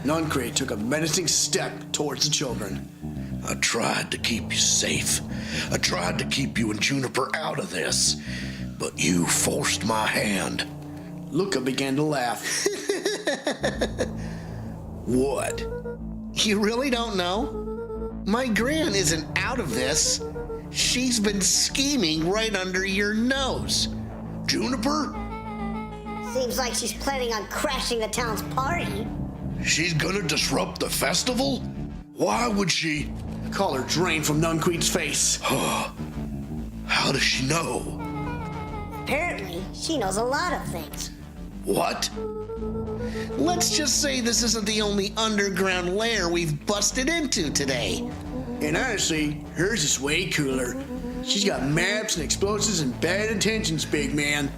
Nuncreed took a menacing step towards the children. I tried to keep you safe. I tried to keep you and Juniper out of this, but you forced my hand. Luka began to laugh. What? You really don't know? My gran isn't out of this. She's been scheming right under your nose. Juniper? Seems like she's planning on crashing the town's party. She's gonna disrupt the festival? Why would she? Color drained from Nuncreed's face. How does she know? Apparently, she knows a lot of things. What? Let's just say this isn't the only underground lair we've busted into today. And honestly, hers is way cooler. She's got maps and explosives and bad intentions, big man.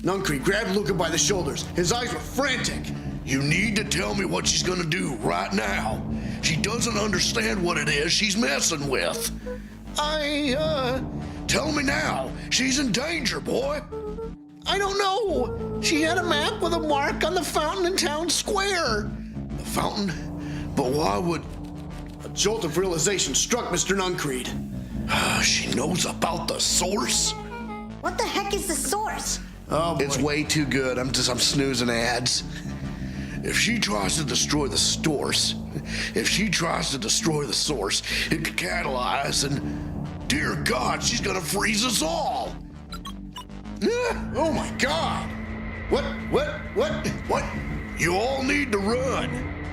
Nuncreed grabbed Luka by the shoulders. His eyes were frantic. You need to tell me what she's gonna do right now. She doesn't understand what it is she's messing with. Tell me now. She's in danger, boy. I don't know. She had a map with a mark on the fountain in town square. The fountain? But why would... A jolt of realization struck Mr. Nuncreed. She knows about the source? What the heck is the source? Oh, boy. It's way too good. I'm snoozing ads. If she tries to destroy the source, it could catalyze and, dear God, she's gonna freeze us all. Oh my God! What? You all need to run.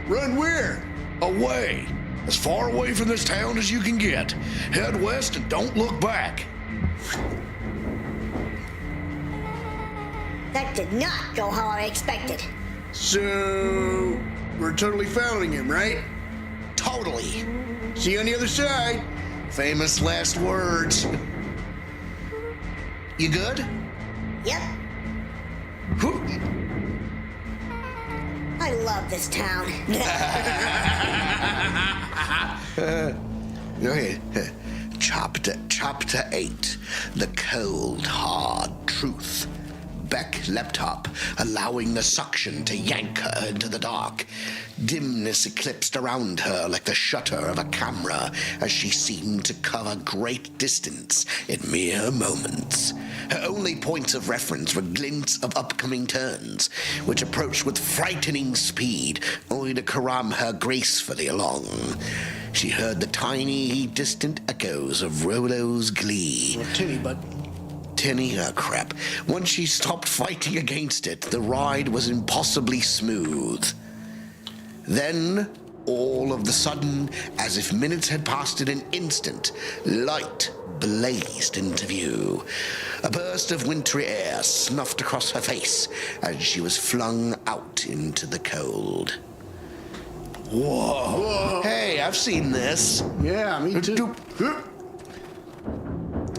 Run where? Away. As far away from this town as you can get. Head west and don't look back. That did not go how I expected. So, we're totally following him, right? Totally. See you on the other side. Famous last words. You good? Yep, I love this town. Okay. Chapter 8. The cold, hard truth. Beck leapt up, allowing the suction to yank her into the dark. Dimness eclipsed around her like the shutter of a camera as she seemed to cover great distance in mere moments. Her only points of reference were glints of upcoming turns, which approached with frightening speed, only to carom her gracefully along. She heard the tiny, distant echoes of Rolo's glee. Tinny, but Tinny, crap. Once she stopped fighting against it, the ride was impossibly smooth. Then, all of the sudden, as if minutes had passed in an instant, light blazed into view. A burst of wintry air snuffed across her face as she was flung out into the cold. Whoa. Hey, I've seen this. yeah, me too.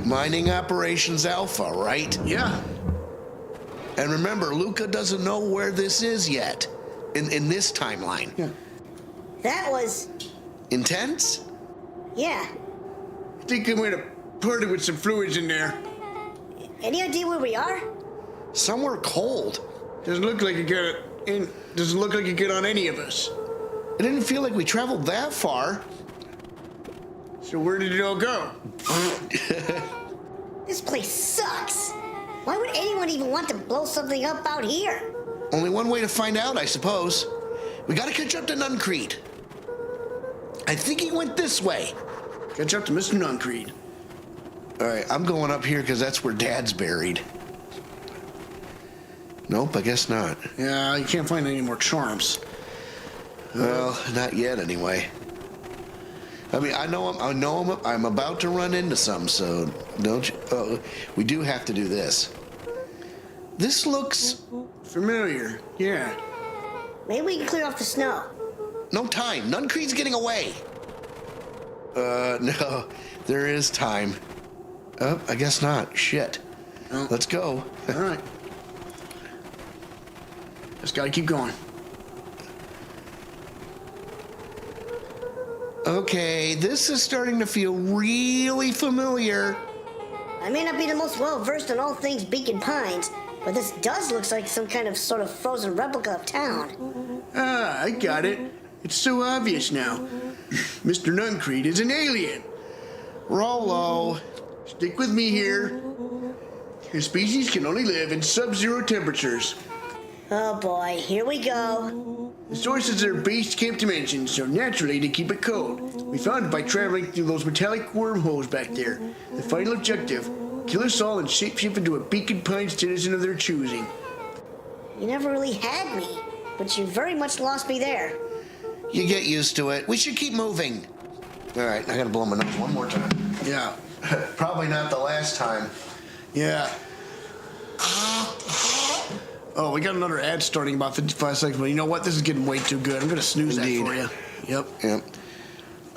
Mining Operations Alpha, right? Yeah. And remember, Luka doesn't know where this is yet. In this timeline. Yeah. That was, Intense? yeah. I think I'm gonna party with some fluids in there. Any idea where we are? Somewhere cold. Doesn't look like you get on any of us. It didn't feel like we traveled that far. So where did it all go? This place sucks. Why would anyone even want to blow something up out here? Only one way to find out, I suppose. We gotta catch up to Nuncreed. I think he went this way. Catch up to Mr. Nuncreed. All right, I'm going up here because that's where Dad's buried. Nope, I guess not. Yeah, you can't find any more charms. Well, not yet, anyway. I mean, I'm about to run into some, so don't you? Oh, we do have to do this. This looks... Familiar, yeah. Maybe we can clear off the snow. No time. Nuncreed's getting away. No, there is time. Oh, I guess not. Shit. Oh. Let's go. All right. Just gotta keep going. Okay, this is starting to feel really familiar. I may not be the most well-versed in all things Beacon Pines, but this does look like some kind of sort of frozen replica of town. Ah, I got it. It's so obvious now. Mr. Nuncreed is an alien. Rolo. Stick with me here. His species can only live in sub-zero temperatures. Oh boy, here we go. The sources are base camp dimensions, so naturally to keep it cold. We found it by traveling through those metallic wormholes back there. The final objective, kill us all and shapeshift into a Beacon Pines citizen of their choosing. You never really had me. but you very much lost me there. You get used to it. We should keep moving. All right, I gotta blow my nose one more time. Yeah. Probably not the last time. Yeah. Oh, we got another ad starting in about 55 seconds, but you know what? This is getting way too good. I'm gonna snooze Indeed. that for you. Yep. Yep.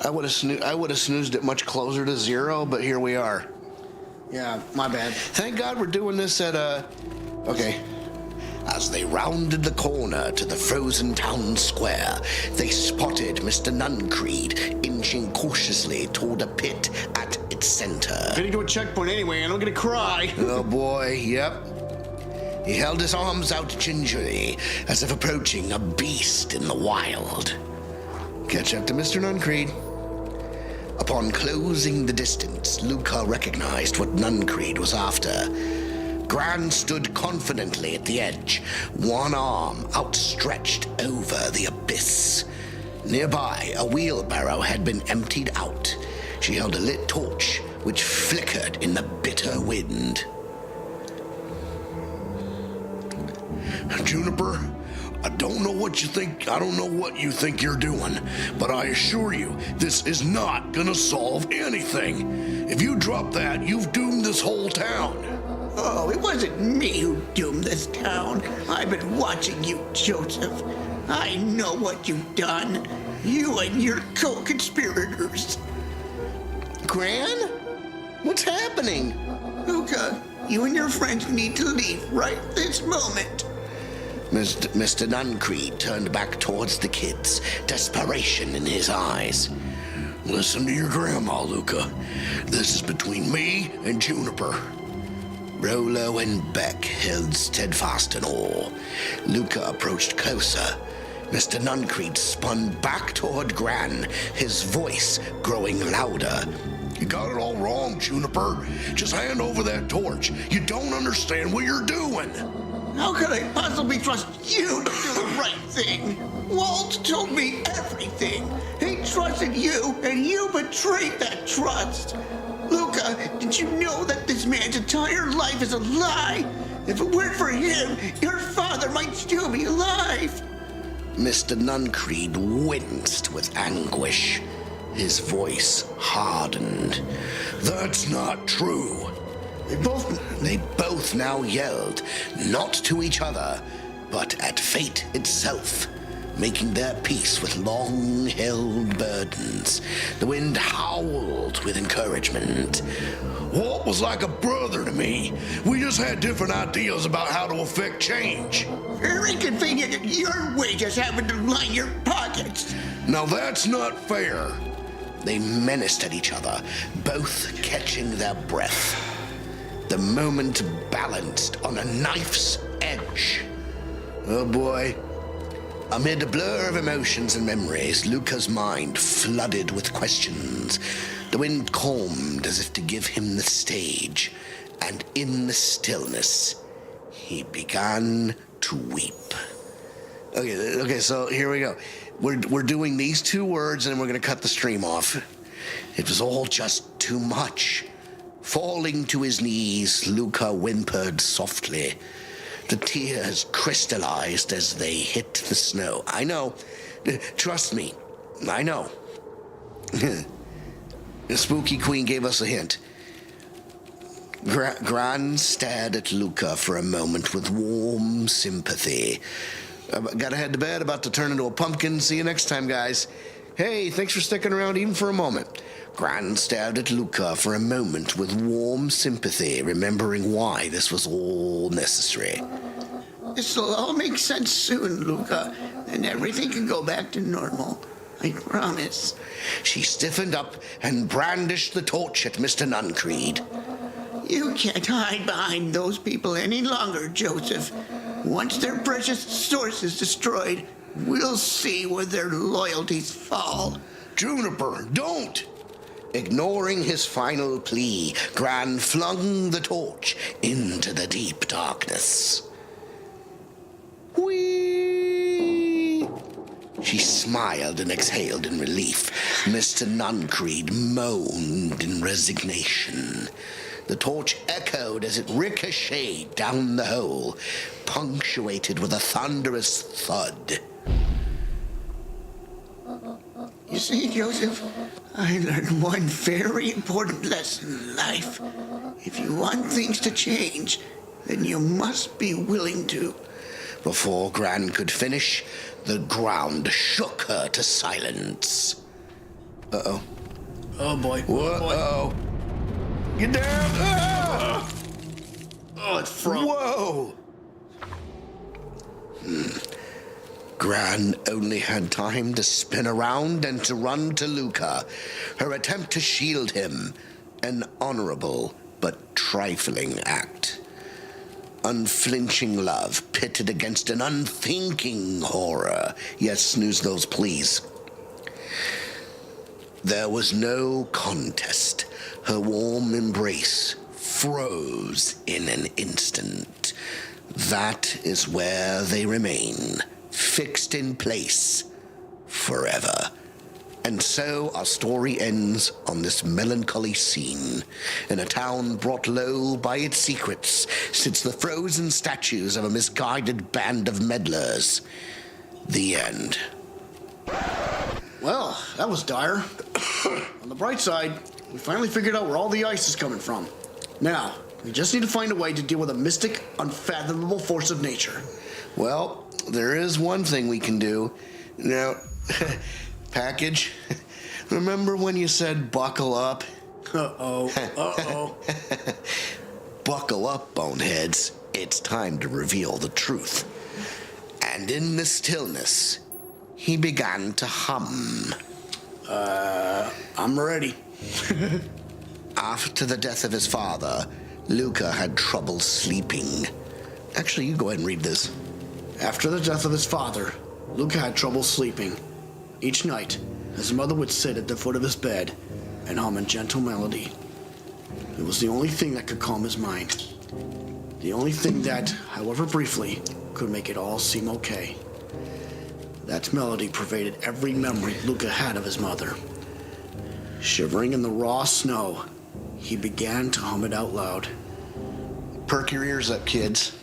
I would have snoozed it much closer to 0, but here we are. Yeah, my bad. Thank God we're doing this at okay. As they rounded the corner to the frozen town square, they spotted Mr. Nuncreed inching cautiously toward a pit at its center. Heading to a checkpoint anyway, and I'm gonna cry. Oh boy, yep. He held his arms out gingerly, as if approaching a beast in the wild. Catch up to Mr. Nuncreed. Upon closing the distance, Luka recognized what Nuncreed was after. Gran stood confidently at the edge, one arm outstretched over the abyss. Nearby, a wheelbarrow had been emptied out. She held a lit torch, which flickered in the bitter wind. Juniper, I don't know what you think you're doing, but I assure you, this is not gonna solve anything. If you drop that, you've doomed this whole town. Oh, it wasn't me who doomed this town. I've been watching you, Joseph. I know what you've done. You and your co-conspirators. Gran? What's happening? Luka, you and your friends need to leave right this moment. Mr. Nuncreed turned back towards the kids, desperation in his eyes. Listen to your grandma, Luka. This is between me and Juniper. Rolo and Beck held steadfast in awe. Luka approached closer. Mr. Nuncreed spun back toward Gran, his voice growing louder. You got it all wrong, Juniper. Just hand over that torch. You don't understand what you're doing. How could I possibly trust you to do the right thing? Walt told me everything. He trusted you, and you betrayed that trust. Luka, did you know that this man's entire life is a lie? If it weren't for him, your father might still be alive. Mr. Nuncreed winced with anguish. His voice hardened. That's not true. They both now yelled, not to each other, but at fate itself, making their peace with long-held burdens. The wind howled with encouragement. Walt was like a brother to me. We just had different ideas about how to effect change. Very convenient that your wages happen to line your pockets. Now that's not fair. They menaced at each other, both catching their breath. The moment balanced on a knife's edge. Oh boy. Amid a blur of emotions and memories, Luka's mind flooded with questions. The wind calmed as if to give him the stage, and in the stillness, he began to weep. Okay, so here we go. We're doing these 2 words, and then we're going to cut the stream off. It was all just too much. Falling to his knees, Luka whimpered softly. The tears crystallized as they hit the snow. I know. Trust me. I know. The Spooky Queen gave us a hint. Gran stared at Luka for a moment with warm sympathy. Gotta head to bed, about to turn into a pumpkin. See you next time, guys. Hey, thanks for sticking around even for a moment. Gran stared at Luka for a moment with warm sympathy, remembering why this was all necessary. This'll all make sense soon, Luka, and everything can go back to normal. I promise. She stiffened up and brandished the torch at Mr. Nuncreed. You can't hide behind those people any longer, Joseph. Once their precious source is destroyed, we'll see where their loyalties fall. Juniper, don't! Ignoring his final plea, Gran flung the torch into the deep darkness. Whee! She smiled and exhaled in relief. Mr. Nuncreed moaned in resignation. The torch echoed as it ricocheted down the hole, punctuated with a thunderous thud. You see, Joseph, I learned one very important lesson in life. If you want things to change, then you must be willing to. Before Gran could finish, the ground shook her to silence. Uh-oh. Oh boy. Whoa. Get down! Ah! Oh, it's from. Whoa! Gran only had time to spin around and to run to Luka, her attempt to shield him, an honorable but trifling act. Unflinching love pitted against an unthinking horror. Yes, snooze those, please. There was no contest. Her warm embrace froze in an instant. That is where they remain, fixed in place forever. And so our story ends on this melancholy scene. In a town brought low by its secrets sits the frozen statues of a misguided band of meddlers. The end. Well, that was dire. On the bright side, we finally figured out where all the ice is coming from. Now, we just need to find a way to deal with a mystic, unfathomable force of nature. Well, there is one thing we can do. Now, package, remember when you said buckle up? Uh-oh. Buckle up, boneheads. It's time to reveal the truth. And in the stillness, he began to hum. I'm ready. After the death of his father, Luka had trouble sleeping. Actually, you go ahead and read this. After the death of his father, Luka had trouble sleeping. Each night, his mother would sit at the foot of his bed and hum a gentle melody. It was the only thing that could calm his mind. The only thing that, however briefly, could make it all seem okay. That melody pervaded every memory Luka had of his mother. Shivering in the raw snow, he began to hum it out loud. Perk your ears up, kids.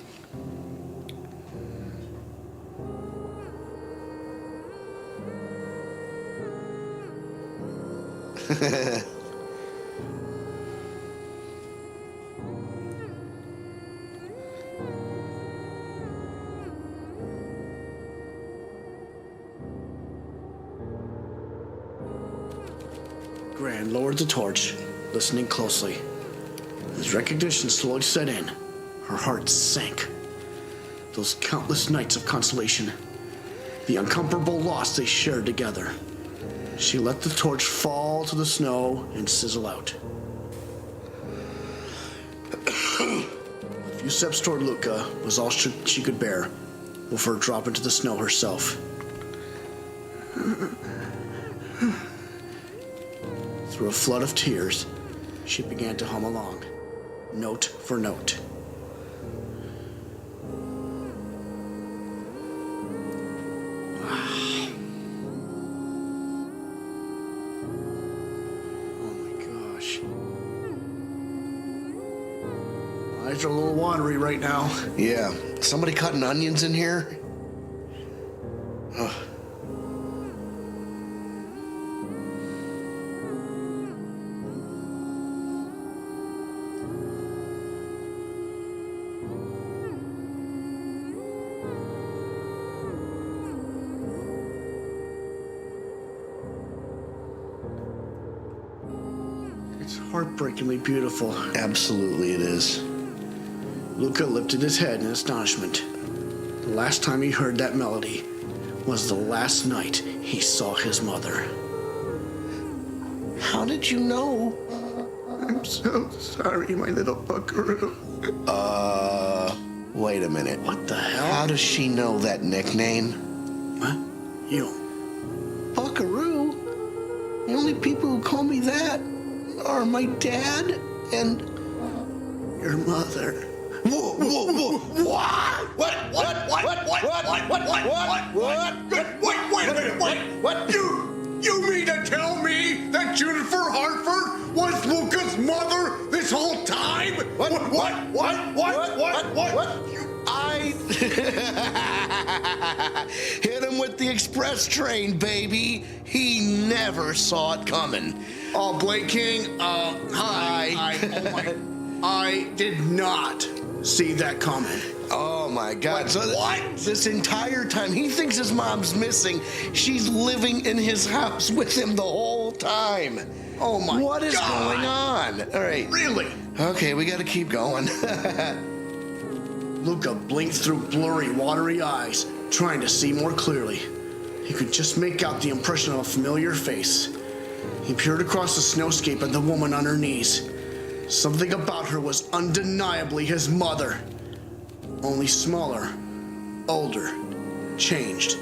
Gran lowered the torch, listening closely. As recognition slowly set in, her heart sank. Those countless nights of consolation, the uncomfortable loss they shared together. She let the torch fall to the snow and sizzle out. A few steps toward Luka was all she could bear before dropping to the snow herself. Through a flood of tears, she began to hum along, note for note. Oh my gosh. Eyes are a little watery right now. Yeah. Somebody cutting onions in here? Ugh. It's heartbreakingly beautiful. Absolutely it is. Luka lifted his head in astonishment. The last time he heard that melody was the last night he saw his mother. How did you know? I'm so sorry, my little buckaroo. Wait a minute. What the hell? How does she know that nickname? What? You. Buckaroo? The only people who call me that are my dad and... Your mother. Whoa, whoa, whoa, what? What? Wait a minute, what? You mean to tell me that Jennifer Hartford was Luka's mother this whole time? I hit him with the express train, baby. He never saw it coming. Oh, Blake King, I did not see that coming. Oh my God! Wait, So what? This entire time, he thinks his mom's missing. She's living in his house with him the whole time. Oh my What is God. going on? All right. Really? Okay, we got to keep going. Luka blinked through blurry, watery eyes, trying to see more clearly. He could just make out the impression of a familiar face. He peered across the snowscape at the woman on her knees. Something about her was undeniably his mother. Only smaller, older, changed.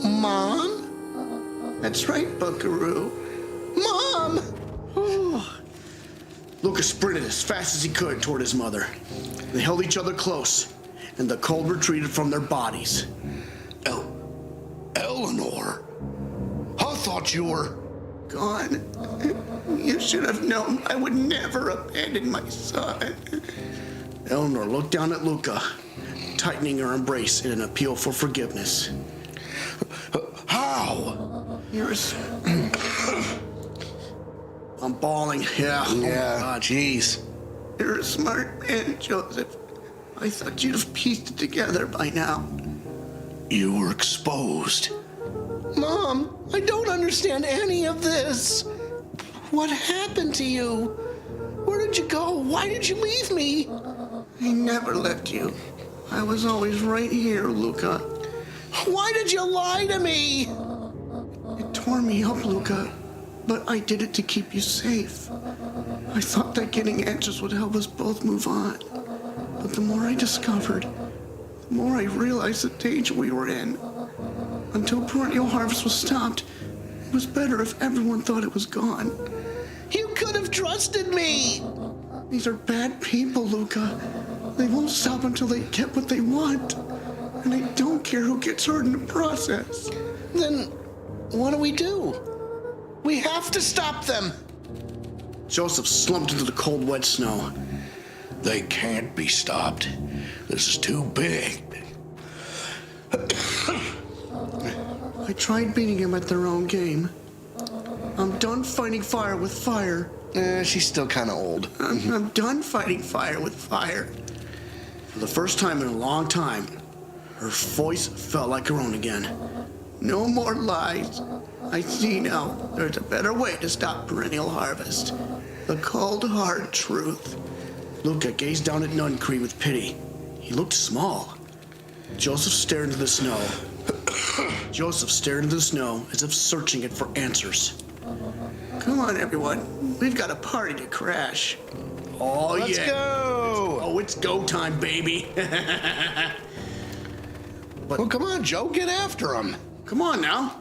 Mom? That's right, Buckaroo. Mom! Luka sprinted as fast as he could toward his mother. They held each other close, and the cold retreated from their bodies. Eleanor? I thought you were... Gone. You should have known I would never abandon my son. Eleanor looked down at Luka, tightening her embrace in an appeal for forgiveness. How? I'm bawling. Yeah. Oh my God. Jeez. You're a smart man, Joseph. I thought you'd have pieced it together by now. You were exposed. Mom, I don't understand any of this. What happened to you? Where did you go? Why did you leave me? I never left you. I was always right here, Luka. Why did you lie to me? It tore me up, Luka, but I did it to keep you safe. I thought that getting answers would help us both move on. But the more I discovered, the more I realized the danger we were in. Until Perennial Harvest was stopped, it was better if everyone thought it was gone. You could have trusted me. These are bad people, Luka. They won't stop until they get what they want. And they don't care who gets hurt in the process. Then what do? We have to stop them. Joseph slumped into the cold, wet snow. They can't be stopped. This is too big. I tried beating him at their own game. I'm done fighting fire with fire. She's still kind of old. I'm done fighting fire with fire. For the first time in a long time, her voice felt like her own again. No more lies. I see now there's a better way to stop Perennial Harvest. The cold, hard truth. Luka gazed down at Nuncree with pity. He looked small. Joseph stared into the snow. Joseph stared into the snow as if searching it for answers. Come on, everyone. We've got a party to crash. Oh, Let's go. Oh, it's go time, baby. Well, come on, Joe. Get after him. Come on now.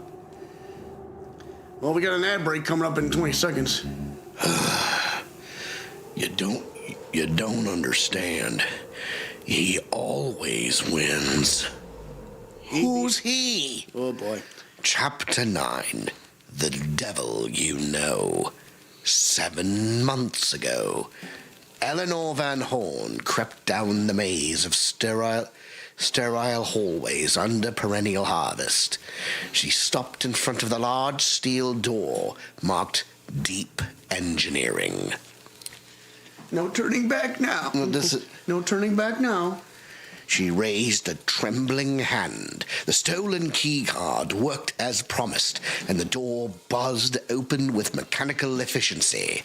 Well, we got an ad break coming up in 20 seconds. You don't understand. He always wins. Who's he? Oh, boy. Chapter 9. The Devil You Know. 7 months ago, Eleanor Van Horn crept down the maze of sterile hallways under Perennial Harvest. She stopped in front of the large steel door marked Deep Engineering. No turning back now. No turning back now. She raised a trembling hand. The stolen key card worked as promised, and the door buzzed open with mechanical efficiency.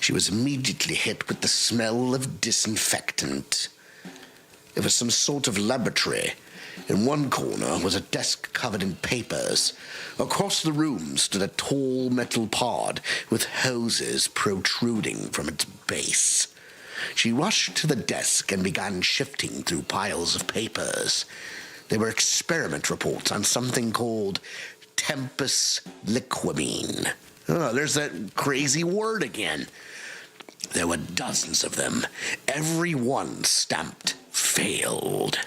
She was immediately hit with the smell of disinfectant. It was some sort of laboratory. In one corner was a desk covered in papers. Across the room stood a tall metal pod with hoses protruding from its base. She rushed to the desk and began shifting through piles of papers. They were experiment reports on something called Tempus liquamine. Oh, there's that crazy word again. There were dozens of them, every one stamped failed.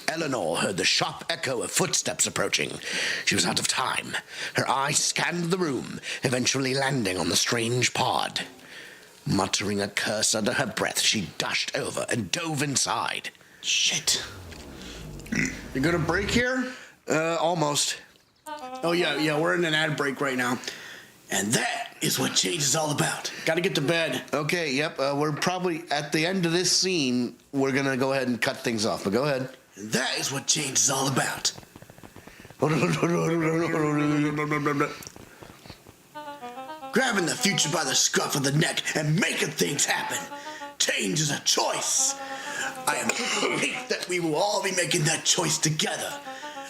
Eleanor heard the sharp echo of footsteps approaching. She was out of time. Her eye scanned the room, eventually landing on the strange pod. Muttering a curse under her breath, she dashed over and dove inside. Shit. You gonna break here? Almost. Oh, yeah, we're in an ad break right now. And that is what change is all about. Gotta get to bed. Okay, yep, we're probably at the end of this scene. We're gonna go ahead and cut things off, but go ahead. And that is what change is all about. Grabbing the future by the scruff of the neck and making things happen. Change is a choice. I am pleased that we will all be making that choice together.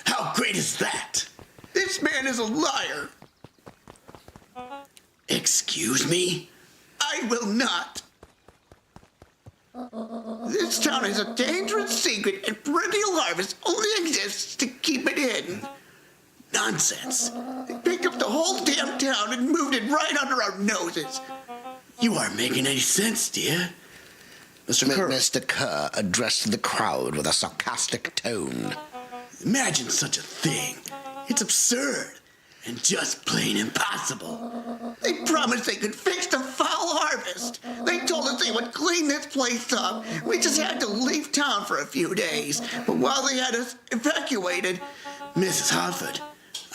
How great is that? This man is a liar. Excuse me? I will not. This town has a dangerous secret, and Perennial Harvest only exists to keep it hidden. Nonsense. They picked up the whole damn town and moved it right under our noses. You aren't making any sense, dear. Mr. Kerr, Mr. Kerr addressed the crowd with a sarcastic tone. imagine such a thing. It's absurd and just plain impossible. They promised they could fix the foul harvest. They told us they would clean this place up. We just had to leave town for a few days. But while they had us evacuated, Mrs. Hartford,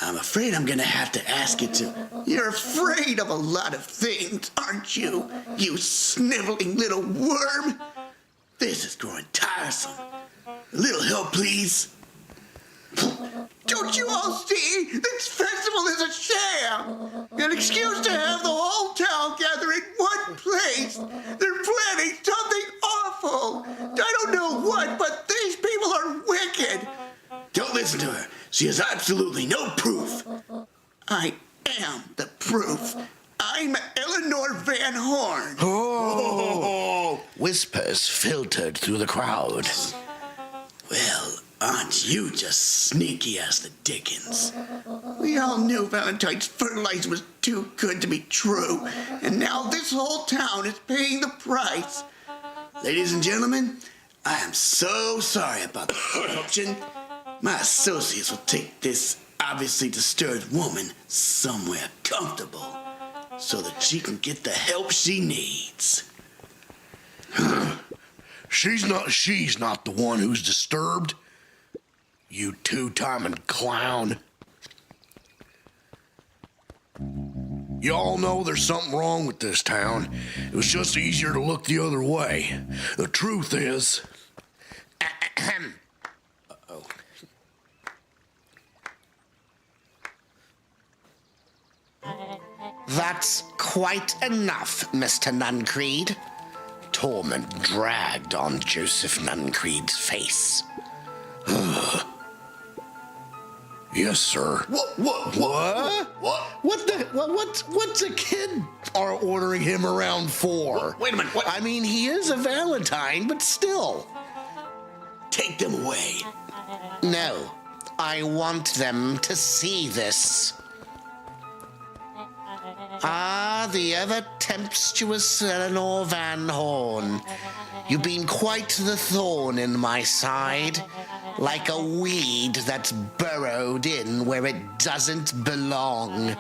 I'm afraid I'm gonna have to ask you to... you're afraid of a lot of things, aren't you? You sniveling little worm. This is growing tiresome. A little help, please. Don't you all see? This festival is a sham. An excuse to have the whole town gather in one place. They're planning something awful. I don't know what, but these people are wicked. Don't listen to her. She has absolutely no proof. I am the proof. I'm Eleanor Van Horn. Oh! Whispers filtered through the crowd. Well, aren't you just sneaky as the dickens? We all knew Valentine's fertilizer was too good to be true, and now this whole town is paying the price. Ladies and gentlemen, I am so sorry about the interruption. My associates will take this obviously disturbed woman somewhere comfortable so that she can get the help she needs. She's not the one who's disturbed. You two-timing clown. Y'all know there's something wrong with this town. It was just easier to look the other way. The truth is... Uh-oh. That's quite enough, Mr. Nuncreed. Torment dragged on Joseph Nuncreed's face. Yes, sir. What? What's a kid are ordering him around for? Wait a minute, what? I mean, he is a Valentine, but still. Take them away. No, I want them to see this. Ah, the ever-tempestuous Eleanor Van Horn. You've been quite the thorn in my side, like a weed that's burrowed in where it doesn't belong.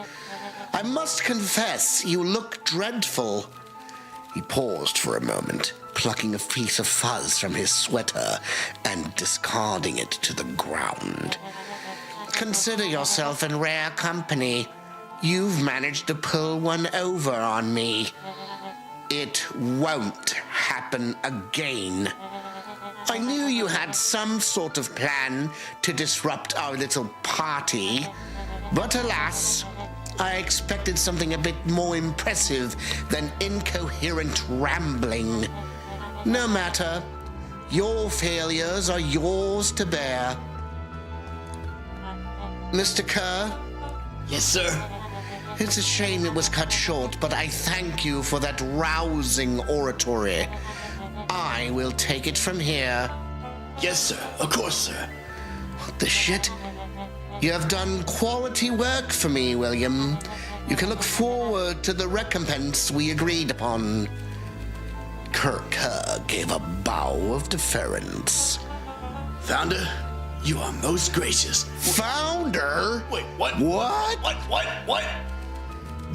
I must confess, you look dreadful. He paused for a moment, plucking a piece of fuzz from his sweater and discarding it to the ground. Consider yourself in rare company. You've managed to pull one over on me. It won't happen again. I knew you had some sort of plan to disrupt our little party, but alas, I expected something a bit more impressive than incoherent rambling. No matter, your failures are yours to bear. Mr. Kerr? Yes, sir. It's a shame it was cut short, but I thank you for that rousing oratory. I will take it from here. Yes, sir. Of course, sir. What the shit? You have done quality work for me, William. You can look forward to the recompense we agreed upon. Kerr gave a bow of deference. Founder, you are most gracious. Founder? Wait, what? What? What?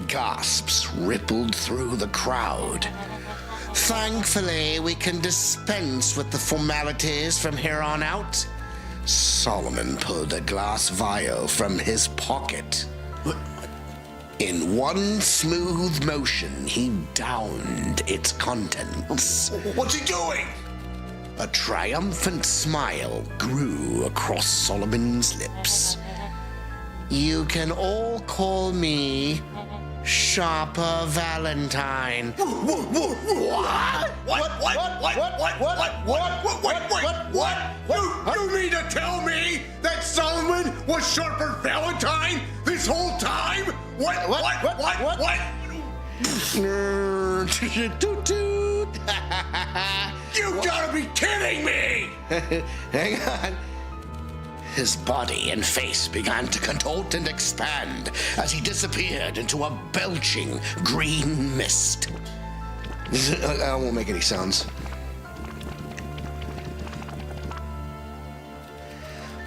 gasps rippled through the crowd. Thankfully, we can dispense with the formalities from here on out. Solomon pulled a glass vial from his pocket. In one smooth motion, he downed its contents. What's he doing? A triumphant smile grew across Solomon's lips. You can all call me Sharper Valentine. What? You mean to tell me that Solomon was Sharper Valentine this whole time? What? Toot toot. You gotta be kidding me! Hang on. His body and face began to contort and expand as he disappeared into a belching green mist. I won't make any sounds.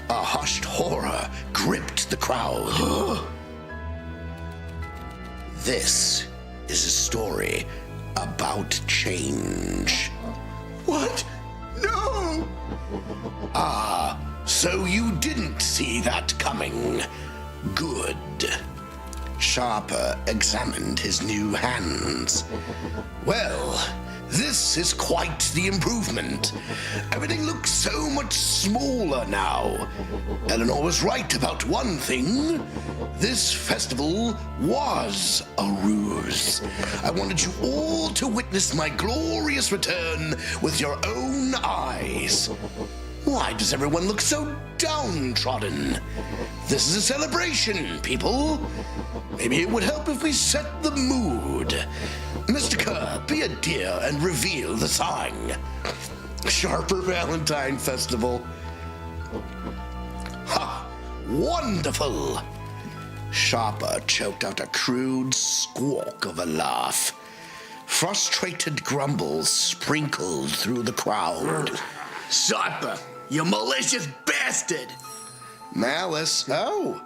A hushed horror gripped the crowd. This is a story about change. What? No! So you didn't see that coming. Good. Sharper examined his new hands. Well, this is quite the improvement. Everything looks so much smaller now. Eleanor was right about one thing. This festival was a ruse. I wanted you all to witness my glorious return with your own eyes. Why does everyone look so downtrodden? This is a celebration, people. Maybe it would help if we set the mood. Mr. Kerr, be a dear and reveal the sign. Sharper Valentine Festival. Ha! Wonderful! Sharper choked out a crude squawk of a laugh. Frustrated grumbles sprinkled through the crowd. Sharper, you malicious bastard! Malice? Oh.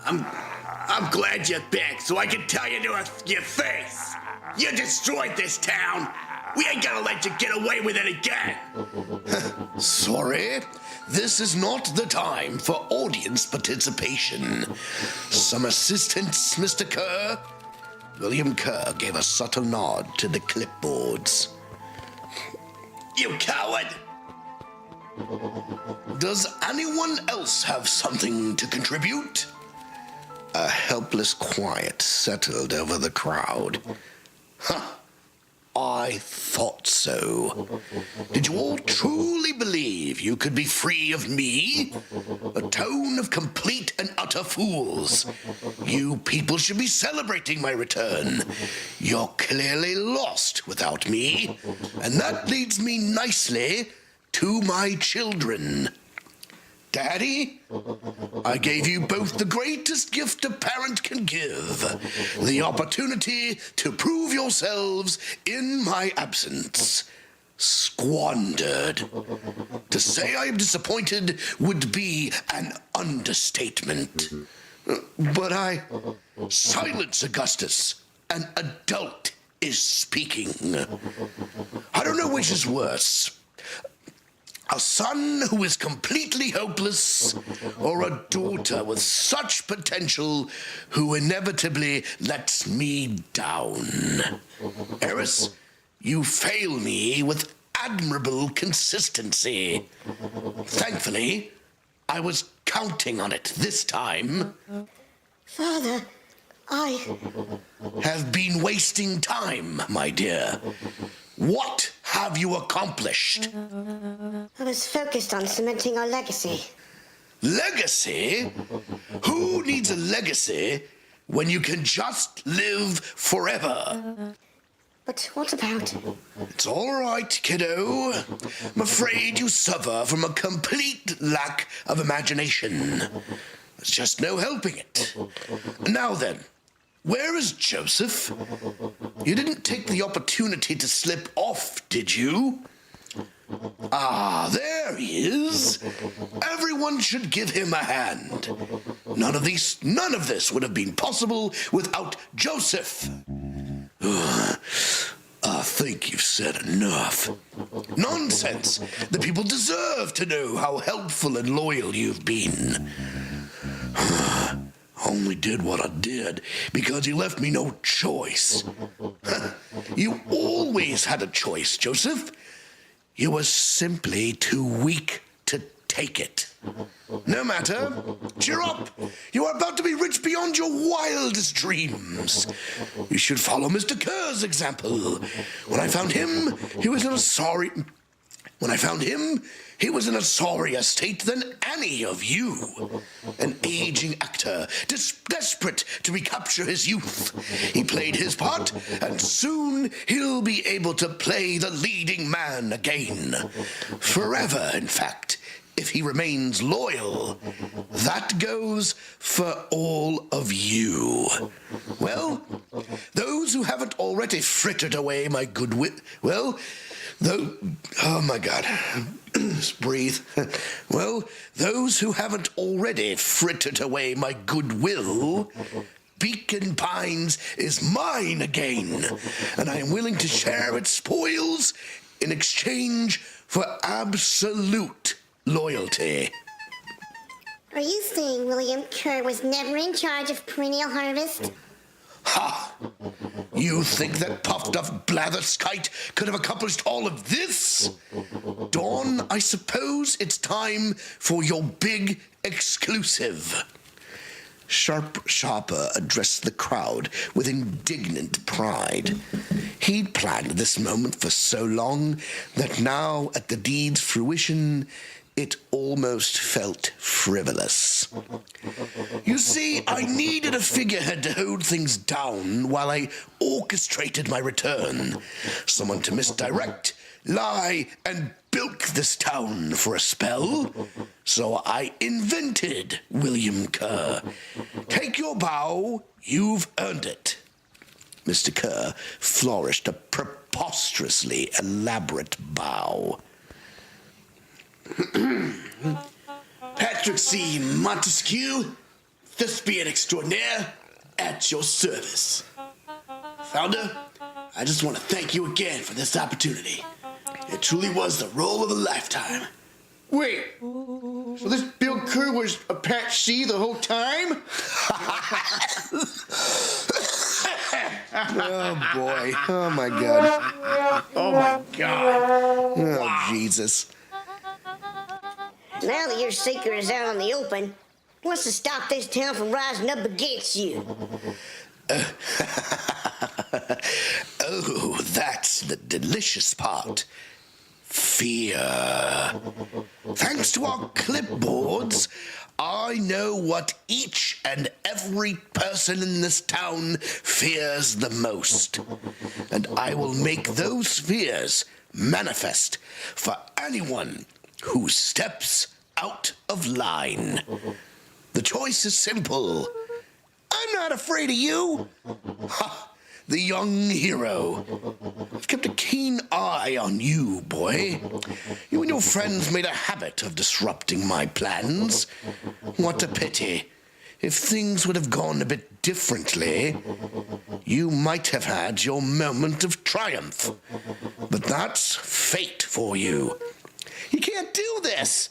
I'm glad you're back so I can tell you to your face. You destroyed this town. We ain't gonna let you get away with it again. Sorry, this is not the time for audience participation. Some assistance, Mr. Kerr? William Kerr gave a subtle nod to the clipboards. You coward! Does anyone else have something to contribute? A helpless quiet settled over the crowd. Huh. I thought so. Did you all truly believe you could be free of me? A tone of complete and utter fools. You people should be celebrating my return. You're clearly lost without me. And that leads me nicely to my children. Daddy, I gave you both the greatest gift a parent can give, the opportunity to prove yourselves in my absence. Squandered. To say I am disappointed would be an understatement. But Silence, Augustus. An adult is speaking. I don't know which is worse. A son who is completely hopeless, or a daughter with such potential who inevitably lets me down. Eris, you fail me with admirable consistency. Thankfully, I was counting on it this time. Father, I Have been wasting time, my dear. What have you accomplished? was focused on cementing our legacy. Legacy? Who needs a legacy when you can just live forever? But what about... It's all right, kiddo. I'm afraid you suffer from a complete lack of imagination. There's just no helping it. Now then, where is Joseph? You didn't take the opportunity to slip off, did you? Ah, there he is. Everyone should give him a hand. None of this would have been possible without Joseph. I think you've said enough. Nonsense. The people deserve to know how helpful and loyal you've been. Only did what I did because you left me no choice. You always had a choice, Joseph. You were simply too weak to take it. No matter. Cheer up. You are about to be rich beyond your wildest dreams. You should follow Mr. Kerr's example. When I found him, he was in a sorrier state than any of you. An aging actor, desperate to recapture his youth. He played his part, and soon he'll be able to play the leading man again. Forever, in fact, if he remains loyal. That goes for all of you. Well, those who haven't already frittered away my goodwill, oh my God, just breathe. Well, those who haven't already frittered away my goodwill, Beacon Pines is mine again, and I am willing to share its spoils in exchange for absolute loyalty. Are you saying William Kerr was never in charge of Perennial Harvest? Ha! You think that puffed-up blatherskite could have accomplished all of this? Dawn, I suppose it's time for your big exclusive. Sharper addressed the crowd with indignant pride. He'd planned this moment for so long that now, at the deed's fruition, it almost felt frivolous. You see, I needed a figurehead to hold things down while I orchestrated my return. Someone to misdirect, lie, and bilk this town for a spell. So I invented William Kerr. Take your bow, you've earned it. Mr. Kerr flourished a preposterously elaborate bow. Patrick C. Montesquieu, thespian extraordinaire, at your service. Founder, I just want to thank you again for this opportunity. It truly was the role of a lifetime. Wait, so this Bill Kerr was a Pat C the whole time? Oh, boy. Oh, my God. Oh my God. Oh, Jesus. Now that your secret is out in the open, what's to stop this town from rising up against you? Oh, that's the delicious part. Fear. Thanks to our clipboards, I know what each and every person in this town fears the most. And I will make those fears manifest for anyone who steps out of line. The choice is simple. I'm not afraid of you. Ha! The young hero. I've kept a keen eye on you, boy. You and your friends made a habit of disrupting my plans. What a pity. If things would have gone a bit differently, you might have had your moment of triumph. But that's fate for you. You can't do this.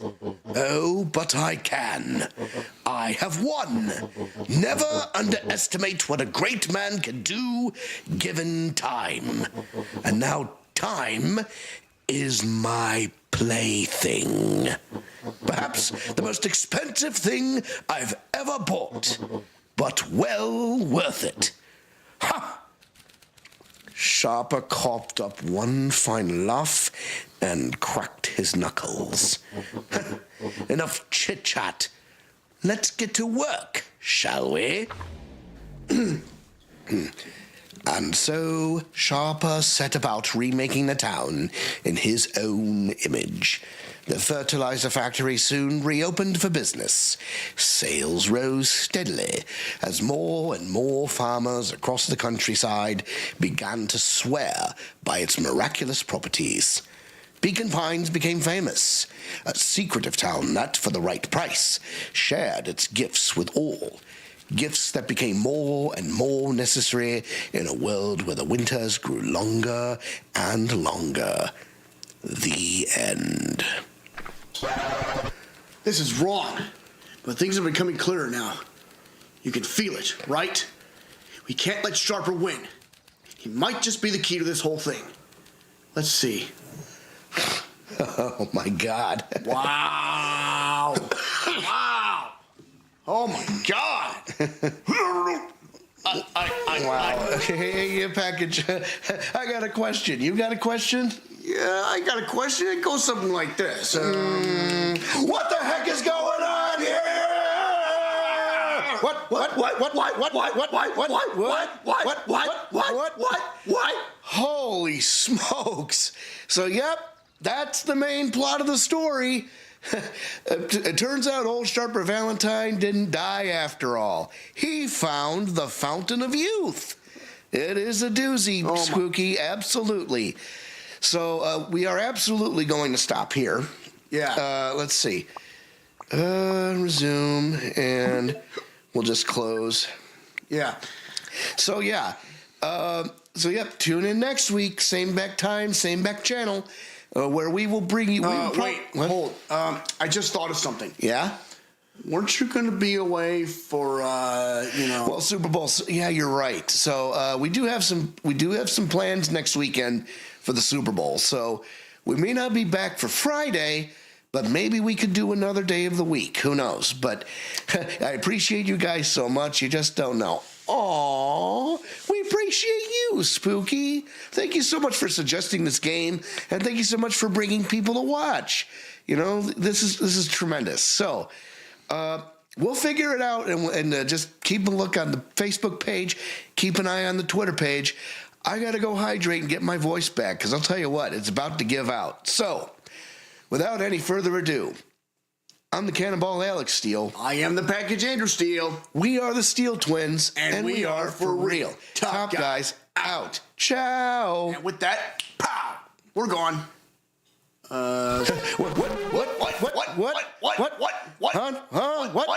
Oh, but I can. I have won. Never underestimate what a great man can do given time. And now time is my plaything. Perhaps the most expensive thing I've ever bought, but well worth it. Ha! Sharper coughed up one fine laugh and cracked his knuckles. Enough chit-chat. Let's get to work, shall we? And so Sharper set about remaking the town in his own image. The fertilizer factory soon reopened for business. Sales rose steadily as more and more farmers across the countryside began to swear by its miraculous properties. Beacon Pines became famous, a secretive town that, for the right price, shared its gifts with all. Gifts that became more and more necessary in a world where the winters grew longer and longer. The end. This is wrong, but things are becoming clearer now. You can feel it, right? We can't let Sharper win. He might just be the key to this whole thing. Let's see. Oh, my God. Wow. Wow. Oh, my God. Wow. Hey, your package. I got a question. You got a question? Yeah, I got a question. It goes something like this. What the heck is going on here? What? Holy smokes. So, yep, that's the main plot of the story. It turns out old Sharper Valentine didn't die after all. He found the Fountain of Youth. It is a doozy, Spooky, absolutely. So we are absolutely going to stop here. Yeah. Let's see. Resume, and we'll just close. Yeah. So, yeah. Tune in next week. Same Beck time, same Beck channel, where we will bring you... Hold. I just thought of something. Yeah? Weren't you going to be away for, Well, Super Bowl. Yeah, you're right. So we do have some plans next weekend for the Super Bowl. So we may not be back for Friday, but maybe we could do another day of the week. Who knows? But I appreciate you guys so much. You just don't know. Aww, we appreciate you, Spooky. Thank you so much for suggesting this game, and thank you so much for bringing people to watch. You know, this is tremendous. So. We'll figure it out, and just keep a look on the Facebook page. Keep an eye on the Twitter page. I got to go hydrate and get my voice back, because I'll tell you what, it's about to give out. So, without any further ado, I'm the Cannonball Alex Steele. I am the Package Andrew Steele. We are the Steel Twins, And we are for real. Top guys out. Ciao. And with that, pow, we're gone. What? Huh? What?